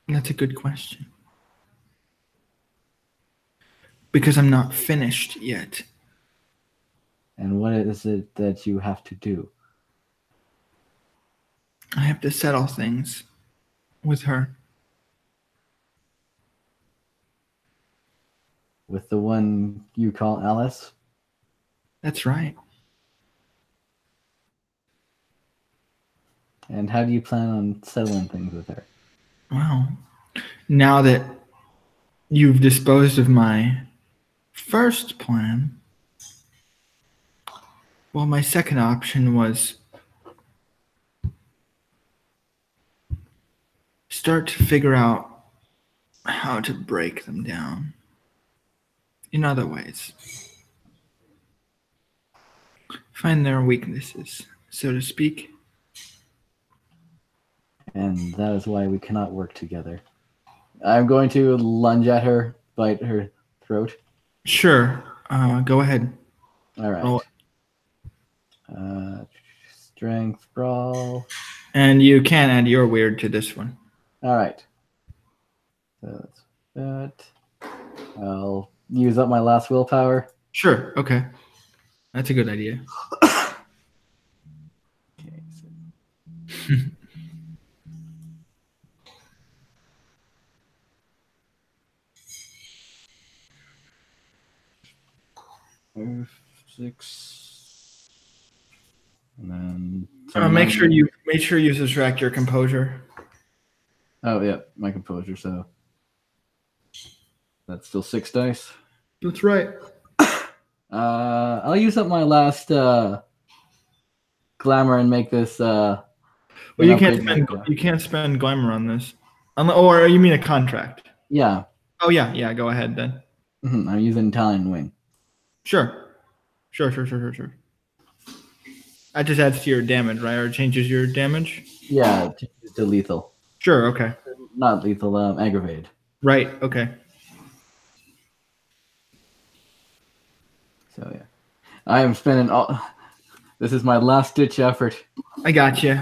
That's a good question. Because I'm not finished yet.
And what is it that you have to do?
I have to settle things with her.
With the one you call Alice?
That's right.
And how do you plan on settling things with her?
Well, now that you've disposed of my first plan, well, my second option was start to figure out how to break them down in other ways. Find their weaknesses, so to speak.
And that is why we cannot work together. I'm going to lunge at her, bite her throat.
Sure. Go ahead.
All right.
Roll.
Strength brawl.
And you can add your weird to this one.
All right. So that's that. I'll use up my last willpower.
Sure. Okay. That's a good idea.
Okay. So 6. And then
Make sure you subtract your composure.
Oh yeah, my composure. So that's still 6 dice.
That's right.
I'll use up my last glamour and make this.
Well, you can't spend glamour on this. Or you mean a contract?
Yeah.
Oh yeah. Go ahead then.
I'm using Talon Wing.
Sure. That just adds to your damage, right? Or changes your damage?
Yeah, changes to lethal.
Sure, okay.
Not lethal, aggravated.
Right, okay.
So yeah. I am spending all... This is my last ditch effort.
I got you.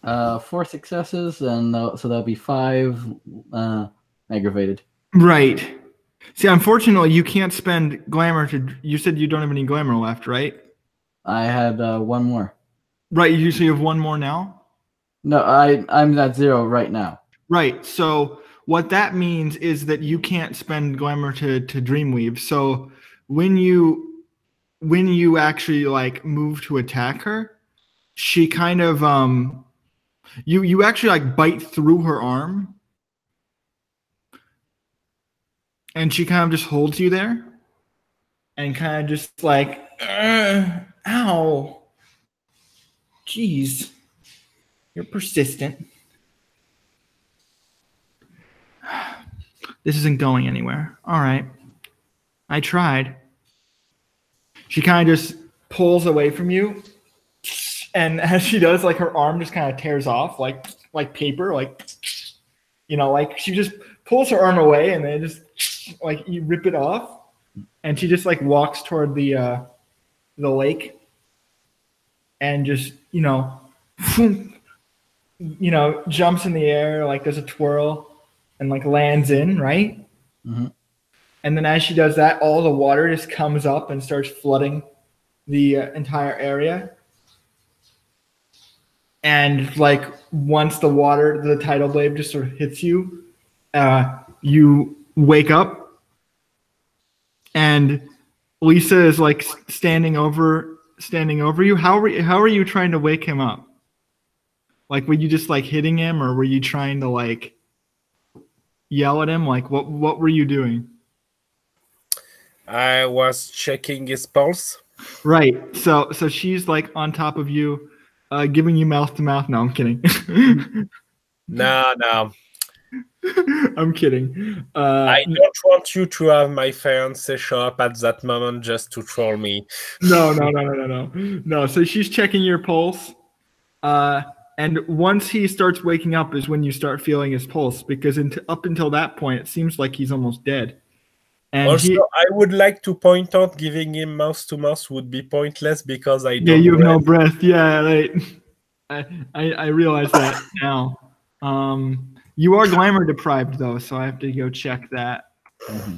4 successes, and so that'll be 5 aggravated.
Right. See, unfortunately, you can't spend glamour to... You said you don't have any glamour left, right?
I had 1 more.
Right, you have 1 more now?
No, I'm at 0 right now.
Right, so what that means is that you can't spend glamour to Dreamweave. So when you actually like move to attack her, she kind of you actually like bite through her arm, and she kind of just holds you there and kind of just like ow, jeez, you're persistent. This isn't going anywhere. All right, I tried. She kind of just pulls away from you, and as she does, like her arm just kind of tears off like paper, like like she just pulls her arm away, and then just like you rip it off, and she just like walks toward the lake, and just jumps in the air, like does a twirl, and like lands in, right?
Mm-hmm.
And then as she does that, all the water just comes up and starts flooding the entire area. And like once the tidal wave just sort of hits you, you wake up, and Lisa is like standing over you. How are you trying to wake him up? Like, were you just like hitting him, or were you trying to like yell at him? Like, what were you doing?
I was checking his pulse.
Right. So she's like on top of you, giving you mouth to mouth. No, I'm kidding.
No.
I'm kidding.
I don't want you to have my fiance show up at that moment just to troll me.
No. So she's checking your pulse. And once he starts waking up is when you start feeling his pulse, because up until that point, it seems like he's almost dead. And
also, I would like to point out giving him mouth to mouth would be pointless because I don't.
Yeah, you have no breath. Yeah, right. I realize that now. You are glamour deprived though, so I have to go check that.
Mm-hmm.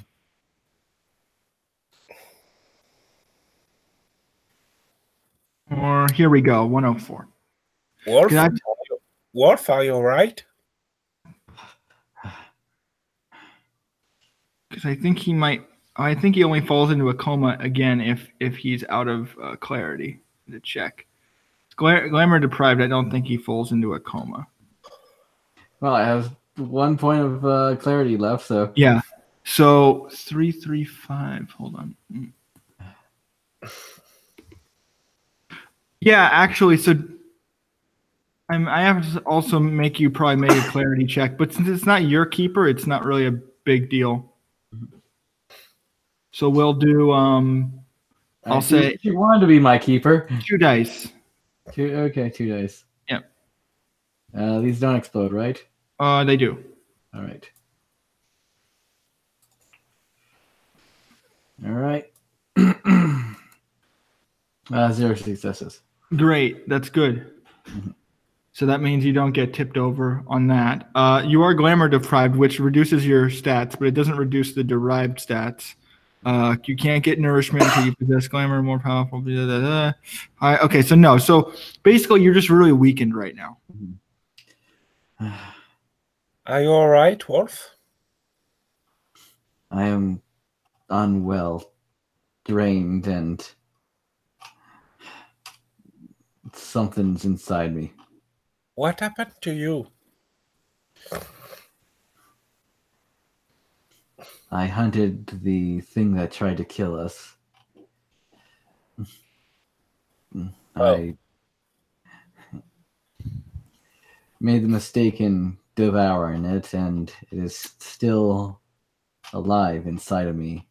Or here we go, 104.
Wolf, are you all right?
Because I think he only falls into a coma again if he's out of clarity. To check. Glamour deprived, I don't think he falls into a coma.
Well, I have 1 point of clarity left, so...
Yeah. So, 335. Hold on. Yeah, actually, so... I have to also make you probably make a clarity check, but since it's not your keeper, it's not really a big deal. So we'll do... I'll say...
You wanted to be my keeper.
2 dice.
2 dice.
Yep.
These don't explode, right?
They do.
All right. All right. 0 successes.
Great. That's good.
Mm-hmm.
So that means you don't get tipped over on that. You are glamour deprived, which reduces your stats, but it doesn't reduce the derived stats. You can't get nourishment until you possess glamour, more powerful. Blah, blah, blah. Okay, so no. So basically, you're just really weakened right now.
Are you all right, Wolf?
I am unwell, drained, and something's inside me.
What happened to you?
I hunted the thing that tried to kill us. made the mistake in devouring it, and it is still alive inside of me.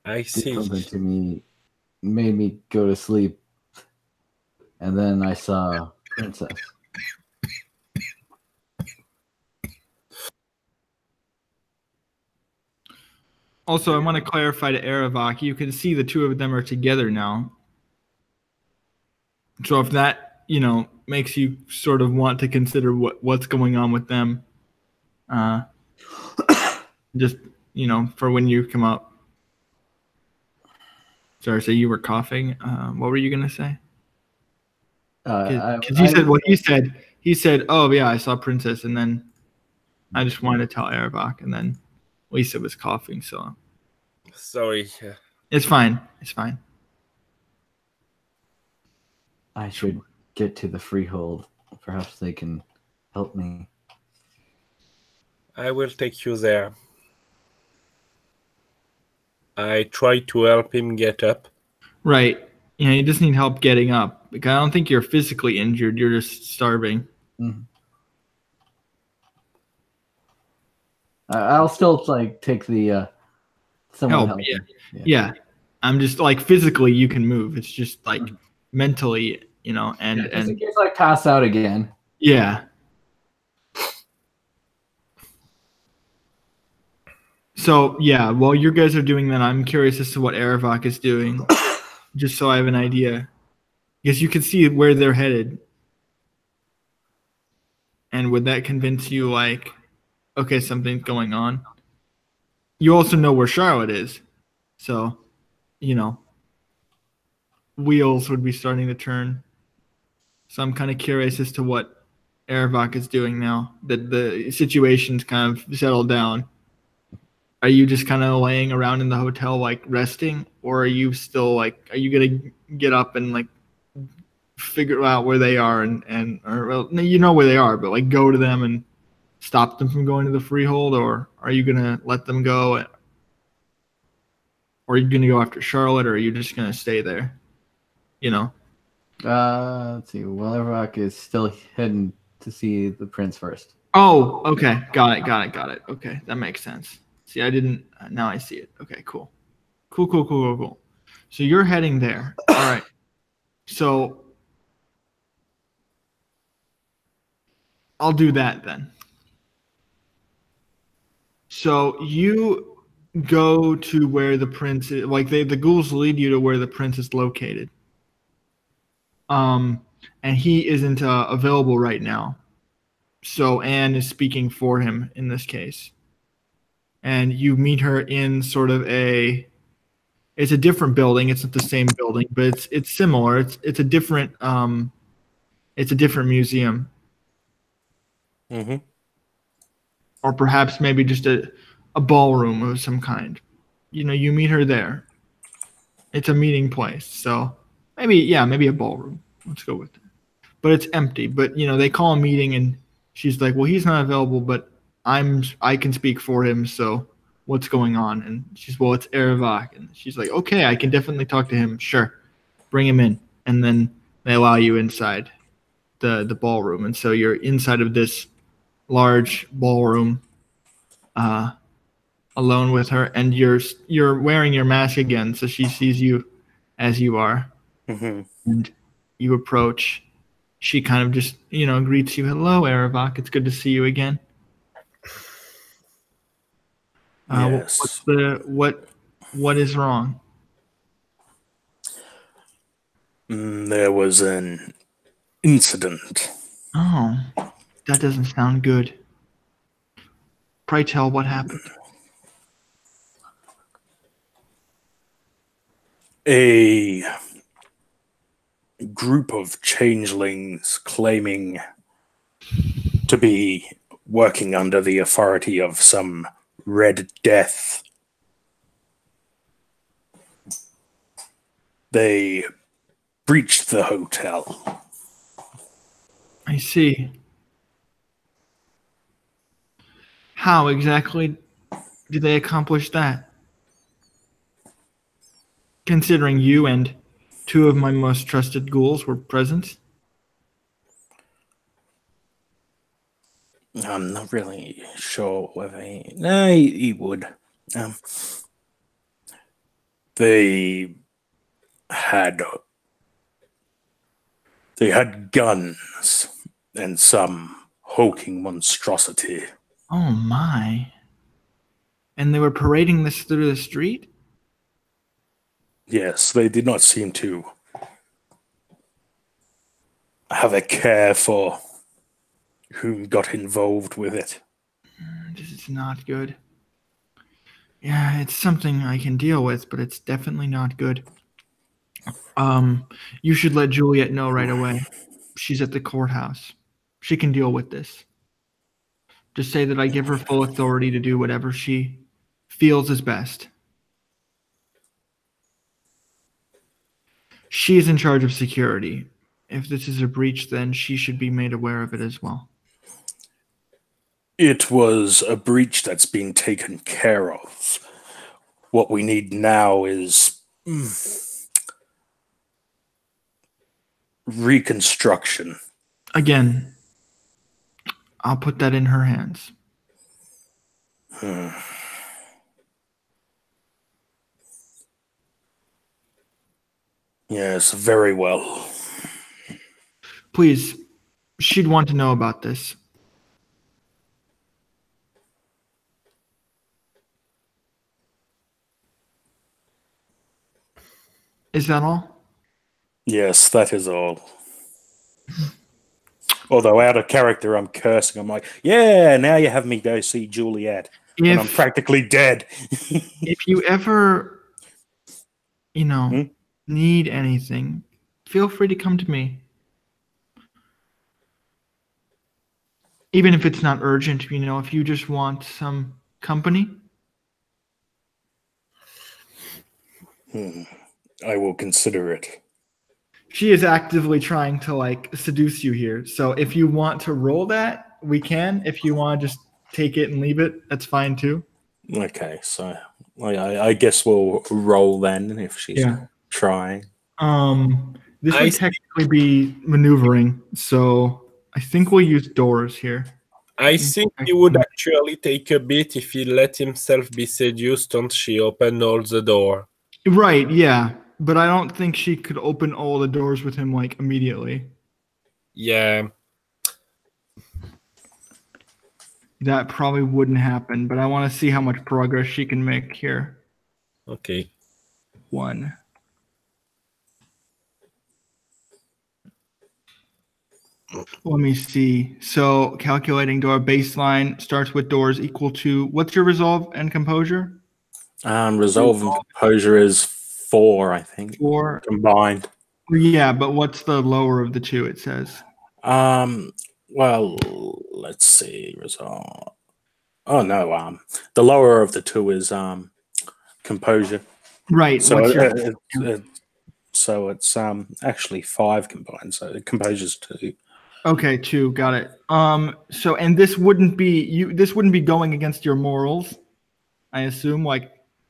I
Did
see.
something to me, made me go to sleep, and then I saw Princess.
Also, I want to clarify to Aravok, you can see the two of them are together now. So if that, makes you sort of want to consider what's going on with them, just, for when you come up. Sorry, so you were coughing. What were you going to say? Because he said what he said. He said, "Oh yeah, I saw Princess," and then I just wanted to tell Aravok, and then Lisa was coughing, so
Sorry.
it's fine. It's fine.
I should get to the freehold. Perhaps they can help me.
I will take you there. I try to help him get up.
Right. You just need help getting up. Like, I don't think you're physically injured. You're just starving.
Mm-hmm. I'll still take the someone
Help.
help.
Yeah. I'm just physically you can move. It's just mentally, and
in case I pass out again.
Yeah. So yeah, while you guys are doing that, I'm curious as to what Aravok is doing, just so I have an idea. Because you can see where they're headed. And would that convince you okay, something's going on? You also know where Charlotte is. So, wheels would be starting to turn. So I'm kind of curious as to what Aravok is doing now that the situation's kind of settled down. Are you just kind of laying around in the hotel resting, or are you still are you gonna get up and figure out where they are or you know where they are, but go to them and stop them from going to the freehold, or are you gonna let them go, or are you gonna go after Charlotte, or are you just gonna stay there?
Let's see. Aravok is still heading to see the prince first.
Oh, okay. Got it. Okay, that makes sense. See, I didn't. Now I see it. Okay, cool. Cool. So you're heading there. All right. So I'll do that then. So you go to where the prince is. The ghouls lead you to where the prince is located. And he isn't available right now. So Anne is speaking for him in this case. And you meet her in sort of it's a different building. It's not the same building, but it's similar. It's a different museum.
Mm-hmm.
Or perhaps maybe just a ballroom of some kind. You meet her there. It's a meeting place. So maybe a ballroom. Let's go with it. But it's empty. But they call a meeting and she's like, well, he's not available, but I can speak for him, so what's going on? And she's, well, it's Aravok. And she's like, okay, I can definitely talk to him. Sure. Bring him in. And then they allow you inside the ballroom. And so you're inside of this large ballroom alone with her, and you're wearing your mask again, so she sees you as you are.
Mm-hmm.
And you approach. She kind of just, greets you. Hello, Aravok. It's good to see you again.
Yes.
What is wrong?
There was an incident.
Oh, that doesn't sound good. Pray tell, what happened?
A group of changelings claiming to be working under the authority of some Red Death. They breached the hotel.
I see. How exactly did they accomplish that? Considering you and two of my most trusted ghouls were present?
I'm not really sure whether he would. Um, they had guns and some hulking monstrosity.
Oh my. And they were parading this through the street?
Yes, they did not seem to have a care for who got involved with it.
This is not good. Yeah, it's something I can deal with, but it's definitely not good. You should let Juliet know right away. She's at the courthouse. She can deal with this. Just say that I give her full authority to do whatever she feels is best. She is in charge of security. If this is a breach, then she should be made aware of it as well.
It was a breach that's been taken care of. What we need now is reconstruction.
Again, I'll put that in her hands.
Yes, very well.
Please, she'd want to know about this. Is that all?
Yes, that is all. Although out of character, I'm cursing. I'm like, yeah, now you have me go see Juliet. When I'm practically dead.
If you ever, need anything, feel free to come to me. Even if it's not urgent, if you just want some company.
I will consider it.
She is actively trying to seduce you here. So if you want to roll that, we can. If you want to just take it and leave it, that's fine too.
Okay, so I guess we'll roll then if she's trying.
This would technically be maneuvering, so I think we'll use doors here.
I think he would actually take a bit if he let himself be seduced once she opened all the door.
Right, yeah. But I don't think she could open all the doors with him immediately.
Yeah.
That probably wouldn't happen, but I want to see how much progress she can make here.
Okay.
1. Let me see. So calculating door baseline starts with doors equal to, what's your resolve and composure?
Resolve and composure is 4, I think.
4
combined.
Yeah, but what's the lower of the two? It says.
Well, let's see. Resolve. Oh no. The lower of the two is composure.
Right.
So so it's actually 5 combined. So composure's 2.
Okay, 2. Got it. So and this wouldn't be This wouldn't be going against your morals. I assume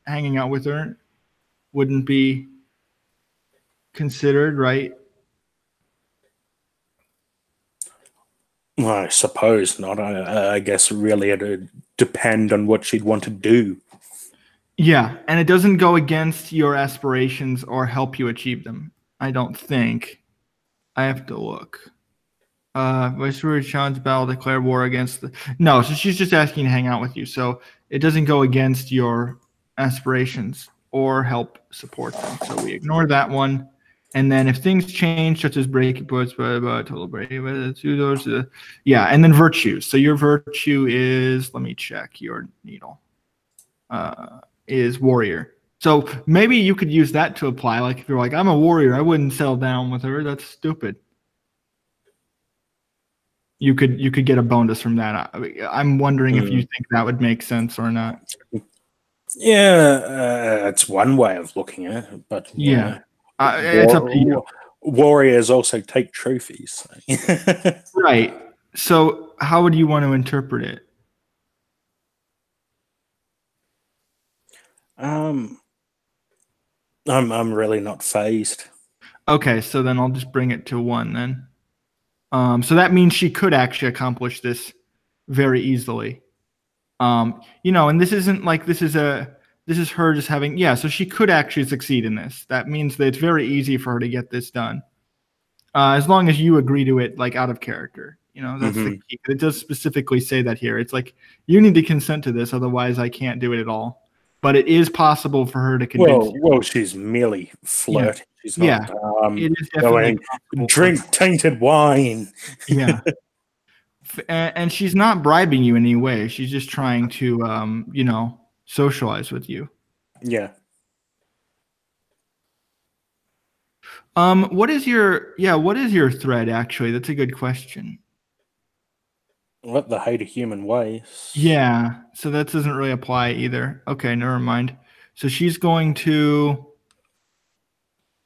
hanging out with her wouldn't be considered, right?
Well, I suppose not. I guess really it'd depend on what she'd want to do.
Yeah, and it doesn't go against your aspirations or help you achieve them. I don't think. I have to look. Viceroy challenge battle, declare war against the... No, so she's just asking to hang out with you. So it doesn't go against your aspirations or help support them. So we ignore that one. And then if things change, such as break, total break, 2 doors, yeah, and then virtues. So your virtue is, let me check your needle, is warrior. So maybe you could use that to apply. If you're I'm a warrior, I wouldn't settle down with her. That's stupid. You could get a bonus from that. I'm wondering if you think that would make sense or not.
Yeah, it's one way of looking at it, but
yeah. It's up to you.
Warriors also take trophies.
Right. So how would you want to interpret it?
I'm really not phased.
Okay, so then I'll just bring it to 1 then. So that means she could actually accomplish this very easily. And this isn't like this is her just having, so she could actually succeed in this. That means that it's very easy for her to get this done. As long as you agree to it, like out of character, that's the key. It does specifically say that here. It's like, you need to consent to this, otherwise I can't do it at all. But it is possible for her to convince you.
Well, she's merely flirting. She's not
it is definitely
going, drink tainted wine.
Yeah. And she's not bribing you in any way. She's just trying to, socialize with you.
Yeah.
What is your thread, actually? That's a good question.
What, the hate of human ways?
Yeah, so that doesn't really apply either. Okay, never mind. So she's going to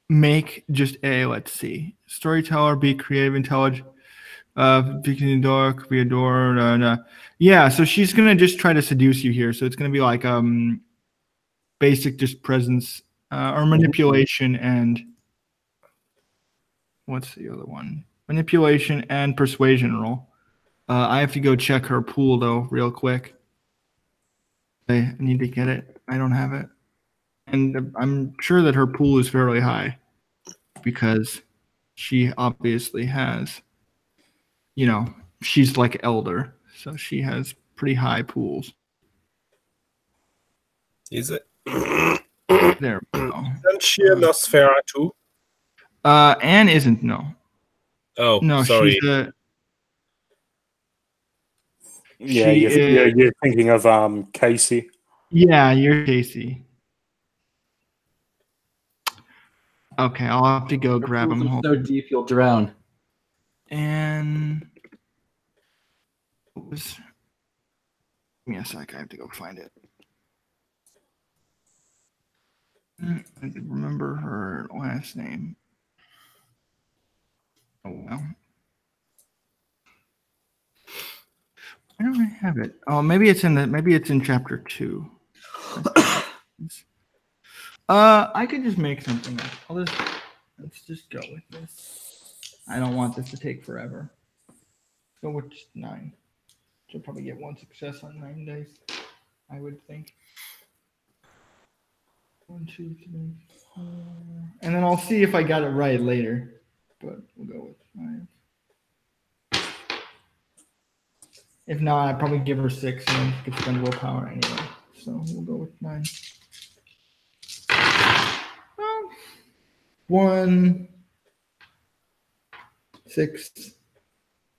make just let's see. Storyteller, be creative, intelligent, be dark, be adored. Yeah, so she's going to just try to seduce you here. So it's going to be like basic just presence or manipulation and what's the other one? Manipulation and persuasion roll. I have to go check her pool, though, real quick. I need to get it. I don't have it. And I'm sure that her pool is fairly high because she obviously has, she's like elder. So she has pretty high pools.
Is it?
There we go.
Isn't she a Nosfera too?
Anne isn't, no.
Oh,
no,
sorry.
She's a...
Yeah, you're thinking of Casey.
Yeah, you're Casey. Okay, I'll have to go grab him.
So deep you'll drown.
And give me a sec. I have to go find it. I didn't remember her last name. Oh well. I don't really have it. Oh, maybe it's in chapter 2. I could just make something up. Let's just go with this. I don't want this to take forever. Let's go with 9. She'll probably get 1 success on 9 days, I would think. 1, 2, 3, 4. And then I'll see if I got it right later. But we'll go with 5. If not, I'd probably give her 6 and then she could spend willpower anyway. So we'll go with 9. 1, 6.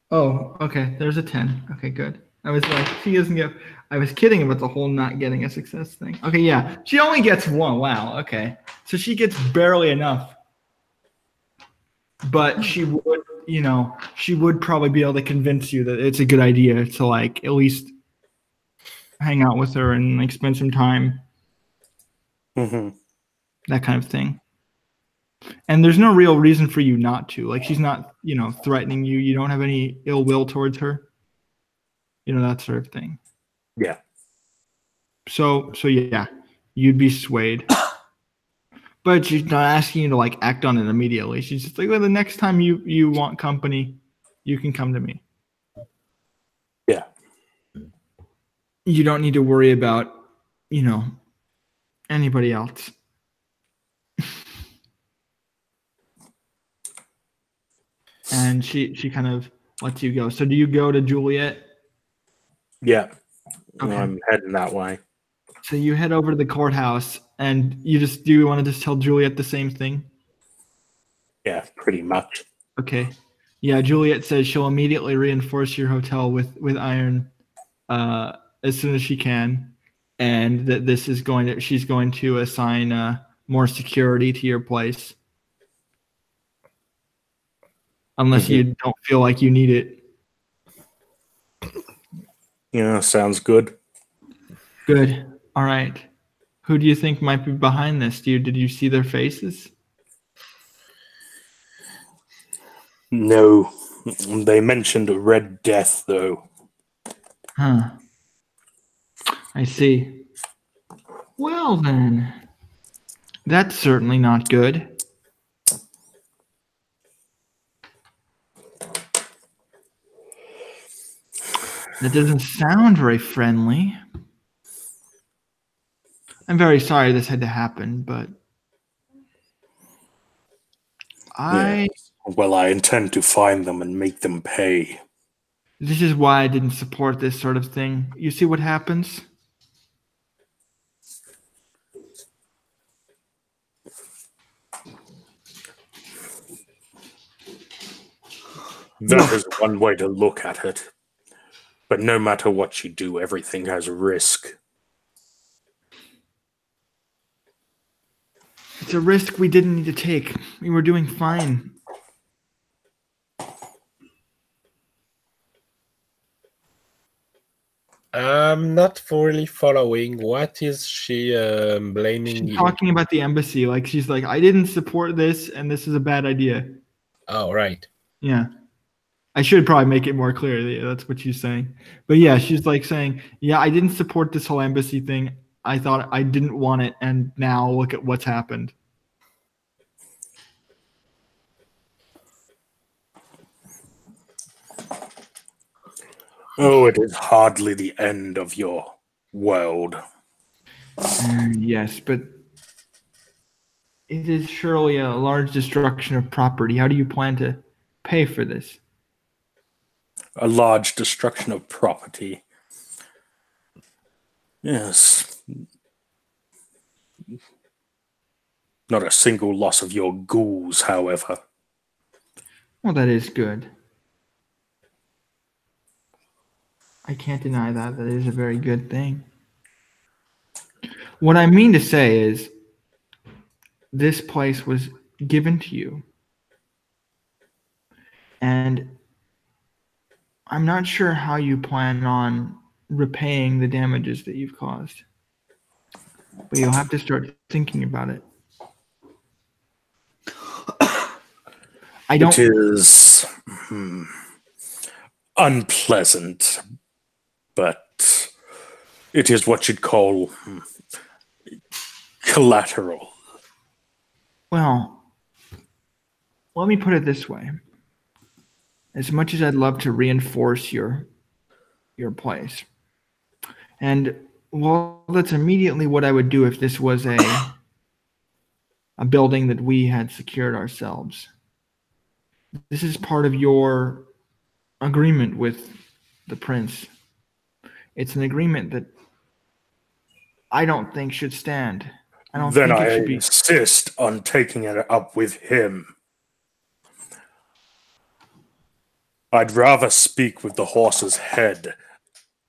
Oh, okay. There's a 10. Okay, good. I was like, she doesn't get. I was kidding about the whole not getting a success thing. Okay, yeah. She only gets 1. Wow. Okay. So she gets barely enough. But she would probably be able to convince you that it's a good idea to like at least hang out with her and like spend some time.
Mm-hmm.
That kind of thing. And there's no real reason for you not to. Like she's not, threatening you. You don't have any ill will towards her. That sort of thing.
Yeah.
So yeah, you'd be swayed. But she's not asking you to like act on it immediately. She's just like, well, the next time you want company, you can come to me.
Yeah.
You don't need to worry about, anybody else. And she kind of lets you go. So do you go to Juliet?
Yeah.
Okay.
I'm heading that way.
So you head over to the courthouse and do you want to just tell Juliet the same thing?
Yeah, pretty much.
Okay. Yeah, Juliet says she'll immediately reinforce your hotel with iron as soon as she can. And that she's going to assign more security to your place. Unless you don't feel like you need it.
Yeah, sounds good.
Good. All right. Who do you think might be behind this? Did you see their faces?
No. They mentioned a Red Death, though.
Huh. I see. Well, then. That's certainly not good. That doesn't sound very friendly. I'm very sorry this had to happen, but
Yeah. Well, I intend to find them and make them pay.
this is why I didn't support this sort of thing. You see what happens?
That is one way to look at it. But no matter what you do, everything has risk.
It's a risk we didn't need to take. We were doing fine.
I'm not fully following. What is she blaming
She's
you?
talking about the embassy. Like, she's like, I didn't support this, and this is a bad idea.
Oh, right.
Yeah. I should probably make it more clear. Yeah, that's what she's saying. But yeah, she's like saying, yeah, I didn't support this whole embassy thing. I thought I didn't want it, and now look at what's happened.
Oh, it is hardly the end of your world.
Yes, but it is surely a large destruction of property. How do you plan to pay for this?
A large destruction of property. Yes. Not a single loss of your ghouls, however.
Well, that is good. I can't deny that. That is a very good thing. What I mean to say is, this place was given to you. And I'm not sure how you plan on repaying the damages that you've caused. But you'll have to start thinking about it. I don't.
It is unpleasant, but it is what you'd call collateral.
Well, let me put it this way. As much as I'd love to reinforce your place, and well, that's immediately what I would do if this was a building that we had secured ourselves. This is part of your agreement with the prince. It's an agreement that I don't think should stand. I don't
Then
think
I
it should be.
insist on taking it up with him. I'd rather speak with the horse's head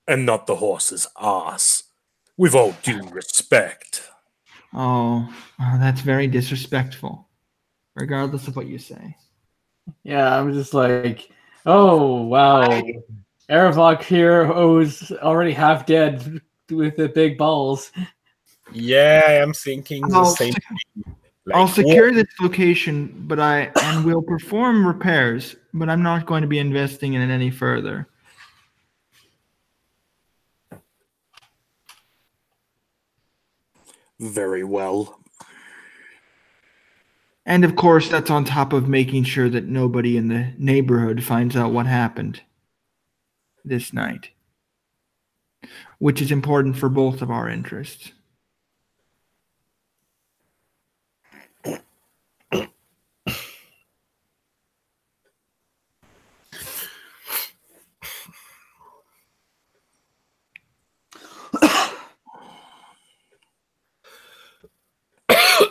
and not the horse's ass, with all due respect.
Oh, that's very disrespectful, regardless of what you say.
Yeah, I'm just like, oh wow, Aravok here owes already half dead with the big balls.
Yeah, I am thinking the same thing.
I'll
Like,
secure this location, but and will perform repairs, but I'm not going to be investing in it any further.
Very well.
And of course, that's on top of making sure that nobody in the neighborhood finds out what happened this night, which is important for both of our interests.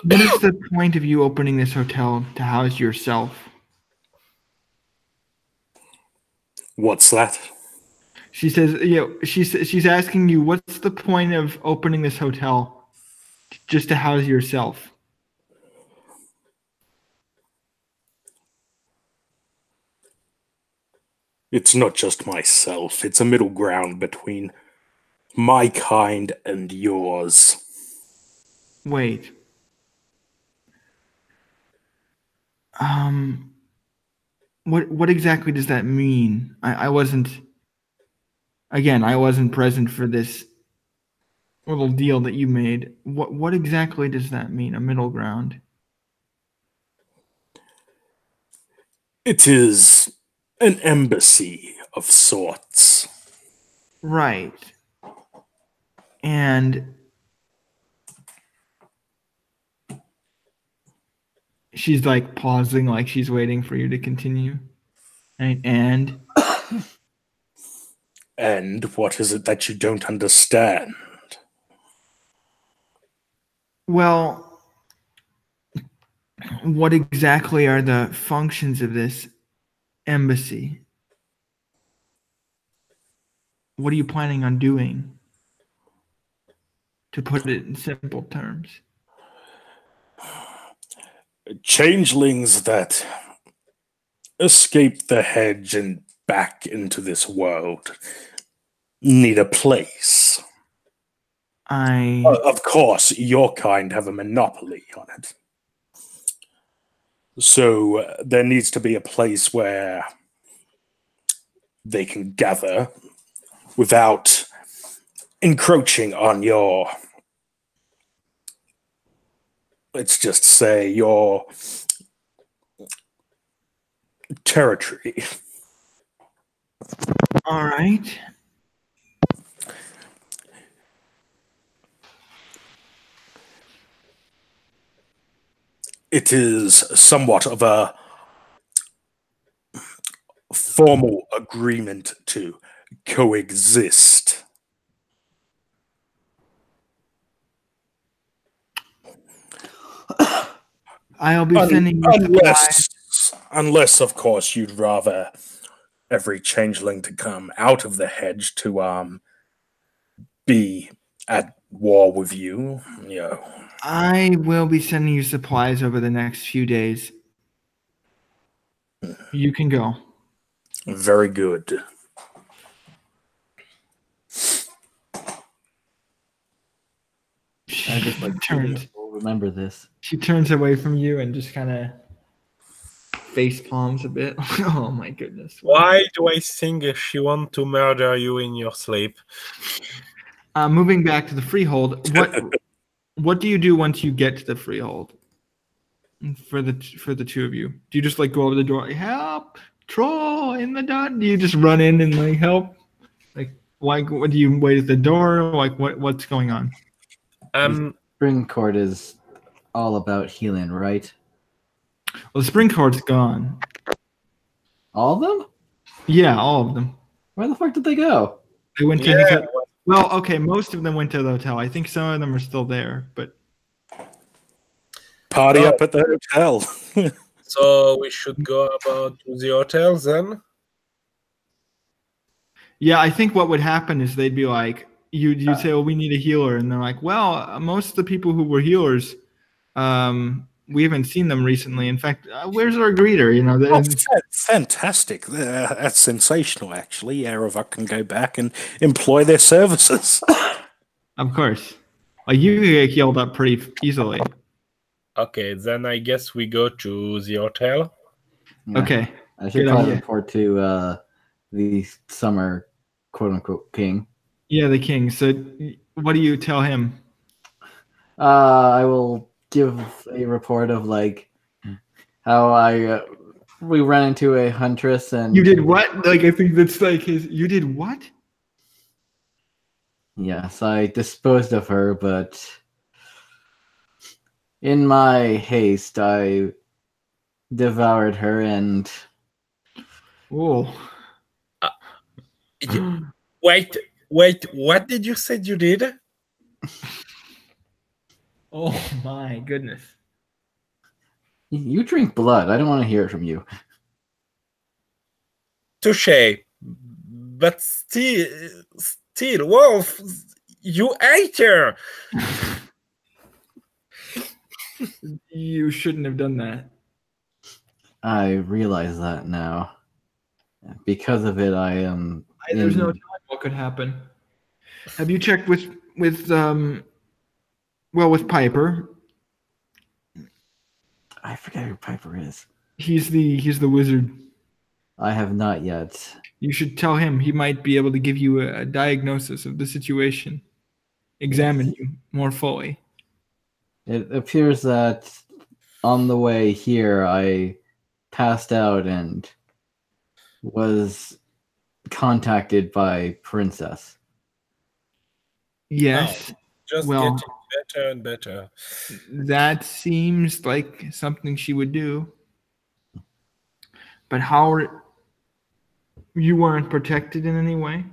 What is the point of you opening this hotel to house yourself?
What's that?
She says, she's asking you, what's the point of opening this hotel just to house yourself?
It's not just myself. It's a middle ground between my kind and yours.
Wait. What exactly does that mean? I wasn't present for this little deal that you made. What exactly does that mean, a middle ground?
It is an embassy of sorts.
Right. And she's like pausing, like she's waiting for you to continue. Right?
And what is it that you don't understand?
Well, what exactly are the functions of this embassy? What are you planning on doing? To put it in simple terms.
Changelings that escape the hedge and back into this world need a place. Of course, your kind have a monopoly on it. So there needs to be a place where they can gather without encroaching on your, let's just say, your territory.
All right.
It is somewhat of a formal agreement to coexist.
I'll be sending you supplies.
Unless, of course, you'd rather every changeling to come out of the hedge to be at war with you. You know.
I will be sending you supplies over the next few days. You can go.
Very good.
I just like
turns.
Remember this.
She turns away from you and just kind of face palms a bit. Oh my goodness!
Why do I think she want to murder you in your sleep?
Moving back to the freehold, what do you do once you get to the freehold? For the two of you, do you just like go over the door? Help! Troll in the dot. Do you just run in and like help? Like, why? What do you wait at the door? Like, what's going on?
Spring Court is all about healing, right?
Well, the spring court's gone.
All of them?
Yeah, all of them.
Where the fuck did they go?
They went to well, okay, most of them went to the hotel. I think some of them are still there, but
Party up at the hotel.
So we should go about to the hotel then?
yeah, I think what would happen is they'd be like, you'd say, "Well, we need a healer," and they're like, "Well, most of the people who were healers, we haven't seen them recently. In fact, where's our greeter?" You know,
Fantastic. That's sensational, actually. Erevar can go back and employ their services.
Of course, like you get healed up pretty easily.
Okay, then I guess we go to the hotel.
Yeah.
Okay,
I should probably report to the summer quote-unquote king.
Yeah, the king. So what do you tell him?
I will give a report of like how we ran into a huntress and
You did what? Like, I think that's like his. You did what?
Yes, I disposed of her, but in my haste, I devoured her and.
Oh.
Wait, what did you say you did?
Oh my goodness.
You drink blood. I don't want to hear it from you.
Touché. But still, Wolf, you ate her.
You shouldn't have done that.
I realize that now. Because of it, I am.
There's no telling what could happen. Have you checked with Piper?
I forget who Piper is.
He's the wizard.
I have not yet.
You should tell him. He might be able to give you a diagnosis of the situation. Examine you more fully.
It appears that on the way here, I passed out and was contacted by Princess.
Yes.
Just
Well-
getting better and better.
That seems like something she would do. But you weren't protected in any way?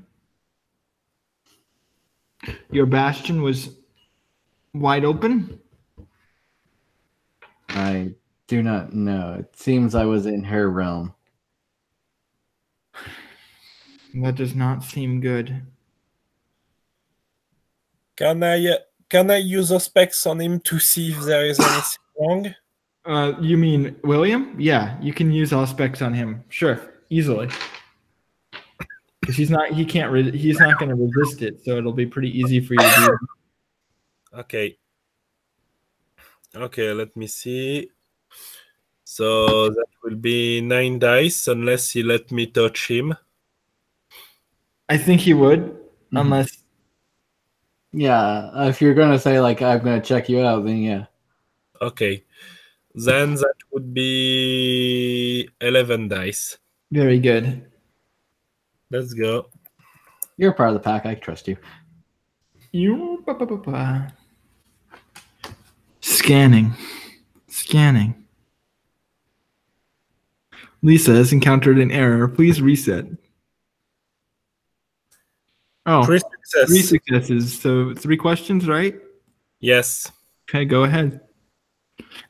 Your bastion was wide open?
I do not know. It seems I was in her realm.
That does not seem good.
Can I use a specs on him to see if there is anything wrong?
You mean William? Yeah, you can use all specs on him. Sure, easily. Because he's not going to resist it, so it'll be pretty easy for you to do.
Okay. Okay, let me see. So that will be 9 dice unless he let me touch him.
I think he would, unless
Yeah, if you're gonna say like I'm gonna check you out, then yeah.
Okay. Then that would be 11 dice.
very good.
Let's go.
You're part of the pack. I trust you.
Scanning. Lisa has encountered an error. Please reset. Oh,
3 success.
3 successes. So 3 questions, right?
Yes.
Okay, go ahead.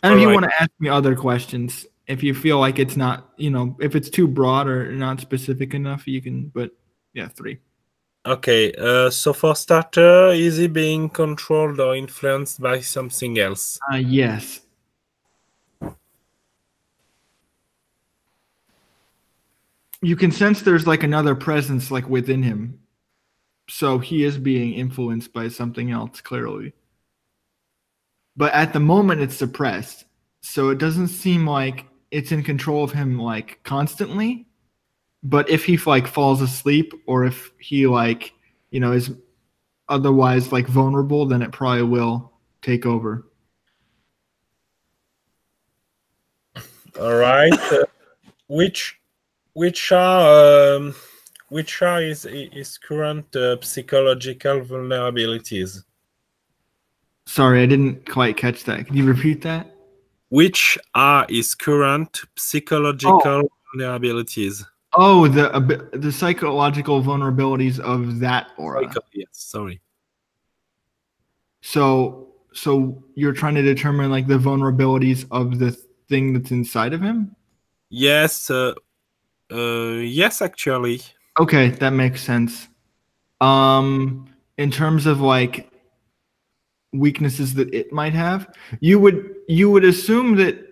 And if you
Alright.
want to ask me other questions, if you feel like it's not, if it's too broad or not specific enough, you can, but yeah, 3.
Okay, so for starter, is he being controlled or influenced by something else?
Yes. You can sense there's like another presence like within him. So he is being influenced by something else, clearly. But at the moment it's suppressed. So it doesn't seem like it's in control of him like constantly. But if he like falls asleep or if he like, is otherwise like vulnerable, then it probably will take over.
All right. Which are his current psychological vulnerabilities?
Sorry, I didn't quite catch that. Can you repeat that?
Which are his current psychological vulnerabilities?
Oh, the psychological vulnerabilities of that aura.
Yes, sorry.
So you're trying to determine like the vulnerabilities of the thing that's inside of him?
Yes, yes, actually.
Okay, that makes sense. In terms of like weaknesses that it might have, you would assume that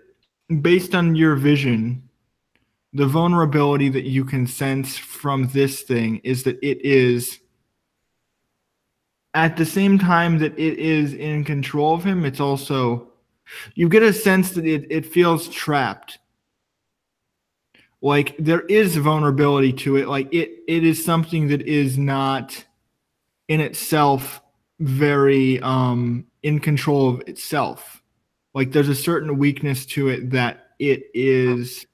based on your vision, the vulnerability that you can sense from this thing is that it is at the same time that it is in control of him, it's also you get a sense that it feels trapped. Like there is vulnerability to it. Like it is something that is not in itself very in control of itself. Like there's a certain weakness to it that it is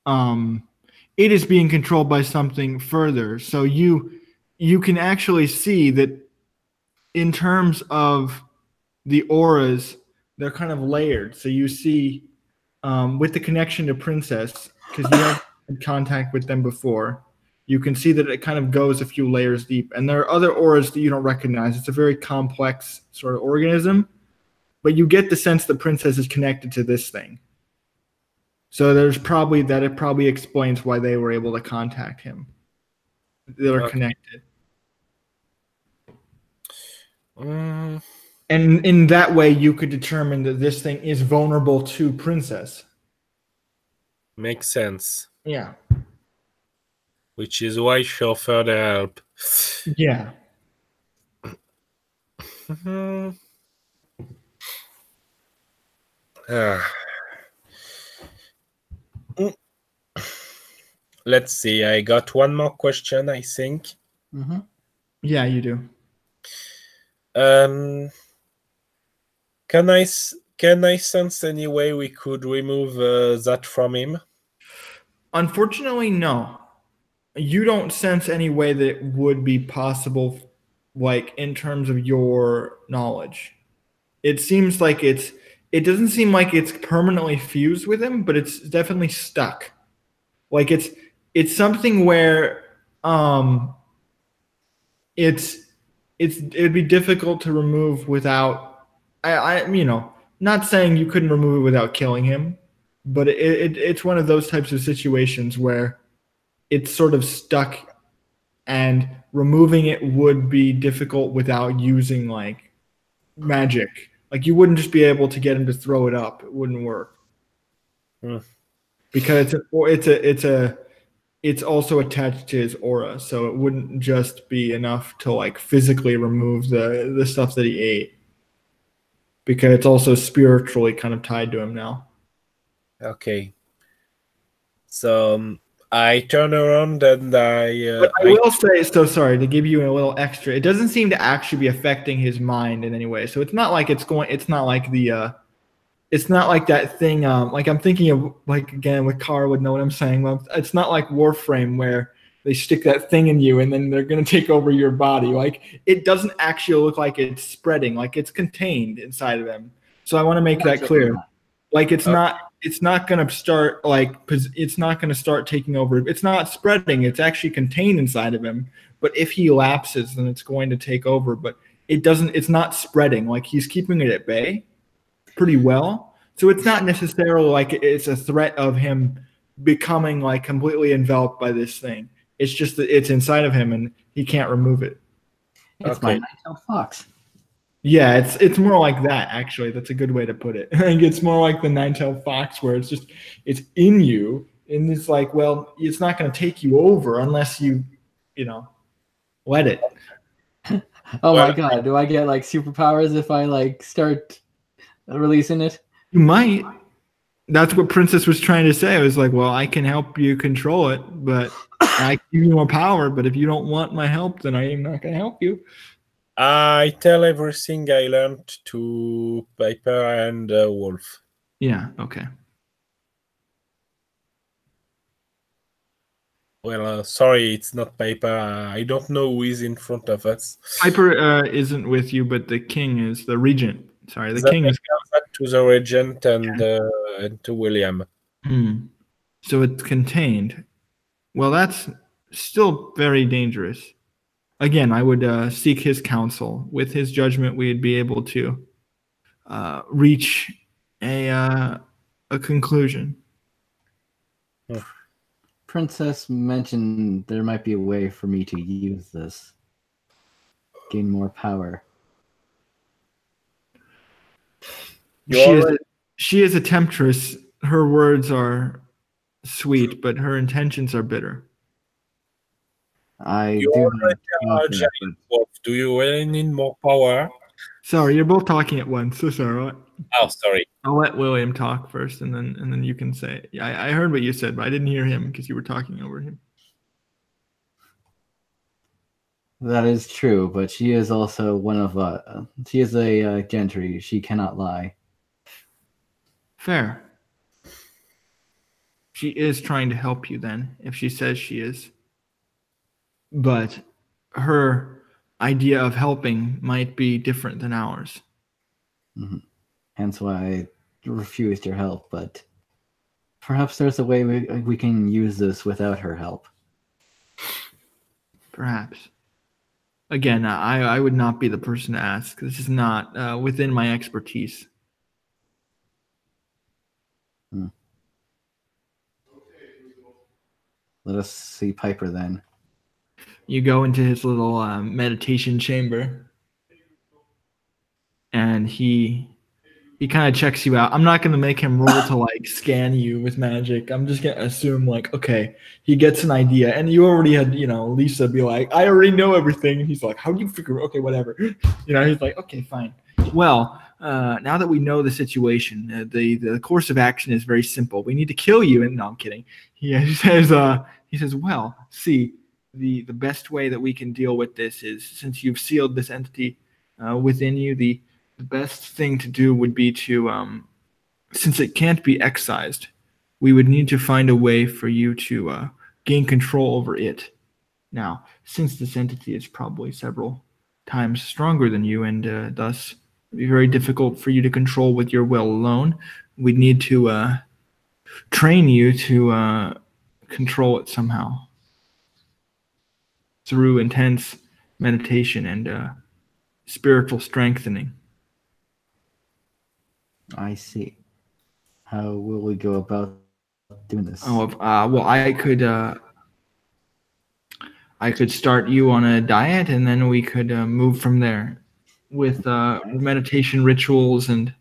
being controlled by something further. So you can actually see that in terms of the auras, they're kind of layered. So you see with the connection to Princess, because you have had contact with them before, you can see that it kind of goes a few layers deep. And there are other auras that you don't recognize. It's a very complex sort of organism, but you get the sense that Princess is connected to this thing. So it probably explains why they were able to contact him. They're connected. And in that way, you could determine that this thing is vulnerable to Princess.
Makes sense.
Yeah.
Which is why she offered help.
Yeah.
Let's see. I got one more question, I think.
Mm-hmm.
Yeah, you do.
Can I sense any way we could remove that from him?
Unfortunately, no. you don't sense any way that it would be possible, like in terms of your knowledge. It seems like it doesn't seem like it's permanently fused with him, but it's definitely stuck. Like it's something where it's it'd be difficult to remove without not saying you couldn't remove it without killing him, but it's one of those types of situations where it's sort of stuck, and removing it would be difficult without using like magic. Like you wouldn't just be able to get him to throw it up. It wouldn't work. Because it's also attached to his aura, so it wouldn't just be enough to like physically remove the stuff that he ate. Because it's also spiritually kind of tied to him now.
Okay. So I turn around and
I will say, so sorry to give you a little extra. It doesn't seem to actually be affecting his mind in any way. So it's not like it's not like it's not like that thing. Like I'm thinking of, like again with Kara would know what I'm saying. Well, it's not like Warframe where they stick that thing in you and then they're gonna take over your body. Like it doesn't actually look like it's spreading. Like it's contained inside of him. So I want to make that clear. Like it's not gonna start like it's not gonna start taking over. It's not spreading. It's actually contained inside of him. But if he lapses, then it's going to take over. But it doesn't. It's not spreading. Like he's keeping it at bay pretty well. So it's not necessarily like it's a threat of him becoming like completely enveloped by this thing. It's just that it's inside of him and he can't remove it.
It's my nine-tailed fox.
Yeah, it's more like that actually. That's a good way to put it. I think it's more like the nine-tailed fox where it's in you, and it's like, well, it's not going to take you over unless you let it.
Oh my god, do I get like superpowers if I like start releasing it?
You might. That's what Princess was trying to say. I was like, well, I can help you control it, but I give you more power. But if you don't want my help, then I am not going to help you.
I tell everything I learned to Piper and Wolf.
Yeah, okay.
Well, sorry, it's not Piper. I don't know who is in front of us.
Piper isn't with you, but the king is, the regent. Sorry, the king is.
To the regent and to William.
So it's contained. Well, that's still very dangerous. Again, I would seek his counsel. With his judgment, we'd be able to reach a conclusion.
Princess mentioned there might be a way for me to use this. Gain more power.
She is a temptress. Her words are sweet, but her intentions are bitter.
Do you really need more power?
Sorry, you're both talking at once. So sorry.
Oh, sorry.
I'll let William talk first, and then you can say. Yeah, I heard what you said, but I didn't hear him because you were talking over him.
That is true, but she is also one of she is a gentry. She cannot lie.
Fair. She is trying to help you then, if she says she is. But her idea of helping might be different than ours.
Mm-hmm. Hence why I refused your help, but perhaps there's a way we can use this without her help.
Perhaps. Again, I would not be the person to ask. This is not within my expertise.
Let us see Piper then.
You go into his little meditation chamber, and he kind of checks you out. I'm not going to make him roll to like scan you with magic. I'm just going to assume like, okay, he gets an idea. And you already had, Lisa be like, I already know everything. And he's like, how do you figure? Okay, whatever. He's like, okay, fine. Well, now that we know the situation, the course of action is very simple. We need to kill you. And no, I'm kidding. He says, well, see, the best way that we can deal with this is, since you've sealed this entity within you, the best thing to do would be to, since it can't be excised, we would need to find a way for you to gain control over it. Now, since this entity is probably several times stronger than you, and thus it'd be very difficult for you to control with your will alone, we'd need to train you to control it somehow through intense meditation and spiritual strengthening.
I see. How will we go about doing this?
Well, I could start you on a diet, and then we could move from there with meditation rituals. And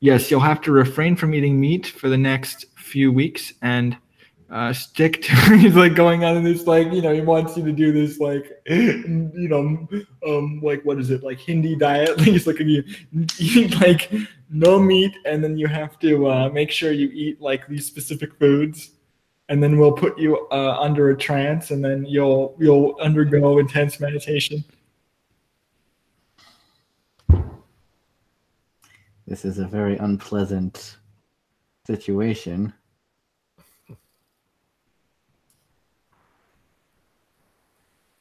yes, you'll have to refrain from eating meat for the next few weeks and stick to. He's like going on this, like, he wants you to do this, like, like, what is it, like Hindi diet? He's like, you eat like no meat, and then you have to make sure you eat like these specific foods. And then we'll put you under a trance, and then you'll undergo intense meditation.
This is a very unpleasant situation.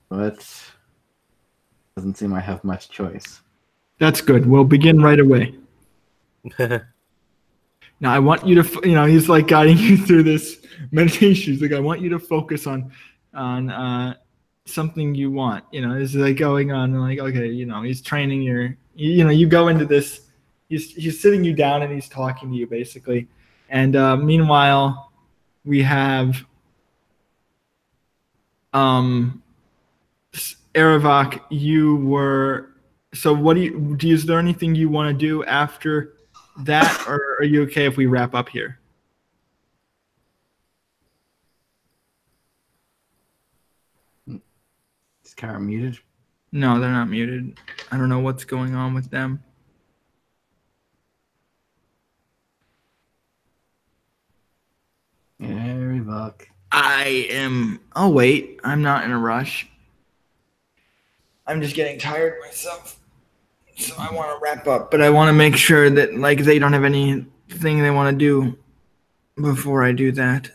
But doesn't seem I have much choice.
That's good. We'll begin right away. Now, I want you to, he's like guiding you through this meditation. He's like, I want you to focus on something you want. It's like going on, like, okay, he's training your, you go into this, he's sitting you down and he's talking to you basically. And meanwhile, we have Eravak, is there anything you want to do after that, or are you okay if we wrap up here?
Is Kara muted?
No, they're not muted. I don't know what's going on with them.
Eravak.
Oh wait, I'm not in a rush. I'm just getting tired myself. So I want to wrap up, but I want to make sure that like they don't have anything they want to do before I do that.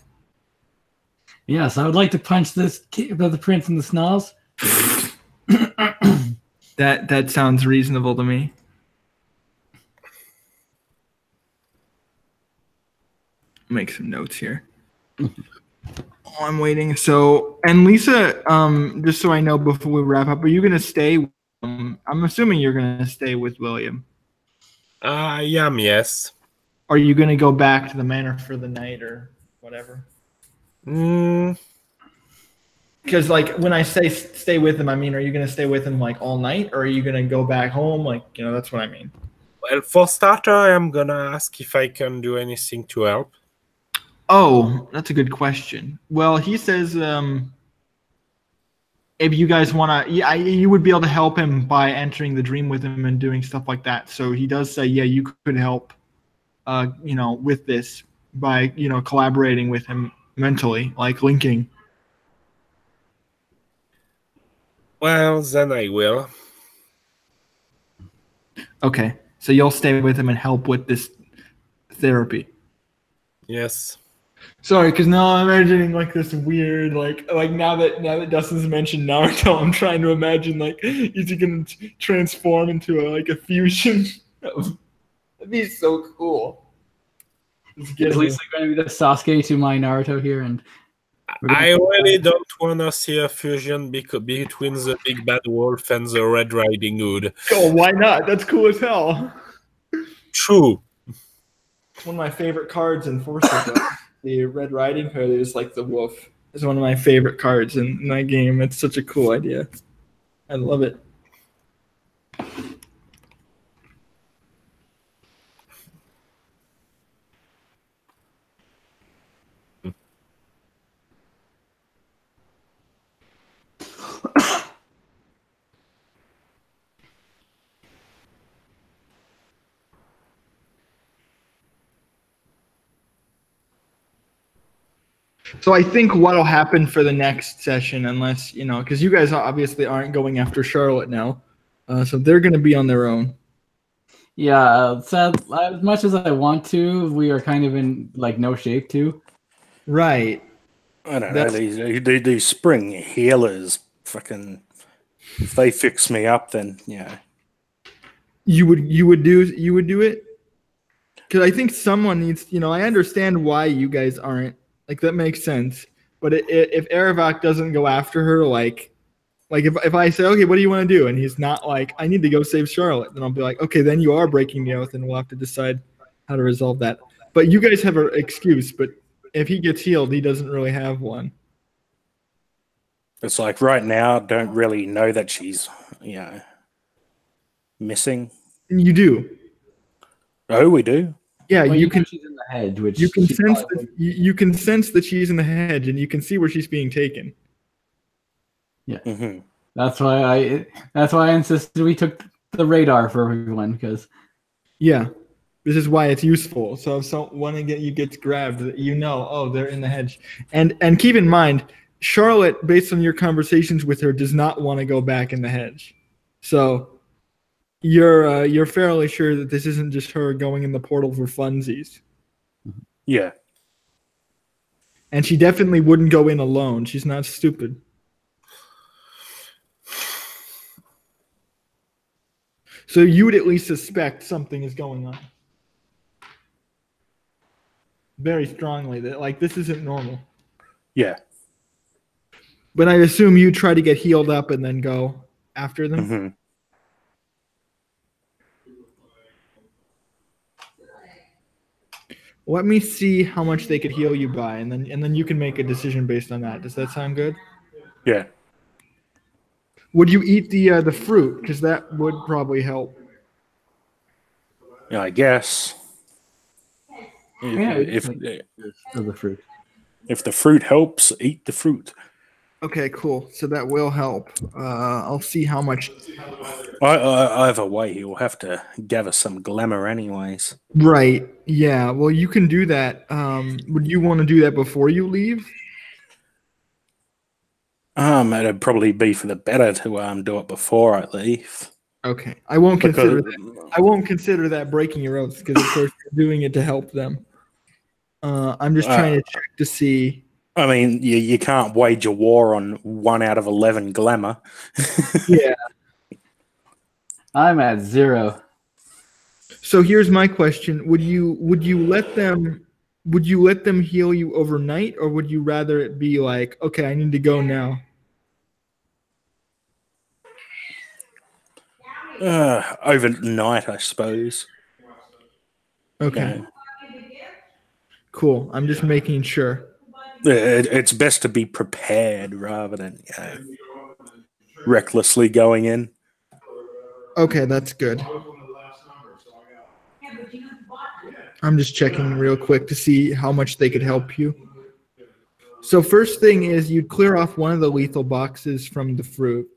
Yes, I would like to punch this kid of the prince in the snarls.
That sounds reasonable to me. Make some notes here. I'm waiting. So, and Lisa, just so I know before we wrap up, are you going to stay? I'm assuming you're going to stay with William.
I am, yes.
Are you going to go back to the manor for the night or whatever? Because, like, when I say stay with him, I mean, are you going to stay with him, like, all night? Or are you going to go back home? Like, that's what I mean.
Well, for starter, I am going to ask if I can do anything to help.
Oh, that's a good question. Well, he says if you guys want to, you would be able to help him by entering the dream with him and doing stuff like that. So he does say, yeah, you could help, with this by, collaborating with him mentally, like linking.
Well, then I will.
Okay, so you'll stay with him and help with this therapy.
Yes.
Sorry, because now I'm imagining like this weird, like now that Dustin's mentioned Naruto, I'm trying to imagine like is he gonna transform into a fusion? That'd be so cool.
Is Lisa going to be the Sasuke to my Naruto here? And
I really don't want to see a fusion between the big bad wolf and the Red Riding Hood.
Oh, why not? That's cool as hell.
True.
One of my favorite cards in Berserk. The Red Riding Hood is like the wolf. It's one of my favorite cards in that game. It's such a cool idea. I love it. So I think what'll happen for the next session, unless, because you guys obviously aren't going after Charlotte now, so they're going to be on their own.
Yeah, as much as I want to, we are kind of in like no shape too.
Right.
I don't know. These spring healers, fucking. If they fix me up, then yeah.
You would do it? Because I think someone needs. I understand why you guys aren't like that makes sense. But if Eravak doesn't go after her, like if I say, okay, what do you want to do, and he's not like, I need to go save Charlotte, then I'll be like, okay, then you are breaking the oath, and we'll have to decide how to resolve that. But you guys have an excuse. But if he gets healed, he doesn't really have one.
It's like right now, don't really know that she's, missing.
You do.
Oh, we do.
Yeah,
Well,
you can.
she's in the hedge, which
You can
she
sense
probably
that you can sense that she's in the hedge, and you can see where she's being taken.
Yeah,
Mm-hmm.
that's why I insisted we took the radar for everyone because
Yeah, this is why it's useful. So if one of you gets grabbed, oh, they're in the hedge, and keep in mind, Charlotte, based on your conversations with her, does not want to go back in the hedge. So you're fairly sure that this isn't just her going in the portal for funsies.
Yeah.
And she definitely wouldn't go in alone. She's not stupid. So you would at least suspect something is going on. Very strongly that like this isn't normal.
Yeah.
But I assume you try to get healed up and then go after them.
Mm-hmm.
Let me see how much they could heal you by, and then you can make a decision based on that. Does that sound good?
Yeah.
Would you eat the fruit? Because that would probably help.
Yeah, I guess.
Yeah,
If
the fruit.
if the fruit helps, eat the fruit.
Okay, cool. So that will help. I'll see how much.
Either way, he will have to gather some glamour anyways.
Right. Yeah. Well, you can do that. Would you want to do that before you leave?
It'd probably be for the better to do it before I leave.
Okay. I won't consider
Because-
that. I won't consider that breaking your oath because, of course, you're doing it to help them. I'm just trying to check to see.
I mean, you can't wage a war on 1 out of 11 glamour.
Yeah.
I'm at 0.
So here's my question: Would you let them heal you overnight, or would you rather it be like, okay, I need to go now?
Overnight, I suppose.
Okay,
Yeah.
cool. I'm just making sure.
It's best to be prepared rather than recklessly going in.
Okay, that's good. I'm just checking real quick to see how much they could help you. So first thing is you'd clear off one of the lethal boxes from the fruit.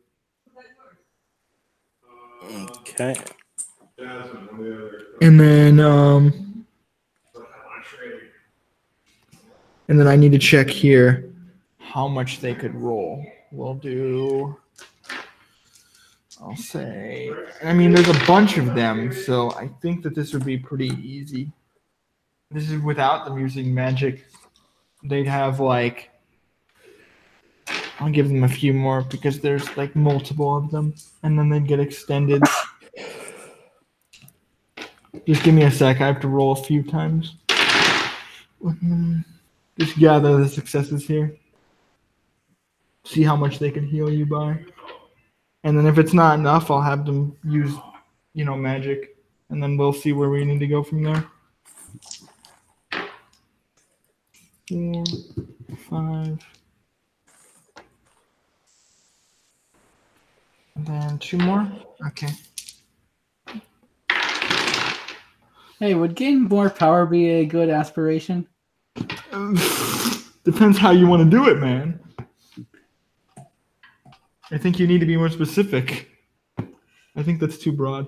Okay.
And then I need to check here how much they could roll. We'll do, I'll say, I mean, there's a bunch of them, so I think that this would be pretty easy. This is without them using magic. They'd have like, I'll give them a few more because there's like multiple of them, and then they'd get extended. Just give me a sec. I have to roll a few times. Just gather the successes here. See how much they can heal you by. And then if it's not enough, I'll have them use, magic. And then we'll see where we need to go from there. 4, 5. And then 2 more. Okay.
Hey, would gain more power be a good aspiration?
Depends how you want to do it, man. I think you need to be more specific. I think that's too broad.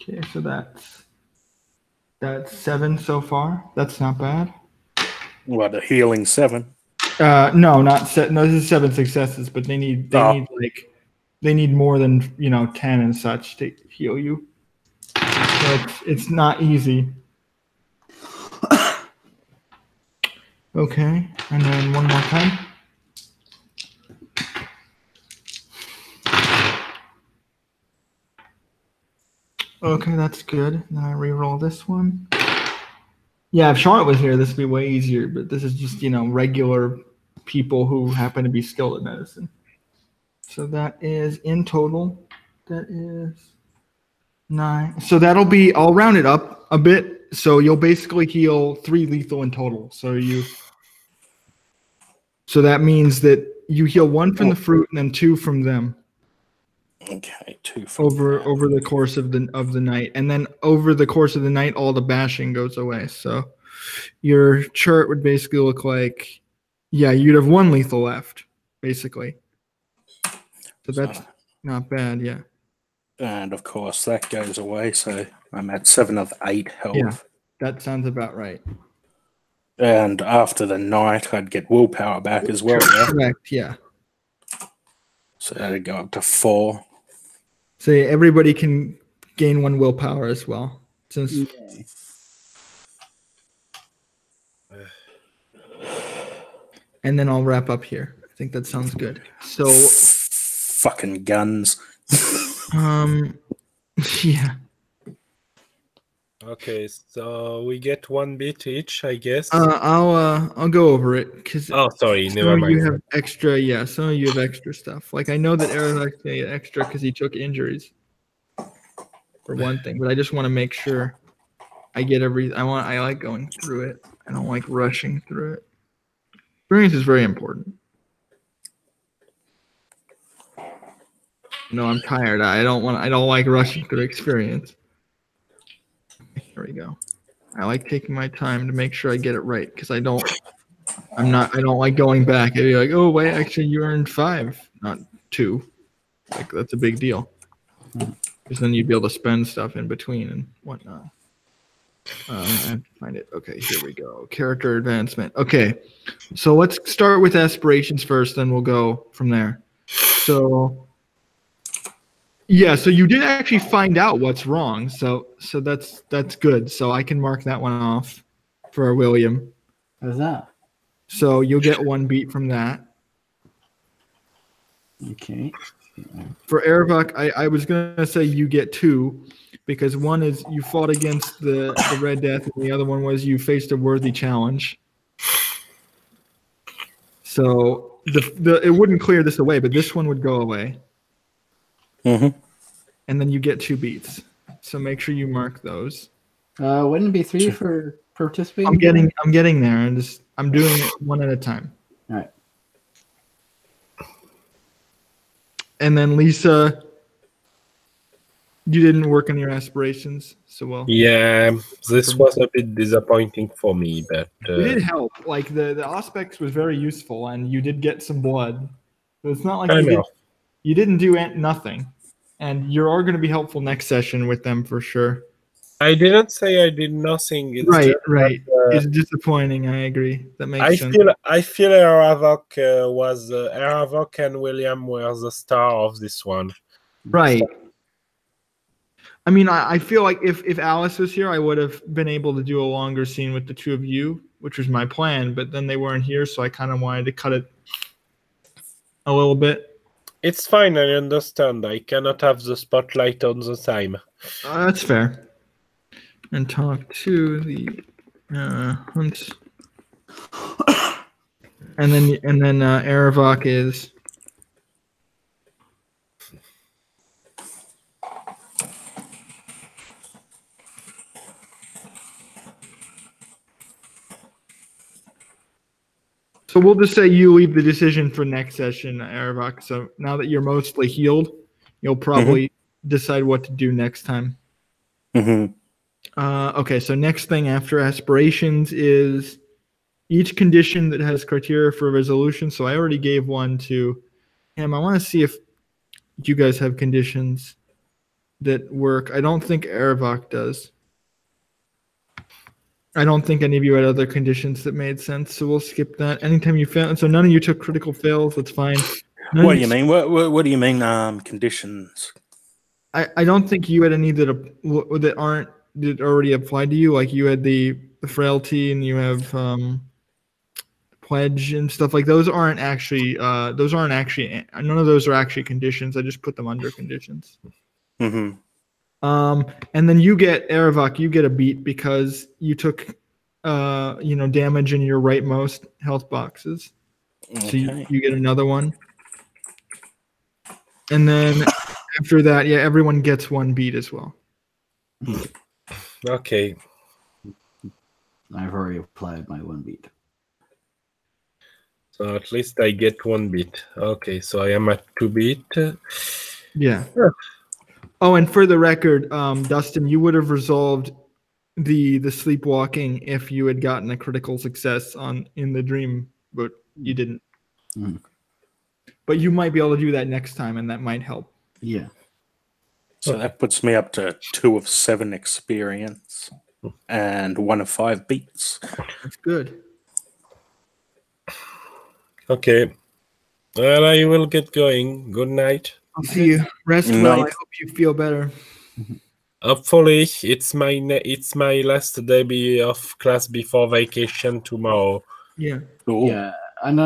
Okay, so that's 7 so far. That's not bad.
What, the healing 7?
No, not set. No, this is 7 successes, but they need more than 10 and such to heal you. So it's not easy. Okay, and then one more time. Okay, that's good. Then I re-roll this one. Yeah, if Charlotte was here, this would be way easier, but this is just, regular people who happen to be skilled at medicine. So that is in total, that is 9. So that'll be, I'll round it up a bit. So you'll basically heal 3 lethal in total. So that means that you heal 1 from the fruit and then 2 from them.
Okay, 2 from
over the course of the night, and then over the course of the night, all the bashing goes away. So your chart would basically look like, you'd have 1 lethal left, basically. So that's not bad, yeah.
And of course, that goes away. So I'm at 7 of 8 health.
Yeah, that sounds about right.
And after the night, I'd get willpower back as well.
Correct, yeah.
So that'd go up to 4.
So everybody can gain 1 willpower as well. Since and then I'll wrap up here. I think that sounds good. So
fucking guns.
Yeah.
Okay, so we get 1 bit each, I guess.
I'll go over it because
sorry, never
some of
mind.
you have extra. Yeah, some of you have extra stuff. Like I know that Aaron likes to get extra because he took injuries for one thing, but I just want to make sure I get I like going through it. I don't like rushing through it. Experience is very important. No, I'm tired. I don't like rushing through experience. There we go. I like taking my time to make sure I get it right because I don't like going back and be like, oh wait, actually you earned 5, not 2. Like that's a big deal. Because then you'd be able to spend stuff in between and whatnot. I have to find it. Okay, here we go. Character advancement. Okay, so let's start with aspirations first, then we'll go from there. So yeah, so you did actually find out what's wrong. So that's good. So I can mark that one off for William.
How's that?
So you'll get 1 beat from that.
Okay.
For Erebuk, I was gonna say you get 2, because one is you fought against the Red Death, and the other one was you faced a worthy challenge. So it wouldn't clear this away, but this one would go away.
Mm-hmm.
And then you get 2 beats. So make sure you mark those.
Wouldn't it be 3 for participating?
I'm getting there, and I'm doing it one at a time.
All right.
And then Lisa, you didn't work on your aspirations, so well.
Yeah, this was a bit disappointing for me, but
it did help. Like the Auspex was very useful, and you did get some blood. So it's not like you didn't do nothing, and you're all going to be helpful next session with them for sure.
I didn't say I did nothing. It's
right.
That,
it's disappointing. I agree. That makes sense.
I feel Aravok and William were the star of this one.
Right. I mean, I feel like if Alice was here, I would have been able to do a longer scene with the 2 of you, which was my plan. But then they weren't here, so I kind of wanted to cut it a little bit.
It's fine. I understand. I cannot have the spotlight on the time.
That's fair. And talk to the hunts, and then Aravok is. So we'll just say you leave the decision for next session, Aravok. So now that you're mostly healed, you'll probably decide what to do next time.
Mm-hmm.
Okay, so next thing after aspirations is each condition that has criteria for resolution. So I already gave one to him. I want to see if you guys have conditions that work. I don't think Aravok does. I don't think any of you had other conditions that made sense, so we'll skip that. Anytime you fail, so none of you took critical fails. That's fine.
What do you mean? What do you mean? Conditions?
I don't think you had any that already applied to you. Like you had the frailty, and you have pledge and stuff like those aren't actually none of those are actually conditions. I just put them under conditions.
Mm-hmm.
And then you get Eravok, you get a beat because you took damage in your rightmost health boxes. So
Okay.
you get another one. And then after that, yeah, everyone gets one beat as well.
Okay.
I've already applied my 1 beat.
So at least I get 1 beat. Okay, so I am at 2 beat.
Yeah. Oh, and for the record, Dustin, you would have resolved the sleepwalking if you had gotten a critical success in the dream, but you didn't.
Mm.
But you might be able to do that next time, and that might help.
Yeah.
So that puts me up to 2 of 7 experience and 1 of 5 beats.
That's good.
Okay. Well, I will get going. Good night.
I'll see you. Rest well. I
Night.
hope you feel better.
Hopefully, it's my last day of class before vacation tomorrow.
Yeah.
Cool.
Yeah,